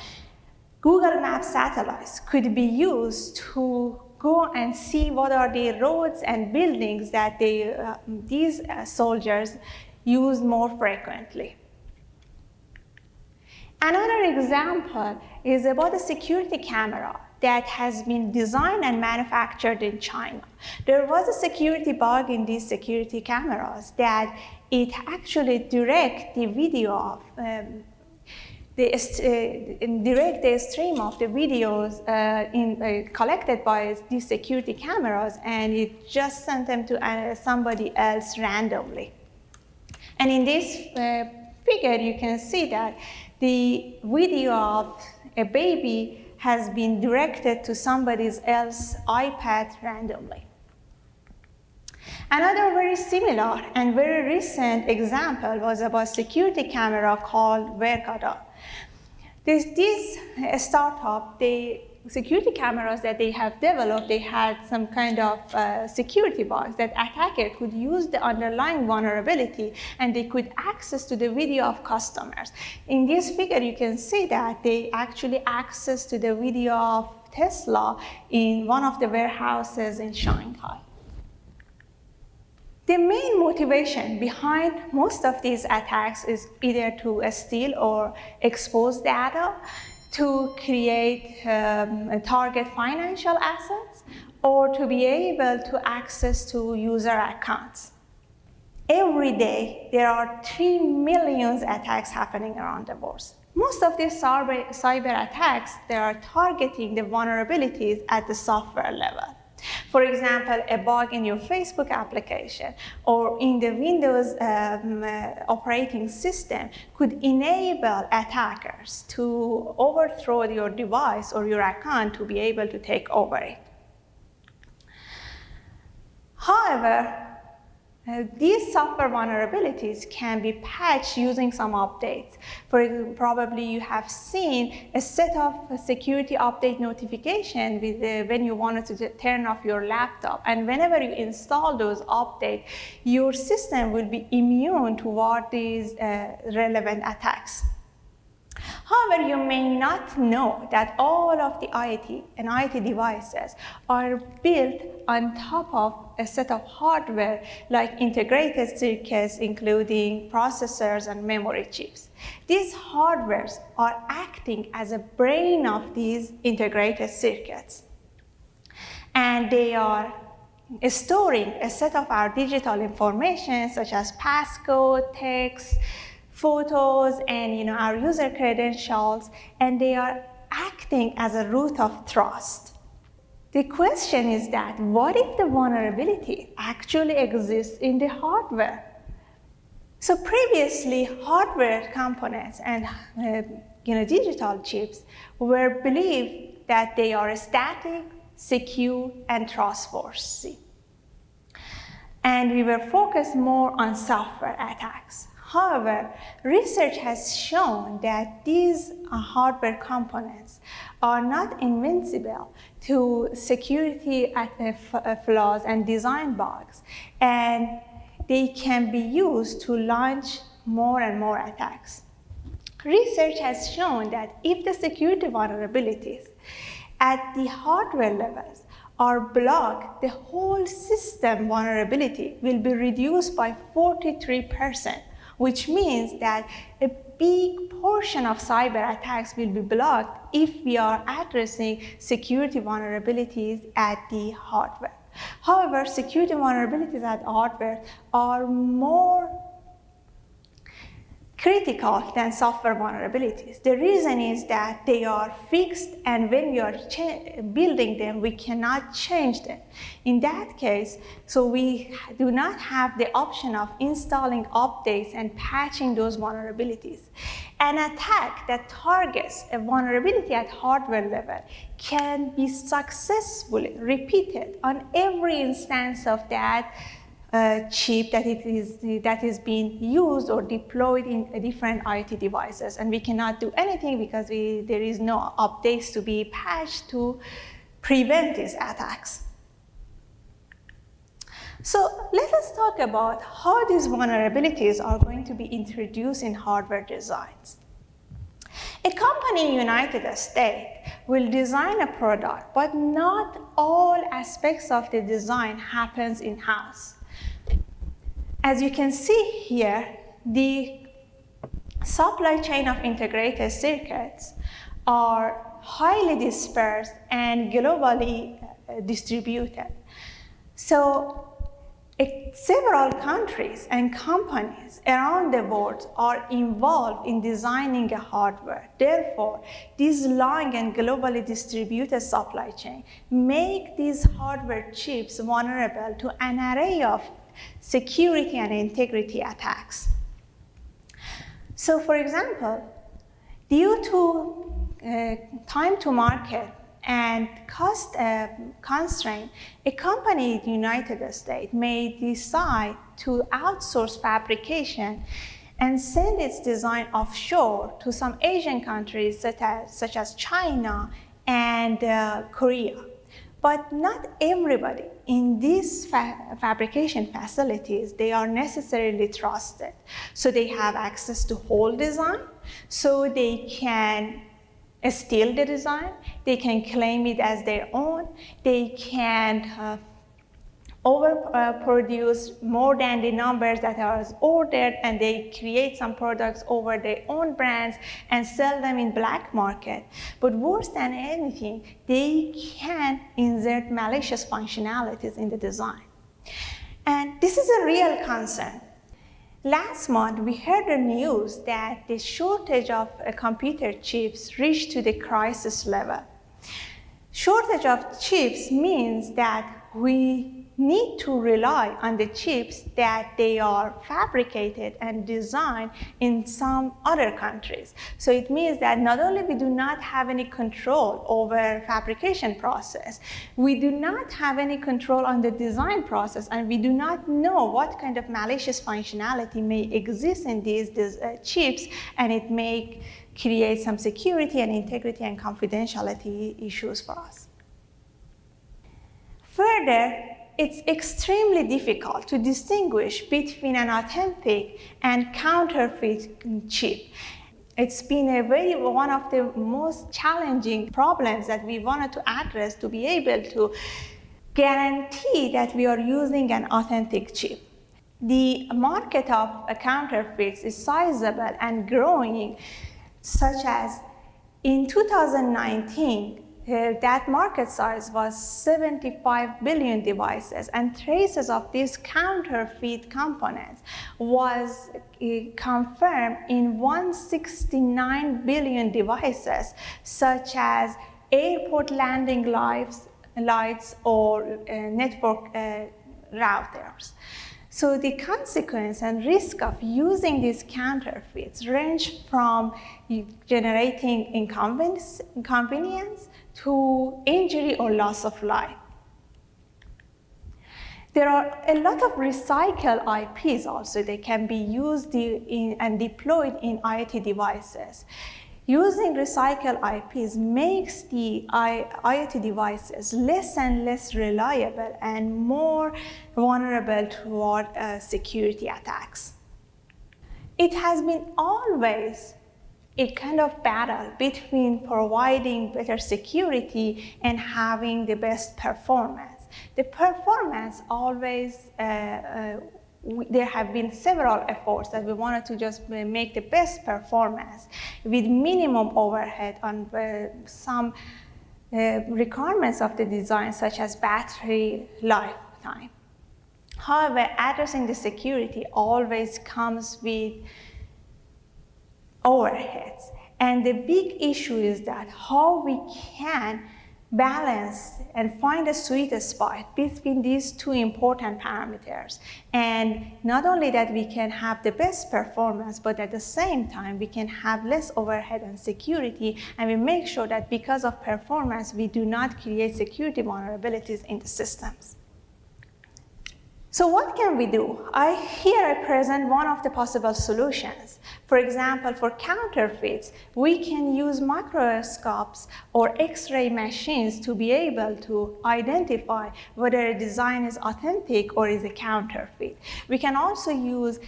K: Google Maps satellites could be used to go and see what are the roads and buildings that these soldiers use more frequently. Another example is about a security camera that has been designed and manufactured in China. There was a security bug in these security cameras that it actually direct the video of direct the stream of the videos collected by these security cameras, and it just sent them to somebody else randomly. And in this figure, you can see that the video of a baby has been directed to somebody else's iPad randomly. Another very similar and very recent example was about a security camera called Rewired. This startup, the security cameras that they have developed, they had some kind of security bugs that attacker could use the underlying vulnerability and they could access to the video of customers. In this figure, you can see that they actually access to the video of Tesla in one of the warehouses in Shanghai. The main motivation behind most of these attacks is either to steal or expose data, to create target financial assets, or to be able to access to user accounts. Every day, there are 3 million attacks happening around the world. Most of these cyber attacks, they are targeting the vulnerabilities at the software level. For example, a bug in your Facebook application or in the Windows operating system could enable attackers to overthrow your device or your account to be able to take over it. However, these software vulnerabilities can be patched using some updates. For example, probably you have seen a set of security update notification when you wanted to turn off your laptop. And whenever you install those updates, your system will be immune toward these relevant attacks. However, you may not know that all of the IoT and IoT devices are built on top of a set of hardware like integrated circuits, including processors and memory chips. These hardwares are acting as a brain of these integrated circuits. And they are storing a set of our digital information such as passcode, text, photos, and our user credentials, and they are acting as a root of trust. The question is that, what if the vulnerability actually exists in the hardware? So previously, hardware components and digital chips were believed that they are static, secure, and trustworthy. And we were focused more on software attacks. However, research has shown that these hardware components are not invincible to security flaws and design bugs, and they can be used to launch more and more attacks. Research has shown that if the security vulnerabilities at the hardware levels are blocked, the whole system vulnerability will be reduced by 43%, which means that a big portion of cyber attacks will be blocked if we are addressing security vulnerabilities at the hardware. However, security vulnerabilities at hardware are more critical than software vulnerabilities. The reason is that they are fixed, and when we are building them, we cannot change them. In that case, so we do not have the option of installing updates and patching those vulnerabilities. An attack that targets a vulnerability at hardware level can be successfully repeated on every instance of that chip that is being used or deployed in different IoT devices, and we cannot do anything because there is no updates to be patched to prevent these attacks. So let us talk about how these vulnerabilities are going to be introduced in hardware designs. A company in the United States will design a product, but not all aspects of the design happens in-house. As you can see here, the supply chain of integrated circuits are highly dispersed and globally distributed. So several countries and companies around the world are involved in designing a hardware. Therefore, this long and globally distributed supply chain make these hardware chips vulnerable to an array of security and integrity attacks. So for example, due to time to market and cost constraint, a company in the United States may decide to outsource fabrication and send its design offshore to some Asian countries such as China and Korea. But not everybody in these fabrication facilities, they are necessarily trusted. So they have access to whole design, so they can steal the design, they can claim it as their own, they can overproduce more than the numbers that are ordered, and they create some products over their own brands and sell them in black market. But worse than anything, they can insert malicious functionalities in the design. And this is a real concern. Last month, we heard the news that the shortage of computer chips reached to the crisis level. Shortage of chips means that we need to rely on the chips that they are fabricated and designed in some other countries. So it means that not only we do not have any control over fabrication process, we do not have any control on the design process, and we do not know what kind of malicious functionality may exist in these chips, and it may create some security and integrity and confidentiality issues for us. Further, it's extremely difficult to distinguish between an authentic and counterfeit chip. It's been one of the most challenging problems that we wanted to address to be able to guarantee that we are using an authentic chip. The market of counterfeits is sizable and growing, such as in 2019, that market size was 75 billion devices, and traces of these counterfeit components was confirmed in 169 billion devices, such as airport landing lights or network routers. So the consequence and risk of using these counterfeits range from generating inconvenience to injury or loss of life. There are a lot of recycled IPs also. They can be used and deployed in IoT devices. Using recycled IPs makes the IoT devices less and less reliable and more vulnerable toward security attacks. It has been always a kind of battle between providing better security and having the best performance. The performance always, there have been several efforts that we wanted to just make the best performance with minimum overhead on some requirements of the design, such as battery lifetime. However, addressing the security always comes with overheads. And the big issue is that how we can balance and find a sweet spot between these two important parameters. And not only that we can have the best performance, but at the same time we can have less overhead and security, and we make sure that because of performance we do not create security vulnerabilities in the systems. So what can we do? Here I present one of the possible solutions. For example, for counterfeits, we can use microscopes or X-ray machines to be able to identify whether a design is authentic or is a counterfeit. We can also use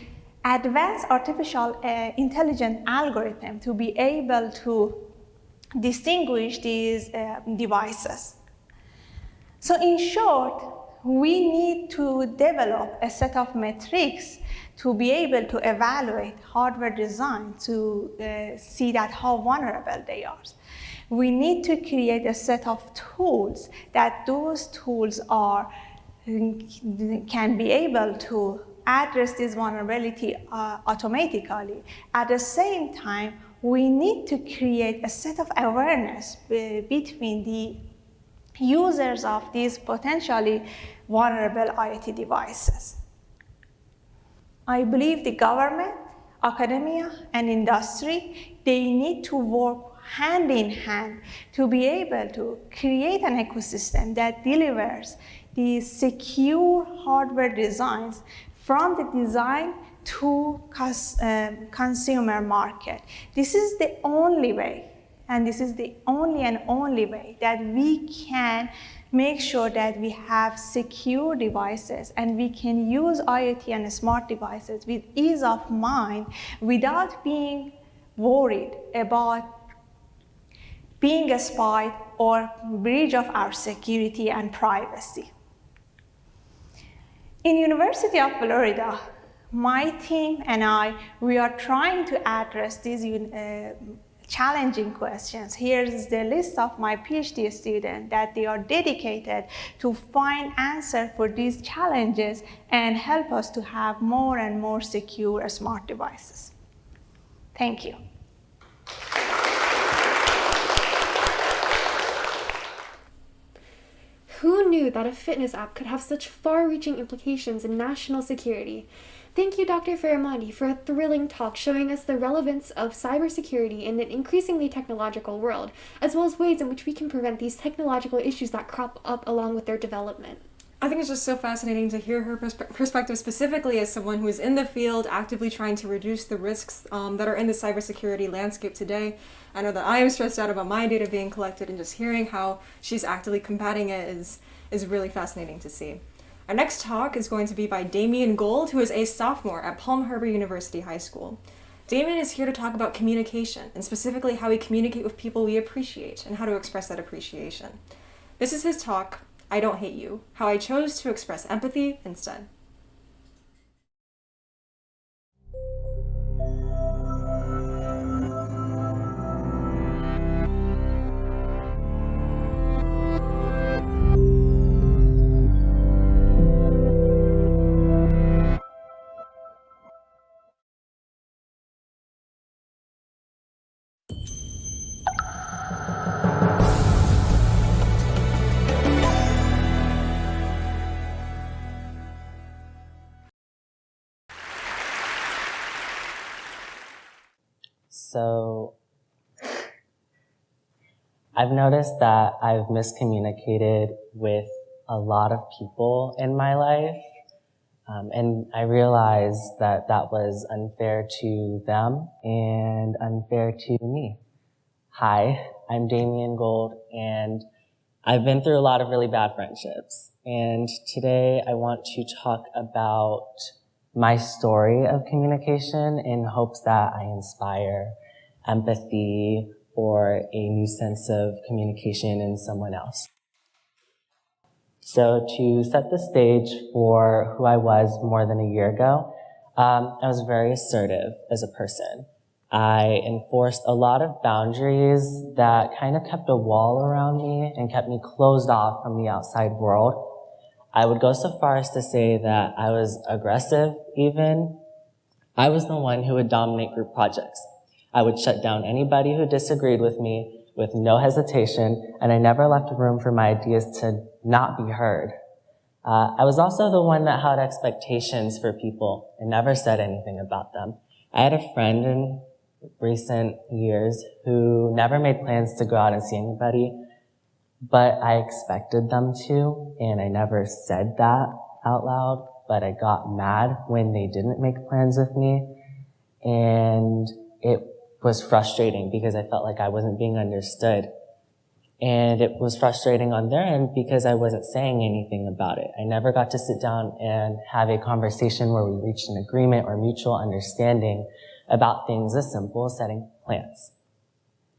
K: advanced artificial intelligence algorithm to be able to distinguish these devices. So in short, we need to develop a set of metrics to be able to evaluate hardware design to see that how vulnerable they are. We need to create a set of tools that those tools can be able to address this vulnerability automatically. At the same time, we need to create a set of awareness between the users of these potentially vulnerable IoT devices. I believe the government, academia, and industry, they need to work hand in hand to be able to create an ecosystem that delivers the secure hardware designs from the design to consumer market. This is the only way, and this is the only way that we can make sure that we have secure devices and we can use IoT and smart devices with ease of mind without being worried about being spied or breach of our security and privacy. In University of Florida, my team and we are trying to address these challenging questions. Here is the list of my PhD students that they are dedicated to find answers for these challenges and help us to have more and more secure smart devices. Thank you.
A: Who knew that a fitness app could have such far-reaching implications in national security? Thank you, Dr. Faramandi, for a thrilling talk showing us the relevance of cybersecurity in an increasingly technological world, as well as ways in which we can prevent these technological issues that crop up along with their development.
B: I think it's just so fascinating to hear her perspective specifically as someone who is in the field actively trying to reduce the risks that are in the cybersecurity landscape today. I know that I am stressed out about my data being collected, and just hearing how she's actively combating it is really fascinating to see. Our next talk is going to be by Damien Gold, who is a sophomore at Palm Harbor University High School. Damien is here to talk about communication, and specifically how we communicate with people we appreciate and how to express that appreciation. This is his talk, I Don't Hate You, How I Chose to Express Empathy Instead.
L: So I've noticed that I've miscommunicated with a lot of people in my life. And I realized that that was unfair to them and unfair to me. Hi, I'm Damian Gold, and I've been through a lot of really bad friendships. And today I want to talk about my story of communication in hopes that I inspire empathy or a new sense of communication in someone else. So to set the stage for who I was more than a year ago, I was very assertive as a person. I enforced a lot of boundaries that kind of kept a wall around me and kept me closed off from the outside world. I would go so far as to say that I was aggressive even. I was the one who would dominate group projects. I would shut down anybody who disagreed with me with no hesitation, and I never left room for my ideas to not be heard. I was also the one that had expectations for people and never said anything about them. I had a friend in recent years who never made plans to go out and see anybody, but I expected them to, and I never said that out loud, but I got mad when they didn't make plans with me, and it was frustrating because I felt like I wasn't being understood. And it was frustrating on their end because I wasn't saying anything about it. I never got to sit down and have a conversation where we reached an agreement or mutual understanding about things as simple as setting plans.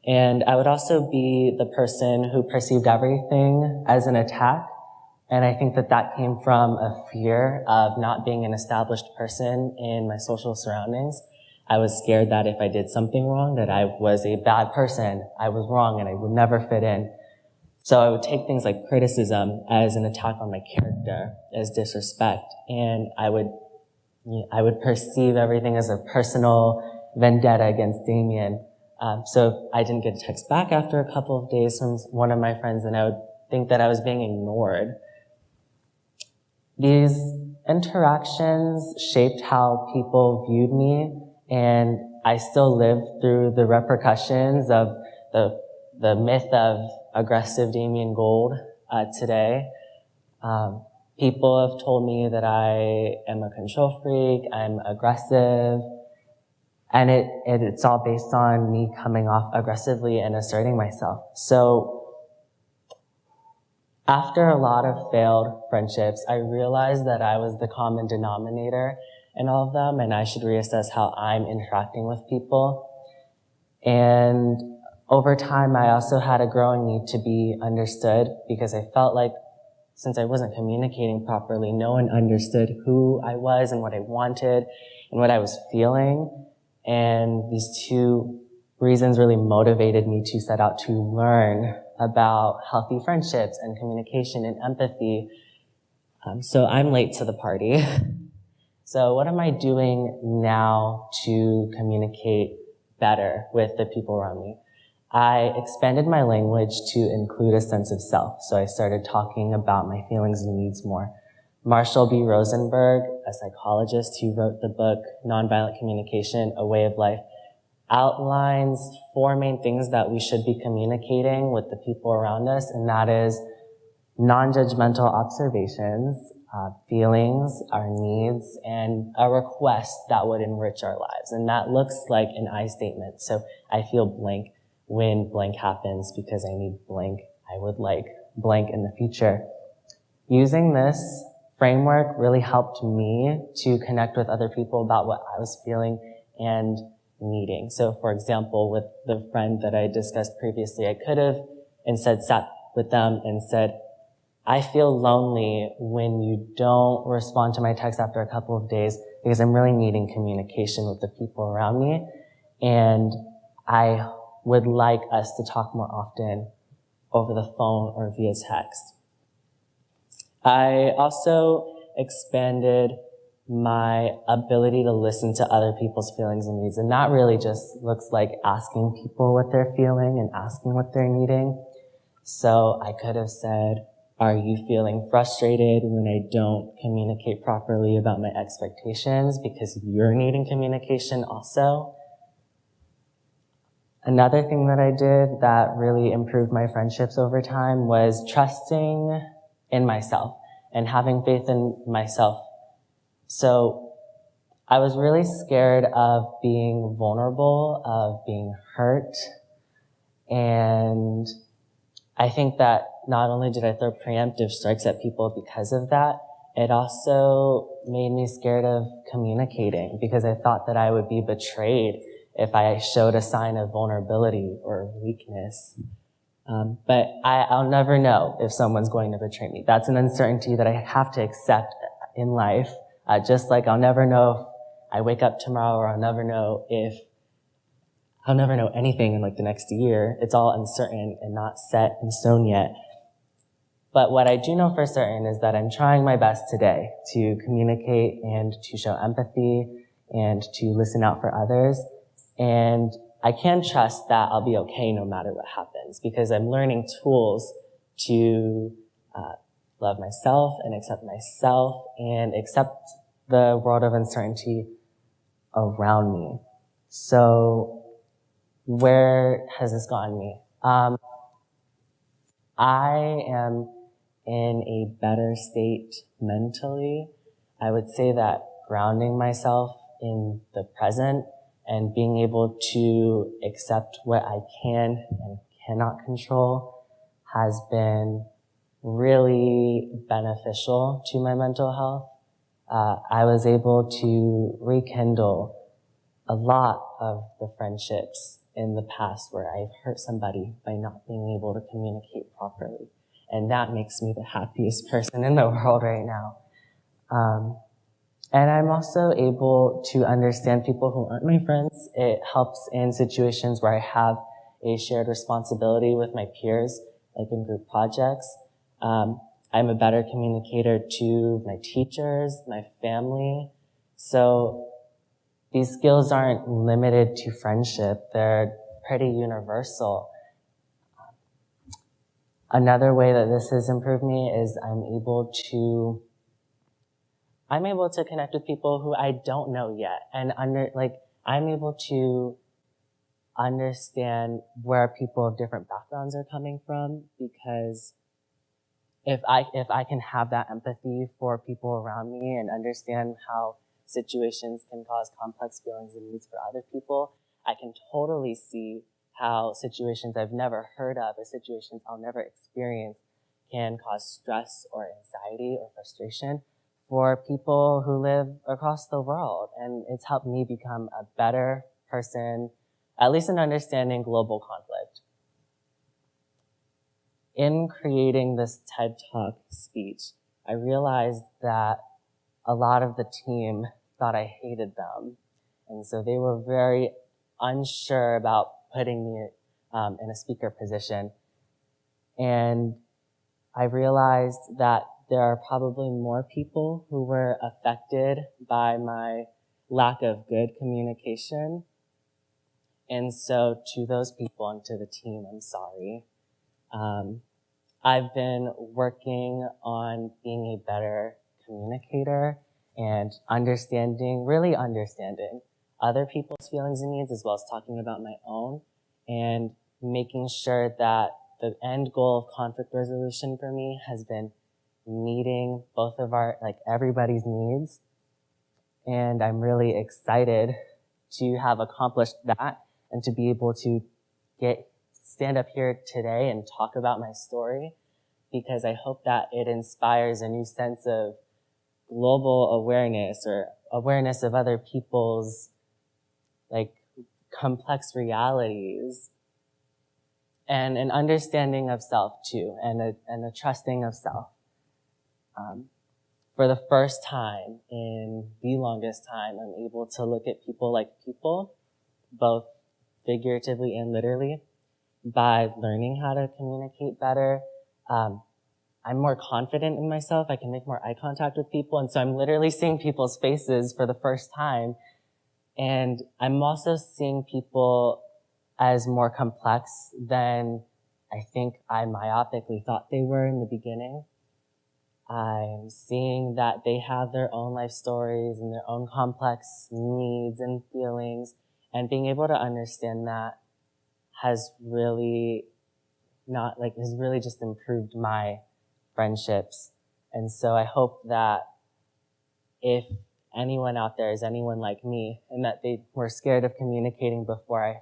L: And I would also be the person who perceived everything as an attack. And I think that that came from a fear of not being an established person in my social surroundings. I was scared that if I did something wrong, that I was a bad person, I was wrong, and I would never fit in. So I would take things like criticism as an attack on my character, as disrespect, and I would perceive everything as a personal vendetta against Damien. So if I didn't get a text back after a couple of days from one of my friends, then I would think that I was being ignored. These interactions shaped how people viewed me, and I still live through the repercussions of the myth of aggressive Damian Gold today. People have told me that I am a control freak, I'm aggressive, and it's all based on me coming off aggressively and asserting myself. So after a lot of failed friendships, I realized that I was the common denominator in all of them, and I should reassess how I'm interacting with people. And over time, I also had a growing need to be understood because I felt like since I wasn't communicating properly, no one understood who I was and what I wanted and what I was feeling. And these two reasons really motivated me to set out to learn about healthy friendships and communication and empathy. So I'm late to the party. So what am I doing now to communicate better with the people around me? I expanded my language to include a sense of self. So I started talking about my feelings and needs more. Marshall B. Rosenberg, a psychologist who wrote the book Nonviolent Communication, A Way of Life, outlines 4 main things that we should be communicating with the people around us, and that is non-judgmental observations, feelings, our needs, and a request that would enrich our lives. And that looks like an I statement. So I feel blank when blank happens because I need blank. I would like blank in the future. Using this framework really helped me to connect with other people about what I was feeling and needing. So for example, with the friend that I discussed previously, I could have instead sat with them and said, I feel lonely when you don't respond to my text after a couple of days because I'm really needing communication with the people around me, and I would like us to talk more often over the phone or via text. I also expanded my ability to listen to other people's feelings and needs, and that really just looks like asking people what they're feeling and asking what they're needing. So I could have said, are you feeling frustrated when I don't communicate properly about my expectations because you're needing communication also? Another thing that I did that really improved my friendships over time was trusting in myself and having faith in myself. So I was really scared of being vulnerable, of being hurt. And I think that not only did I throw preemptive strikes at people because of that, it also made me scared of communicating because I thought that I would be betrayed if I showed a sign of vulnerability or weakness. But I'll never know if someone's going to betray me. That's an uncertainty that I have to accept in life. Just like I'll never know if I wake up tomorrow, or I'll never know anything in like the next year. It's all uncertain and not set in stone yet. But what I do know for certain is that I'm trying my best today to communicate and to show empathy and to listen out for others. And I can trust that I'll be okay no matter what happens because I'm learning tools to love myself and accept myself and accept the world of uncertainty around me. So where has this gotten me? I am in a better state mentally. I would say that grounding myself in the present and being able to accept what I can and cannot control has been really beneficial to my mental health. I was able to rekindle a lot of the friendships in the past where I've hurt somebody by not being able to communicate properly. And that makes me the happiest person in the world right now. And I'm also able to understand people who aren't my friends. It helps in situations where I have a shared responsibility with my peers, like in group projects. I'm a better communicator to my teachers, my family. So these skills aren't limited to friendship. They're pretty universal. Another way that this has improved me is I'm able to connect with people who I don't know yet. And I'm able to understand where people of different backgrounds are coming from, because if I can have that empathy for people around me and understand how situations can cause complex feelings and needs for other people, I can totally see how situations I've never heard of or situations I'll never experience can cause stress or anxiety or frustration for people who live across the world. And it's helped me become a better person, at least in understanding global conflict. In creating this TED Talk speech, I realized that a lot of the team thought I hated them. And so they were very unsure about putting me in a speaker position. And I realized that there are probably more people who were affected by my lack of good communication. And so to those people and to the team, I'm sorry. I've been working on being a better communicator and really understanding other people's feelings and needs, as well as talking about my own, and making sure that the end goal of conflict resolution for me has been meeting both of everybody's needs. And I'm really excited to have accomplished that and to be able to stand up here today and talk about my story, because I hope that it inspires a new sense of global awareness or awareness of other people's complex realities, and an understanding of self too, and a trusting of self. For the first time in the longest time, I'm able to look at people like people, both figuratively and literally, by learning how to communicate better. I'm more confident in myself. I can make more eye contact with people. And so I'm literally seeing people's faces for the first time. And I'm also seeing people as more complex than I think I myopically thought they were in the beginning. I'm seeing that they have their own life stories and their own complex needs and feelings. And being able to understand that has really just improved my friendships. And so I hope that if anyone out there is anyone like me and that they were scared of communicating before,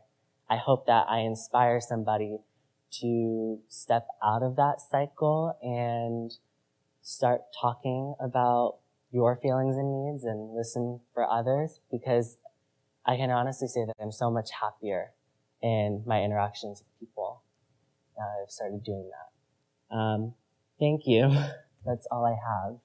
L: I hope that I inspire somebody to step out of that cycle and start talking about your feelings and needs and listen for others, because I can honestly say that I'm so much happier in my interactions with people now that I've started doing that. Thank you. That's all I have.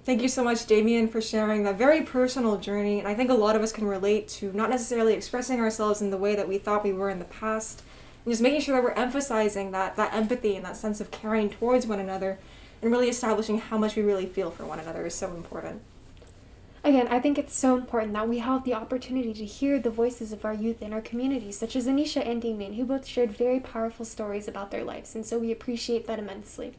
B: Thank you so much, Damien, for sharing that very personal journey. And I think a lot of us can relate to not necessarily expressing ourselves in the way that we thought we were in the past, and just making sure that we're emphasizing that empathy and that sense of caring towards one another, and really establishing how much we really feel for one another is so important.
A: Again, I think it's so important that we have the opportunity to hear the voices of our youth in our communities, such as Anisha and Damien, who both shared very powerful stories about their lives, and so we appreciate that immensely.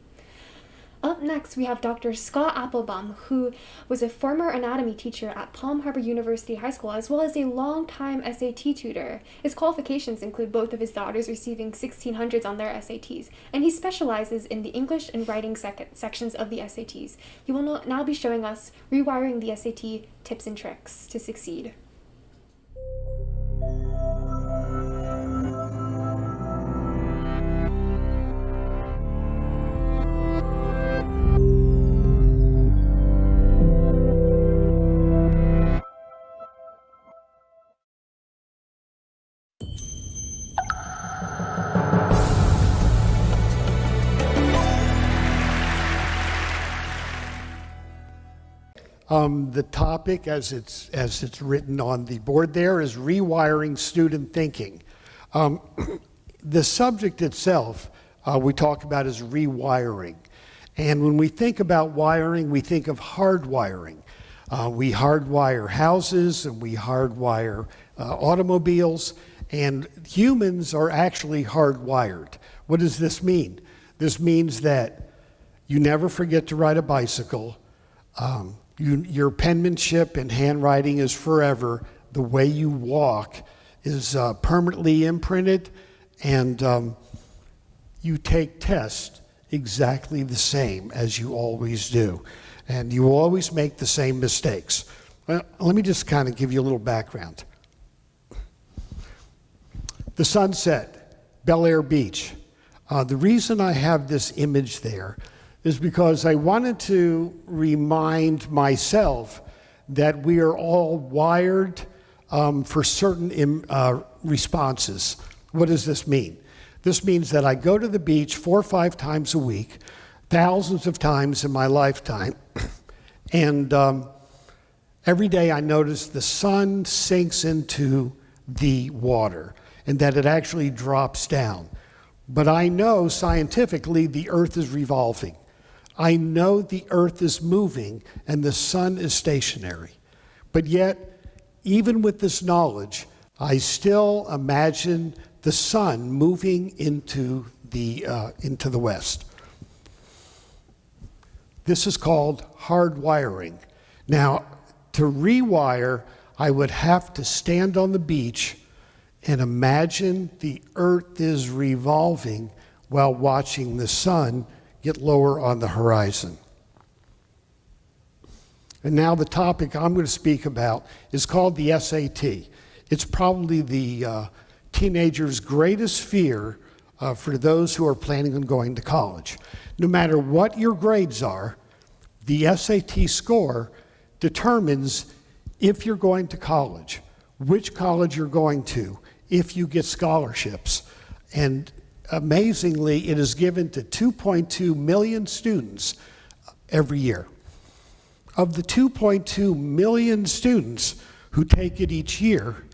A: Up next, we have Dr. Scott Applebaum, who was a former anatomy teacher at Palm Harbor University High School, as well as a longtime SAT tutor. His qualifications include both of his daughters receiving 1600s on their SATs, and he specializes in the English and writing sections of the SATs. He will now be showing us rewiring the SAT tips and tricks to succeed.
M: The topic, as it's written on the board there, is rewiring student thinking. The subject itself we talk about is rewiring. And when we think about wiring, we think of hardwiring. We hardwire houses and we hardwire automobiles, and humans are actually hardwired. What does this mean? This means that you never forget to ride a bicycle. Your penmanship and handwriting is forever. The way you walk is permanently imprinted, and you take tests exactly the same as you always do. And you always make the same mistakes. Well, let me just kind of give you a little background. The sunset, Bel Air Beach. The reason I have this image there is because I wanted to remind myself that we are all wired for certain responses. What does this mean? This means that I go to the beach 4 or 5 times a week, thousands of times in my lifetime, and every day I notice the sun sinks into the water and that it actually drops down. But I know scientifically the earth is revolving. I know the earth is moving and the sun is stationary. But yet, even with this knowledge, I still imagine the sun moving into the west. This is called hardwiring. Now, to rewire, I would have to stand on the beach and imagine the earth is revolving while watching the sun get lower on the horizon. And now the topic I'm going to speak about is called the SAT. It's probably the teenager's greatest fear for those who are planning on going to college. No matter what your grades are, the SAT score determines if you're going to college, which college you're going to, if you get scholarships. And amazingly, it is given to 2.2 million students every year. Of the 2.2 million students who take it each year,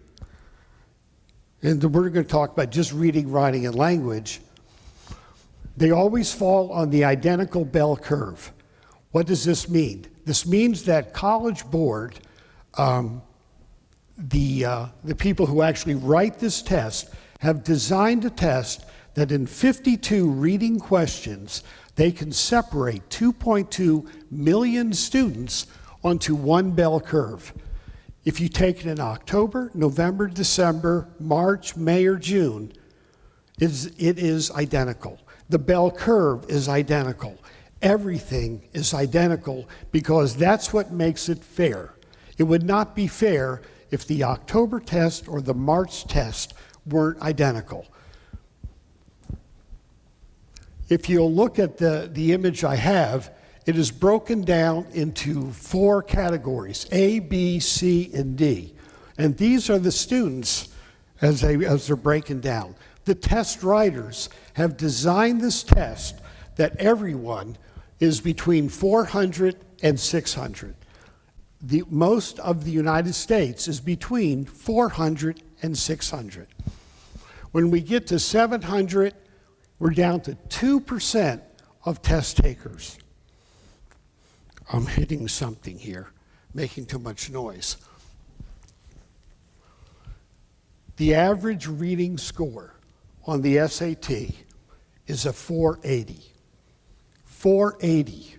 M: and we're going to talk about just reading, writing, and language, they always fall on the identical bell curve. What does this mean? This means that College Board, the people who actually write this test, have designed a test that in 52 reading questions, they can separate 2.2 million students onto one bell curve. If you take it in October, November, December, March, May, or June, it is identical. The bell curve is identical. Everything is identical because that's what makes it fair. It would not be fair if the October test or the March test weren't identical. If you'll look at the image I have, it is broken down into 4 categories, A, B, C, and D. And these are the students as they're breaking down. The test writers have designed this test that everyone is between 400 and 600. Most of the United States is between 400 and 600. When we get to 700, we're down to 2% of test takers. I'm hitting something here, making too much noise. The average reading score on the SAT is a 480. 480.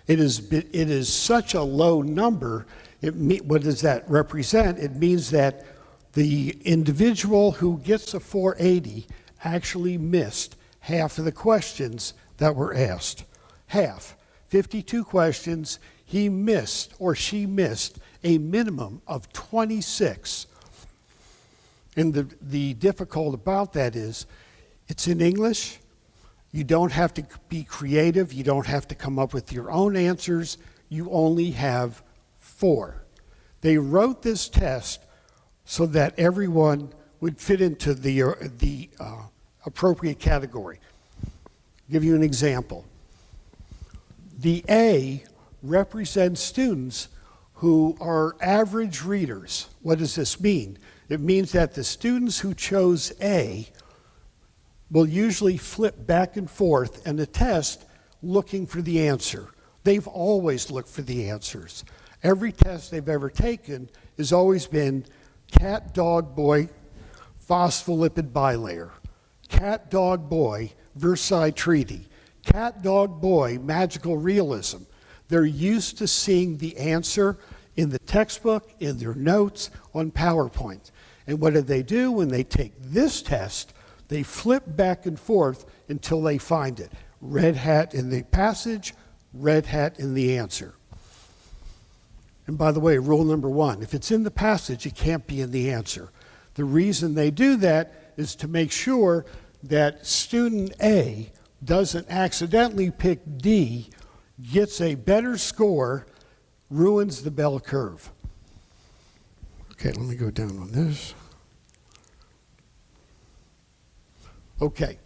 M: It is such a low number. What does that represent? It means that the individual who gets a 480 actually missed half of the questions that were asked. Half. 52 questions, he missed or she missed a minimum of 26. And the difficult about that is it's in English. You don't have to be creative. You don't have to come up with your own answers. You only have 4. They wrote this test so that everyone would fit into the appropriate category. I'll give you an example. The A represents students who are average readers. What does this mean? It means that the students who chose A will usually flip back and forth in the test looking for the answer. They've always looked for the answers. Every test they've ever taken has always been cat, dog, boy, phospholipid bilayer. Cat, dog, boy, Versailles Treaty. Cat, dog, boy, magical realism. They're used to seeing the answer in the textbook, in their notes, on PowerPoint. And what do when they take this test? They flip back and forth until they find it. Red hat in the passage, red hat in the answer. And by the way, rule number 1, if it's in the passage, it can't be in the answer. The reason they do that is to make sure that student A doesn't accidentally pick D, gets a better score, ruins the bell curve. Okay, let me go down on this. Okay,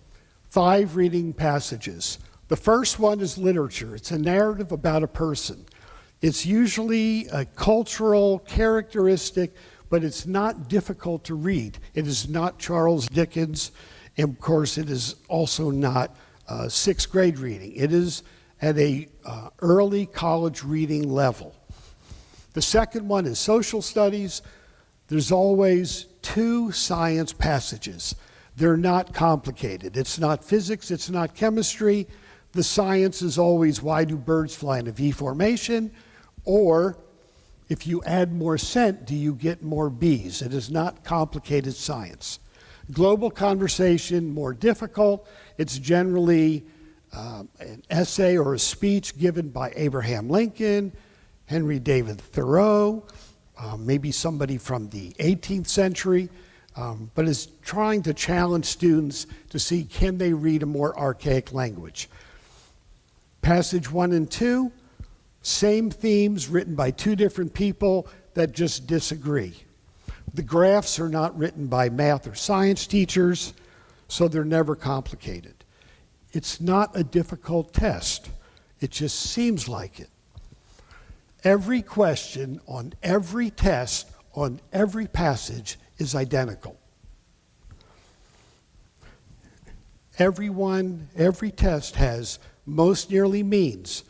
M: 5 reading passages. The first one is literature. It's a narrative about a person. It's usually a cultural characteristic, but it's not difficult to read. It is not Charles Dickens, and of course it is also not 6th grade reading. It is at a early college reading level. The second one is social studies. There's always 2 science passages. They're not complicated. It's not physics, it's not chemistry. The science is always why do birds fly in a V formation? Or if you add more scent, do you get more bees? It is not complicated science. Global conversation, more difficult. It's generally an essay or a speech given by Abraham Lincoln, Henry David Thoreau, maybe somebody from the 18th century, but is trying to challenge students to see can they read a more archaic language. Passage 1 and 2, same themes written by 2 different people that just disagree. The graphs are not written by math or science teachers, so they're never complicated. It's not a difficult test. It just seems like it. Every question on every test, on every passage is identical. Every test has most nearly means,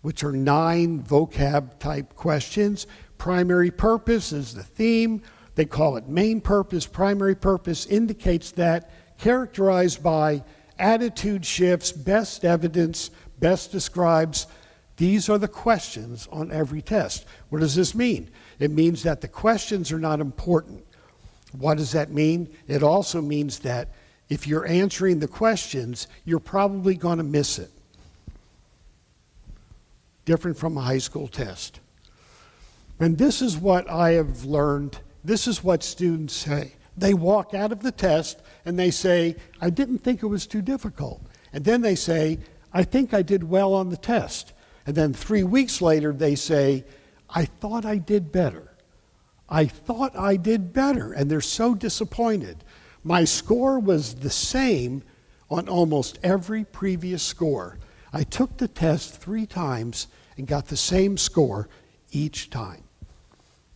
M: which are 9 vocab type questions. Primary purpose is the theme. They call it main purpose. Primary purpose indicates that, characterized by attitude shifts, best evidence, best describes, These are the questions on every test. What does this mean? It means that the questions are not important. What does that mean? It also means that if you're answering the questions, you're probably going to miss it. Different from a high school test. And this is what I have learned. This is what students say. They walk out of the test and they say, I didn't think it was too difficult. And then they say, I think I did well on the test. And then 3 weeks later, they say, I thought I did better. I thought I did better. And they're so disappointed. My score was the same on almost every previous score. I took the test 3 times and got the same score each time.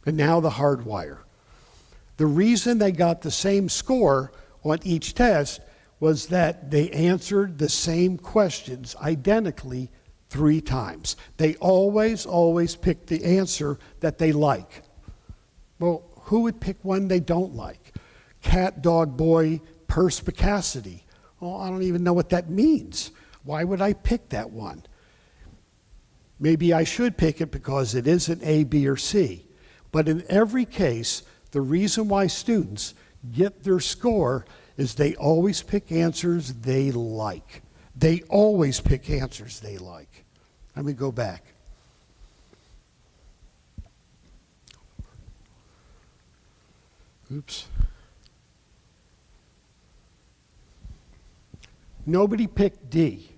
M: And now the hardwire. The reason they got the same score on each test was that they answered the same questions identically 3 times. They always pick the answer that they like. Well, who would pick one they don't like? Cat, dog, boy, perspicacity. Well, I don't even know what that means. Why would I pick that one? Maybe I should pick it because it isn't A, B, or C. But in every case, the reason why students get their score is they always pick answers they like. They always pick answers they like. Let me go back. Oops. Nobody picked D.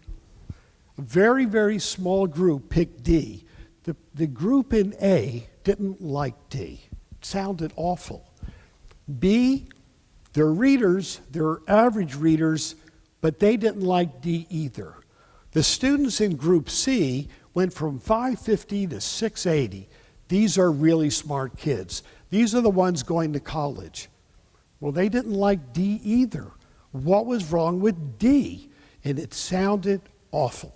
M: A very, very small group picked D. The group in A didn't like D. It sounded awful. B, they're readers, they're average readers, but they didn't like D either. The students in group C went from 550 to 680. These are really smart kids. These are the ones going to college. Well, they didn't like D either. What was wrong with D? And it sounded awful.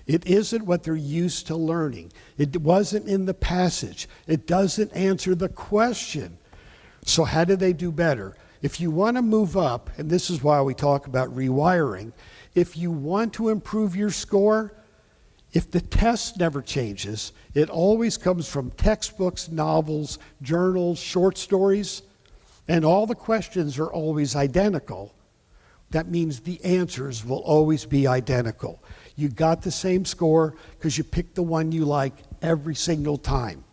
M: It isn't what they're used to learning. It wasn't in the passage. It doesn't answer the question. So how do they do better? If you want to move up, and this is why we talk about rewiring, if you want to improve your score, if the test never changes, it always comes from textbooks, novels, journals, short stories, and all the questions are always identical, that means the answers will always be identical. You got the same score because you picked the one you like every single time.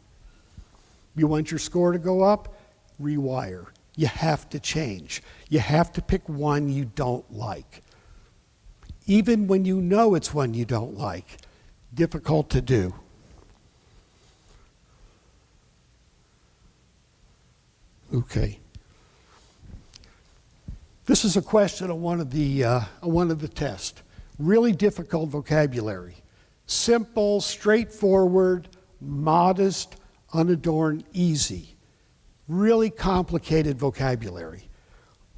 M: You want your score to go up? Rewire. You have to change. You have to pick one you don't like. Even when you know it's one you don't like. Difficult to do. Okay. This is a question on one of the tests. Really difficult vocabulary. Simple, straightforward, modest, unadorned, easy. Really complicated vocabulary.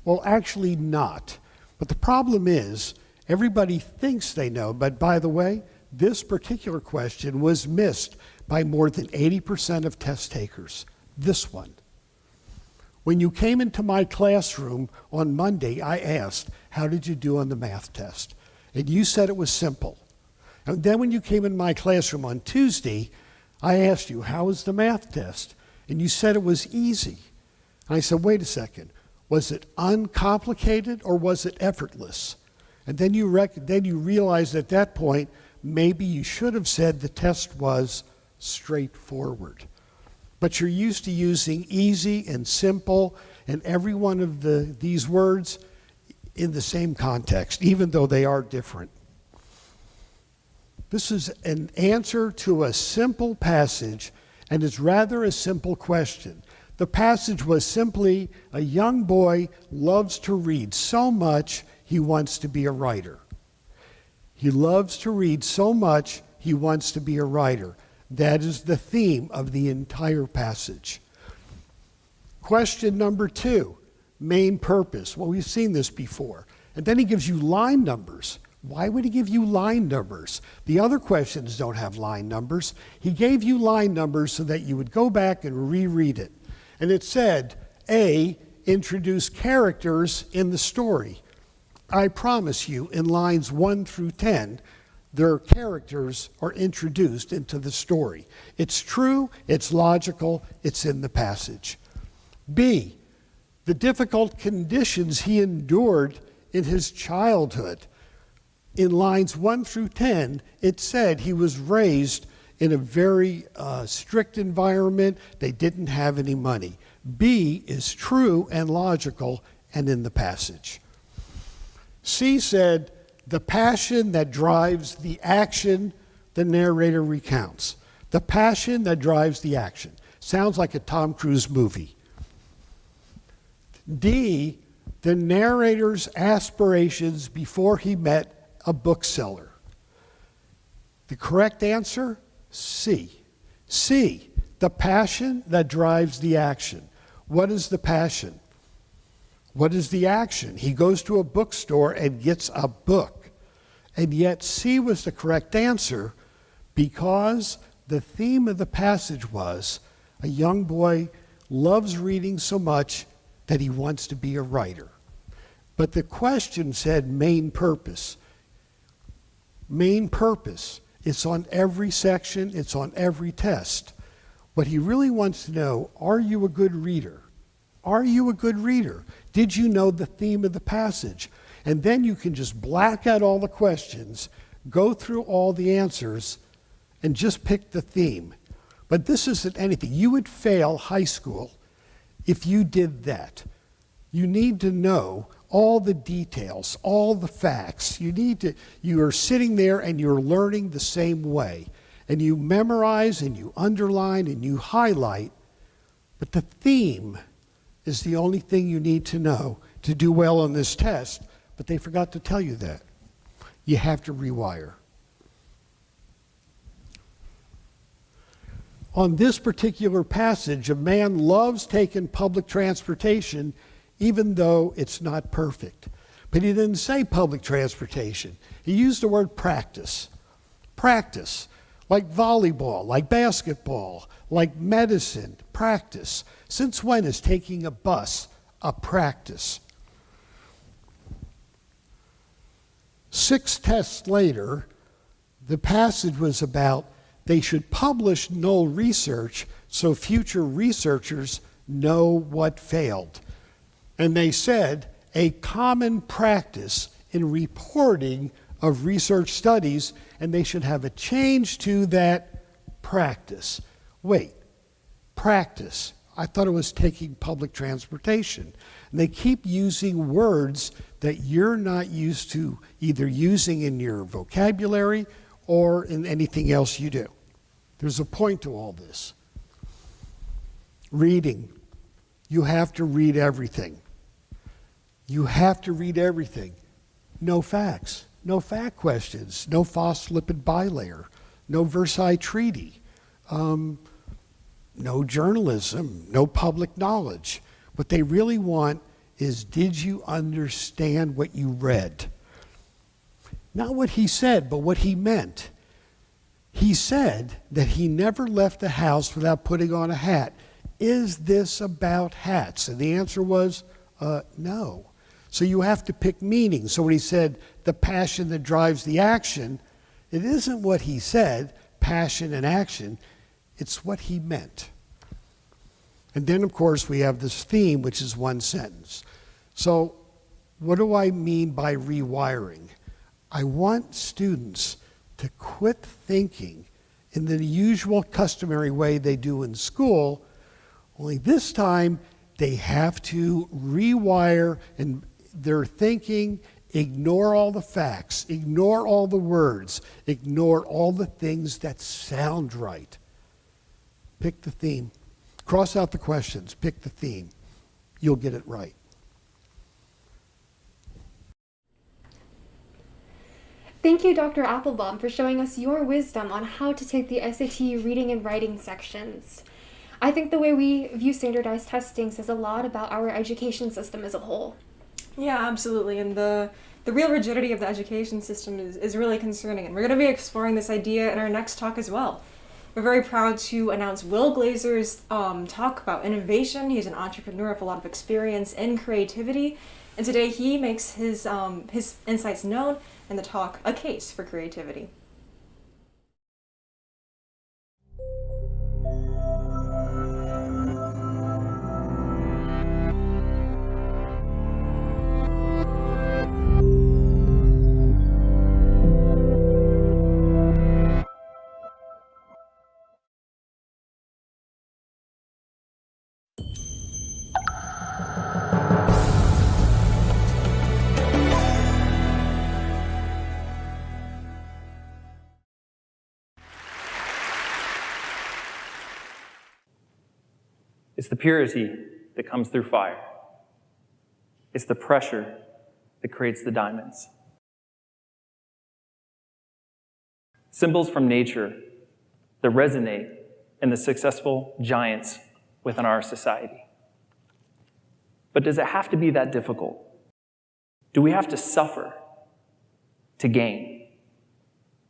M: Well, actually not. But the problem is, everybody thinks they know, but by the way, this particular question was missed by more than 80% of test takers. This one. When you came into my classroom on Monday, I asked, how did you do on the math test? And you said it was simple. And then when you came in my classroom on Tuesday, I asked you, how was the math test? And you said it was easy. And I said, wait a second, was it uncomplicated or was it effortless? And then you realized at that point, maybe you should have said the test was straightforward. But you're used to using easy and simple and every one of these words in the same context, even though they are different. This is an answer to a simple passage, and it's rather a simple question. The passage was simply, a young boy loves to read so much he wants to be a writer. He loves to read so much he wants to be a writer. That is the theme of the entire passage. Question number 2, main purpose. Well, we've seen this before. And then he gives you line numbers. Why would he give you line numbers? The other questions don't have line numbers. He gave you line numbers so that you would go back and reread it. And it said, A, introduce characters in the story. I promise you, in lines 1 through 10, their characters are introduced into the story. It's true, it's logical, it's in the passage. B, the difficult conditions he endured in his childhood. In lines 1 through 10, it said he was raised in a very strict environment. They didn't have any money. B is true and logical and in the passage. C said, the passion that drives the action the narrator recounts. The passion that drives the action. Sounds like a Tom Cruise movie. D, the narrator's aspirations before he met a bookseller. The correct answer, C. C, the passion that drives the action. What is the passion? What is the action? He goes to a bookstore and gets a book. And yet C was the correct answer because the theme of the passage was a young boy loves reading so much that he wants to be a writer. But the question said main purpose. Main purpose. It's on every section, it's on every test. What he really wants to know, are you a good reader? Are you a good reader? Did you know the theme of the passage? And then you can just black out all the questions, go through all the answers, and just pick the theme. But this isn't anything. You would fail high school if you did that. You need to know all the details, all the facts. You are sitting there and you're learning the same way. And you memorize and you underline and you highlight. But the theme is the only thing you need to know to do well on this test. But they forgot to tell you that. You have to rewire. On this particular passage, a man loves taking public transportation even though it's not perfect. But he didn't say public transportation. He used the word practice. Practice. Like volleyball, like basketball, like medicine. Practice. Since when is taking a bus a practice? 6 tests later, the passage was about they should publish null research so future researchers know what failed. And they said a common practice in reporting of research studies, and they should have a change to that practice. Wait, practice. I thought it was taking public transportation. And they keep using words that you're not used to either using in your vocabulary or in anything else you do. There's a point to all this. Reading. You have to read everything. You have to read everything. No facts, no fact questions, no phospholipid bilayer, no Versailles Treaty, no journalism, no public knowledge. What they really want is, did you understand what you read? Not what he said, but what he meant. He said that he never left the house without putting on a hat. Is this about hats? And the answer was no. So you have to pick meaning. So when he said the passion that drives the action, it isn't what he said, passion and action, it's what he meant. And then, of course, we have this theme, which is one sentence. So what do I mean by rewiring? I want students to quit thinking in the usual customary way they do in school, only this time they have to rewire and their thinking, ignore all the facts, ignore all the words, ignore all the things that sound right. Pick the theme. Cross out the questions, pick the theme. You'll get it right.
A: Thank you, Dr. Applebaum, for showing us your wisdom on how to take the SAT reading and writing sections. I think the way we view standardized testing says a lot about our education system as a whole.
B: Yeah, absolutely. And the real rigidity of the education system is really concerning. And we're going to be exploring this idea in our next talk as well. We're very proud to announce Will Glazer's talk about innovation. He's an entrepreneur with a lot of experience in creativity. And today he makes his insights known in the talk, A Case for Creativity.
N: It's the purity that comes through fire. It's the pressure that creates the diamonds. Symbols from nature that resonate in the successful giants within our society. But does it have to be that difficult? Do we have to suffer to gain?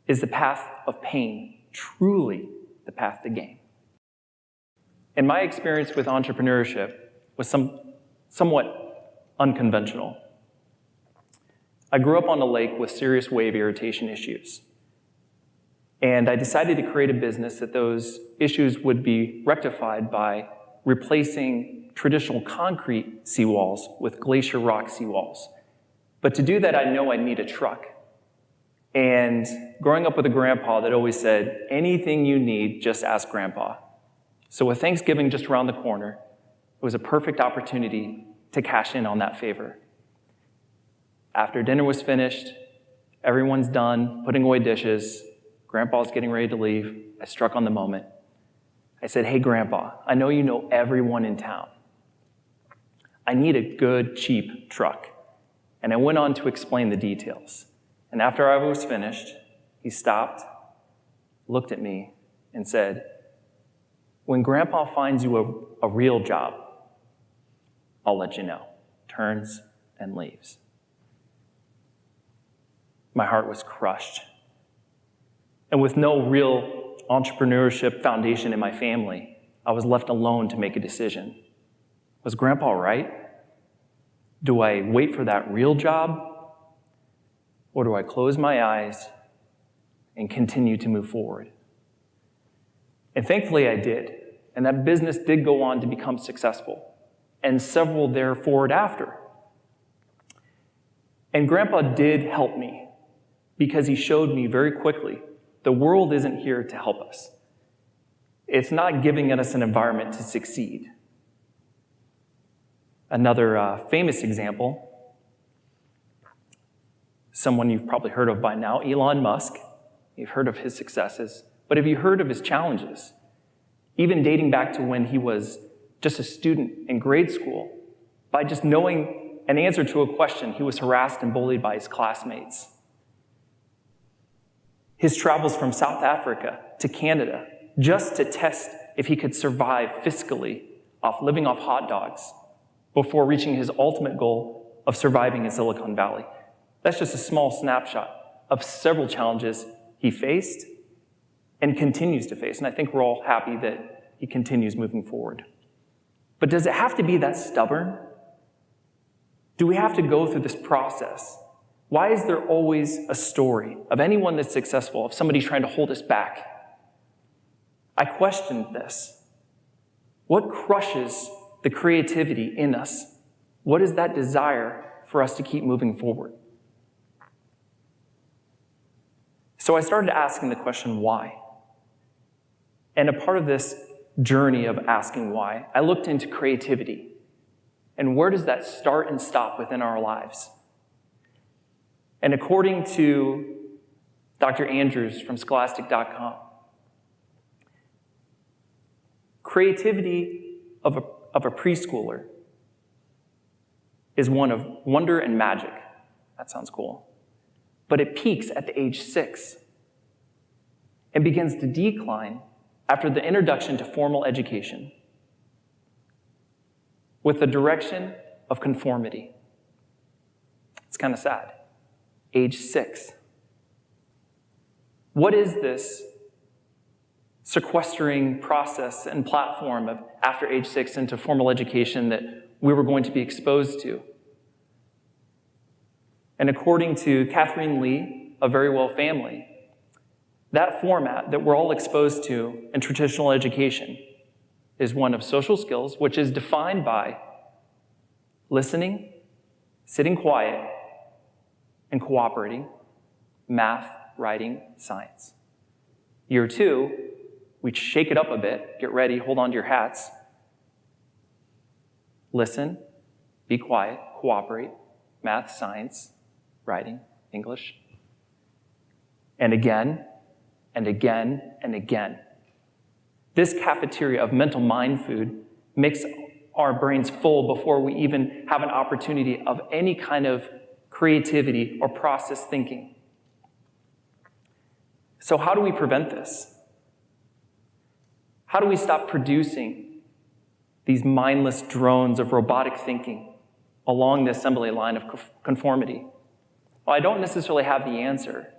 N: Is the path of pain truly the path to gain? And my experience with entrepreneurship was somewhat unconventional. I grew up on a lake with serious wave irritation issues. And I decided to create a business that those issues would be rectified by replacing traditional concrete seawalls with glacier rock seawalls. But to do that, I know I need a truck. And growing up with a grandpa that always said, anything you need, just ask grandpa. So with Thanksgiving just around the corner, it was a perfect opportunity to cash in on that favor. After dinner was finished, everyone's done putting away dishes, Grandpa's getting ready to leave, I struck on the moment. I said, hey, Grandpa, I know you know everyone in town. I need a good, cheap truck. And I went on to explain the details. And after I was finished, he stopped, looked at me, and said, when Grandpa finds you a real job, I'll let you know. Turns and leaves. My heart was crushed. And with no real entrepreneurship foundation in my family, I was left alone to make a decision. Was Grandpa right? Do I wait for that real job? Or do I close my eyes and continue to move forward? And thankfully I did. And that business did go on to become successful. And several there forward after. And Grandpa did help me because he showed me very quickly the world isn't here to help us. It's not giving us an environment to succeed. Another famous example, someone you've probably heard of by now, Elon Musk. You've heard of his successes, but have you heard of his challenges? Even dating back to when he was just a student in grade school, by just knowing an answer to a question, he was harassed and bullied by his classmates. His travels from South Africa to Canada just to test if he could survive fiscally living off hot dogs before reaching his ultimate goal of surviving in Silicon Valley. That's just a small snapshot of several challenges he faced and continues to face. And I think we're all happy that he continues moving forward. But does it have to be that stubborn? Do we have to go through this process? Why is there always a story of anyone that's successful, of somebody trying to hold us back? I questioned this. What crushes the creativity in us? What is that desire for us to keep moving forward? So I started asking the question, why? And a part of this journey of asking why, I looked into creativity. And where does that start and stop within our lives? And according to Dr. Andrews from Scholastic.com, creativity of a preschooler is one of wonder and magic. That sounds cool. But it peaks at the age 6 and begins to decline after the introduction to formal education with the direction of conformity. It's kind of sad. Age 6. What is this sequestering process and platform of after age 6 into formal education that we were going to be exposed to? And according to Catherine Lee of Very Well Family, that format that we're all exposed to in traditional education is one of social skills, which is defined by listening, sitting quiet, and cooperating, math, writing, science. Year 2, we shake it up a bit, get ready, hold on to your hats, listen, be quiet, cooperate, math, science, writing, English, and again, and again, and again. This cafeteria of mental mind food makes our brains full before we even have an opportunity of any kind of creativity or process thinking. So how do we prevent this? How do we stop producing these mindless drones of robotic thinking along the assembly line of conformity? Well, I don't necessarily have the answer,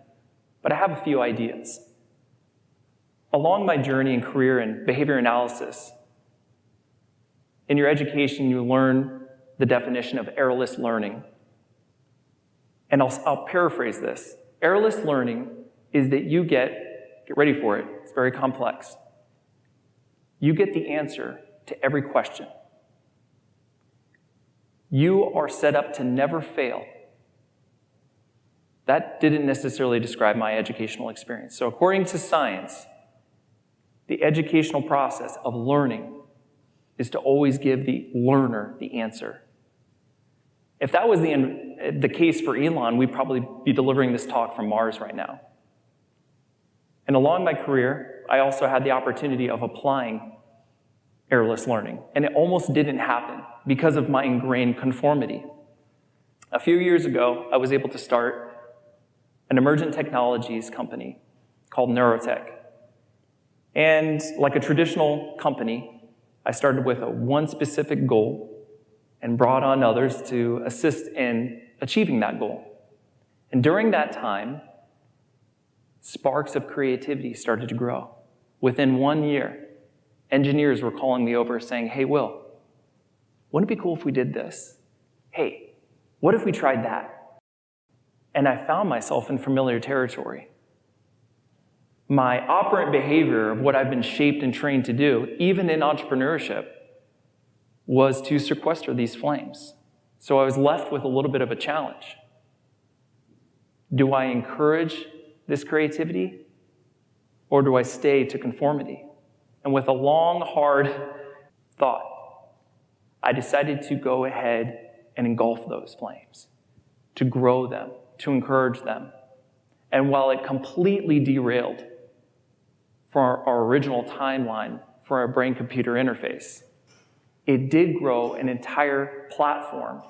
N: but I have a few ideas. Along my journey and career in behavior analysis, in your education, you learn the definition of errorless learning. And I'll paraphrase this. Errorless learning is that you get ready for it, it's very complex. You get the answer to every question. You are set up to never fail. That didn't necessarily describe my educational experience. So according to science, the educational process of learning is to always give the learner the answer. If that was the case for Elon, we'd probably be delivering this talk from Mars right now. And along my career, I also had the opportunity of applying errorless learning, and it almost didn't happen because of my ingrained conformity. A few years ago, I was able to start an emergent technologies company called Neurotech. And like a traditional company, I started with one specific goal and brought on others to assist in achieving that goal. And during that time, sparks of creativity started to grow. Within 1 year, engineers were calling me over saying, "Hey, Will, wouldn't it be cool if we did this? Hey, what if we tried that?" And I found myself in familiar territory. My operant behavior of what I've been shaped and trained to do, even in entrepreneurship, was to sequester these flames. So I was left with a little bit of a challenge. Do I encourage this creativity, or do I stay to conformity? And with a long, hard thought, I decided to go ahead and engulf those flames, to grow them, to encourage them. And while it completely derailed from our original timeline for our brain-computer interface, it did grow an entire platform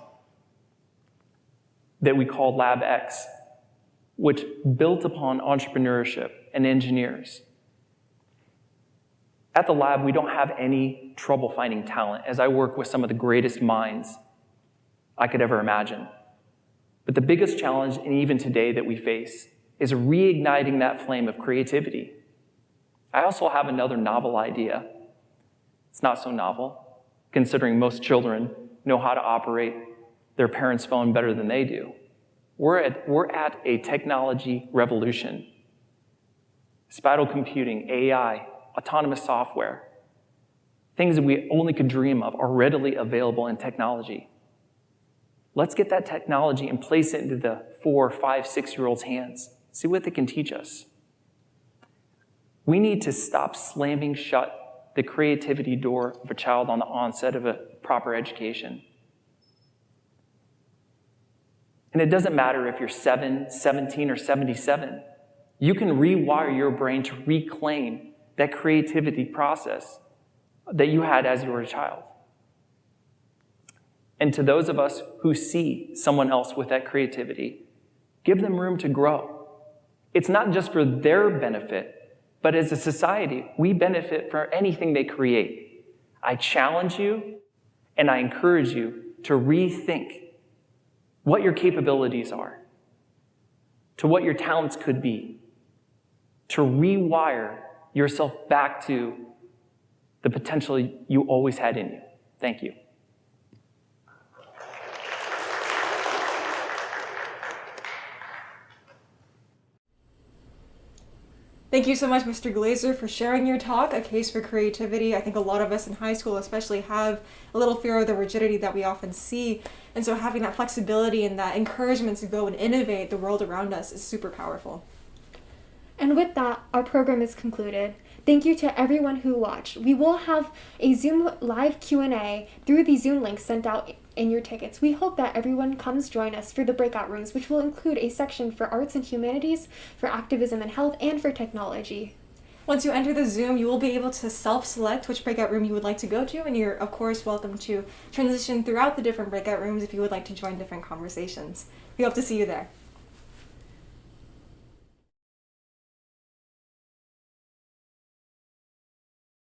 N: that we called LabX, which built upon entrepreneurship and engineers. At the lab, we don't have any trouble finding talent, as I work with some of the greatest minds I could ever imagine. But the biggest challenge, and even today, that we face is reigniting that flame of creativity. I also have another novel idea. It's not so novel, considering most children know how to operate their parents' phone better than they do. We're at a technology revolution. Spatial computing, AI, autonomous software, things that we only could dream of are readily available in technology. Let's get that technology and place it into the 4, 5, 6-year-olds' hands. See what they can teach us. We need to stop slamming shut the creativity door of a child on the onset of a proper education. And it doesn't matter if you're 7, 17, or 77. You can rewire your brain to reclaim that creativity process that you had as you were a child. And to those of us who see someone else with that creativity, give them room to grow. It's not just for their benefit, but as a society, we benefit from anything they create. I challenge you and I encourage you to rethink what your capabilities are, to what your talents could be, to rewire yourself back to the potential you always had in you. Thank you.
B: Thank you so much, Mr. Glazer, for sharing your talk, A Case for Creativity. I think a lot of us in high school especially have a little fear of the rigidity that we often see. And so having that flexibility and that encouragement to go and innovate the world around us is super powerful.
A: And with that, our program is concluded. Thank you to everyone who watched. We will have a Zoom live Q&A through the Zoom link sent out in your tickets. We hope that everyone comes join us for the breakout rooms, which will include a section for arts and humanities, for activism and health, and for technology.
B: Once you enter the Zoom, you will be able to self-select which breakout room you would like to go to, and you're, of course, welcome to transition throughout the different breakout rooms if you would like to join different conversations. We hope to see you there.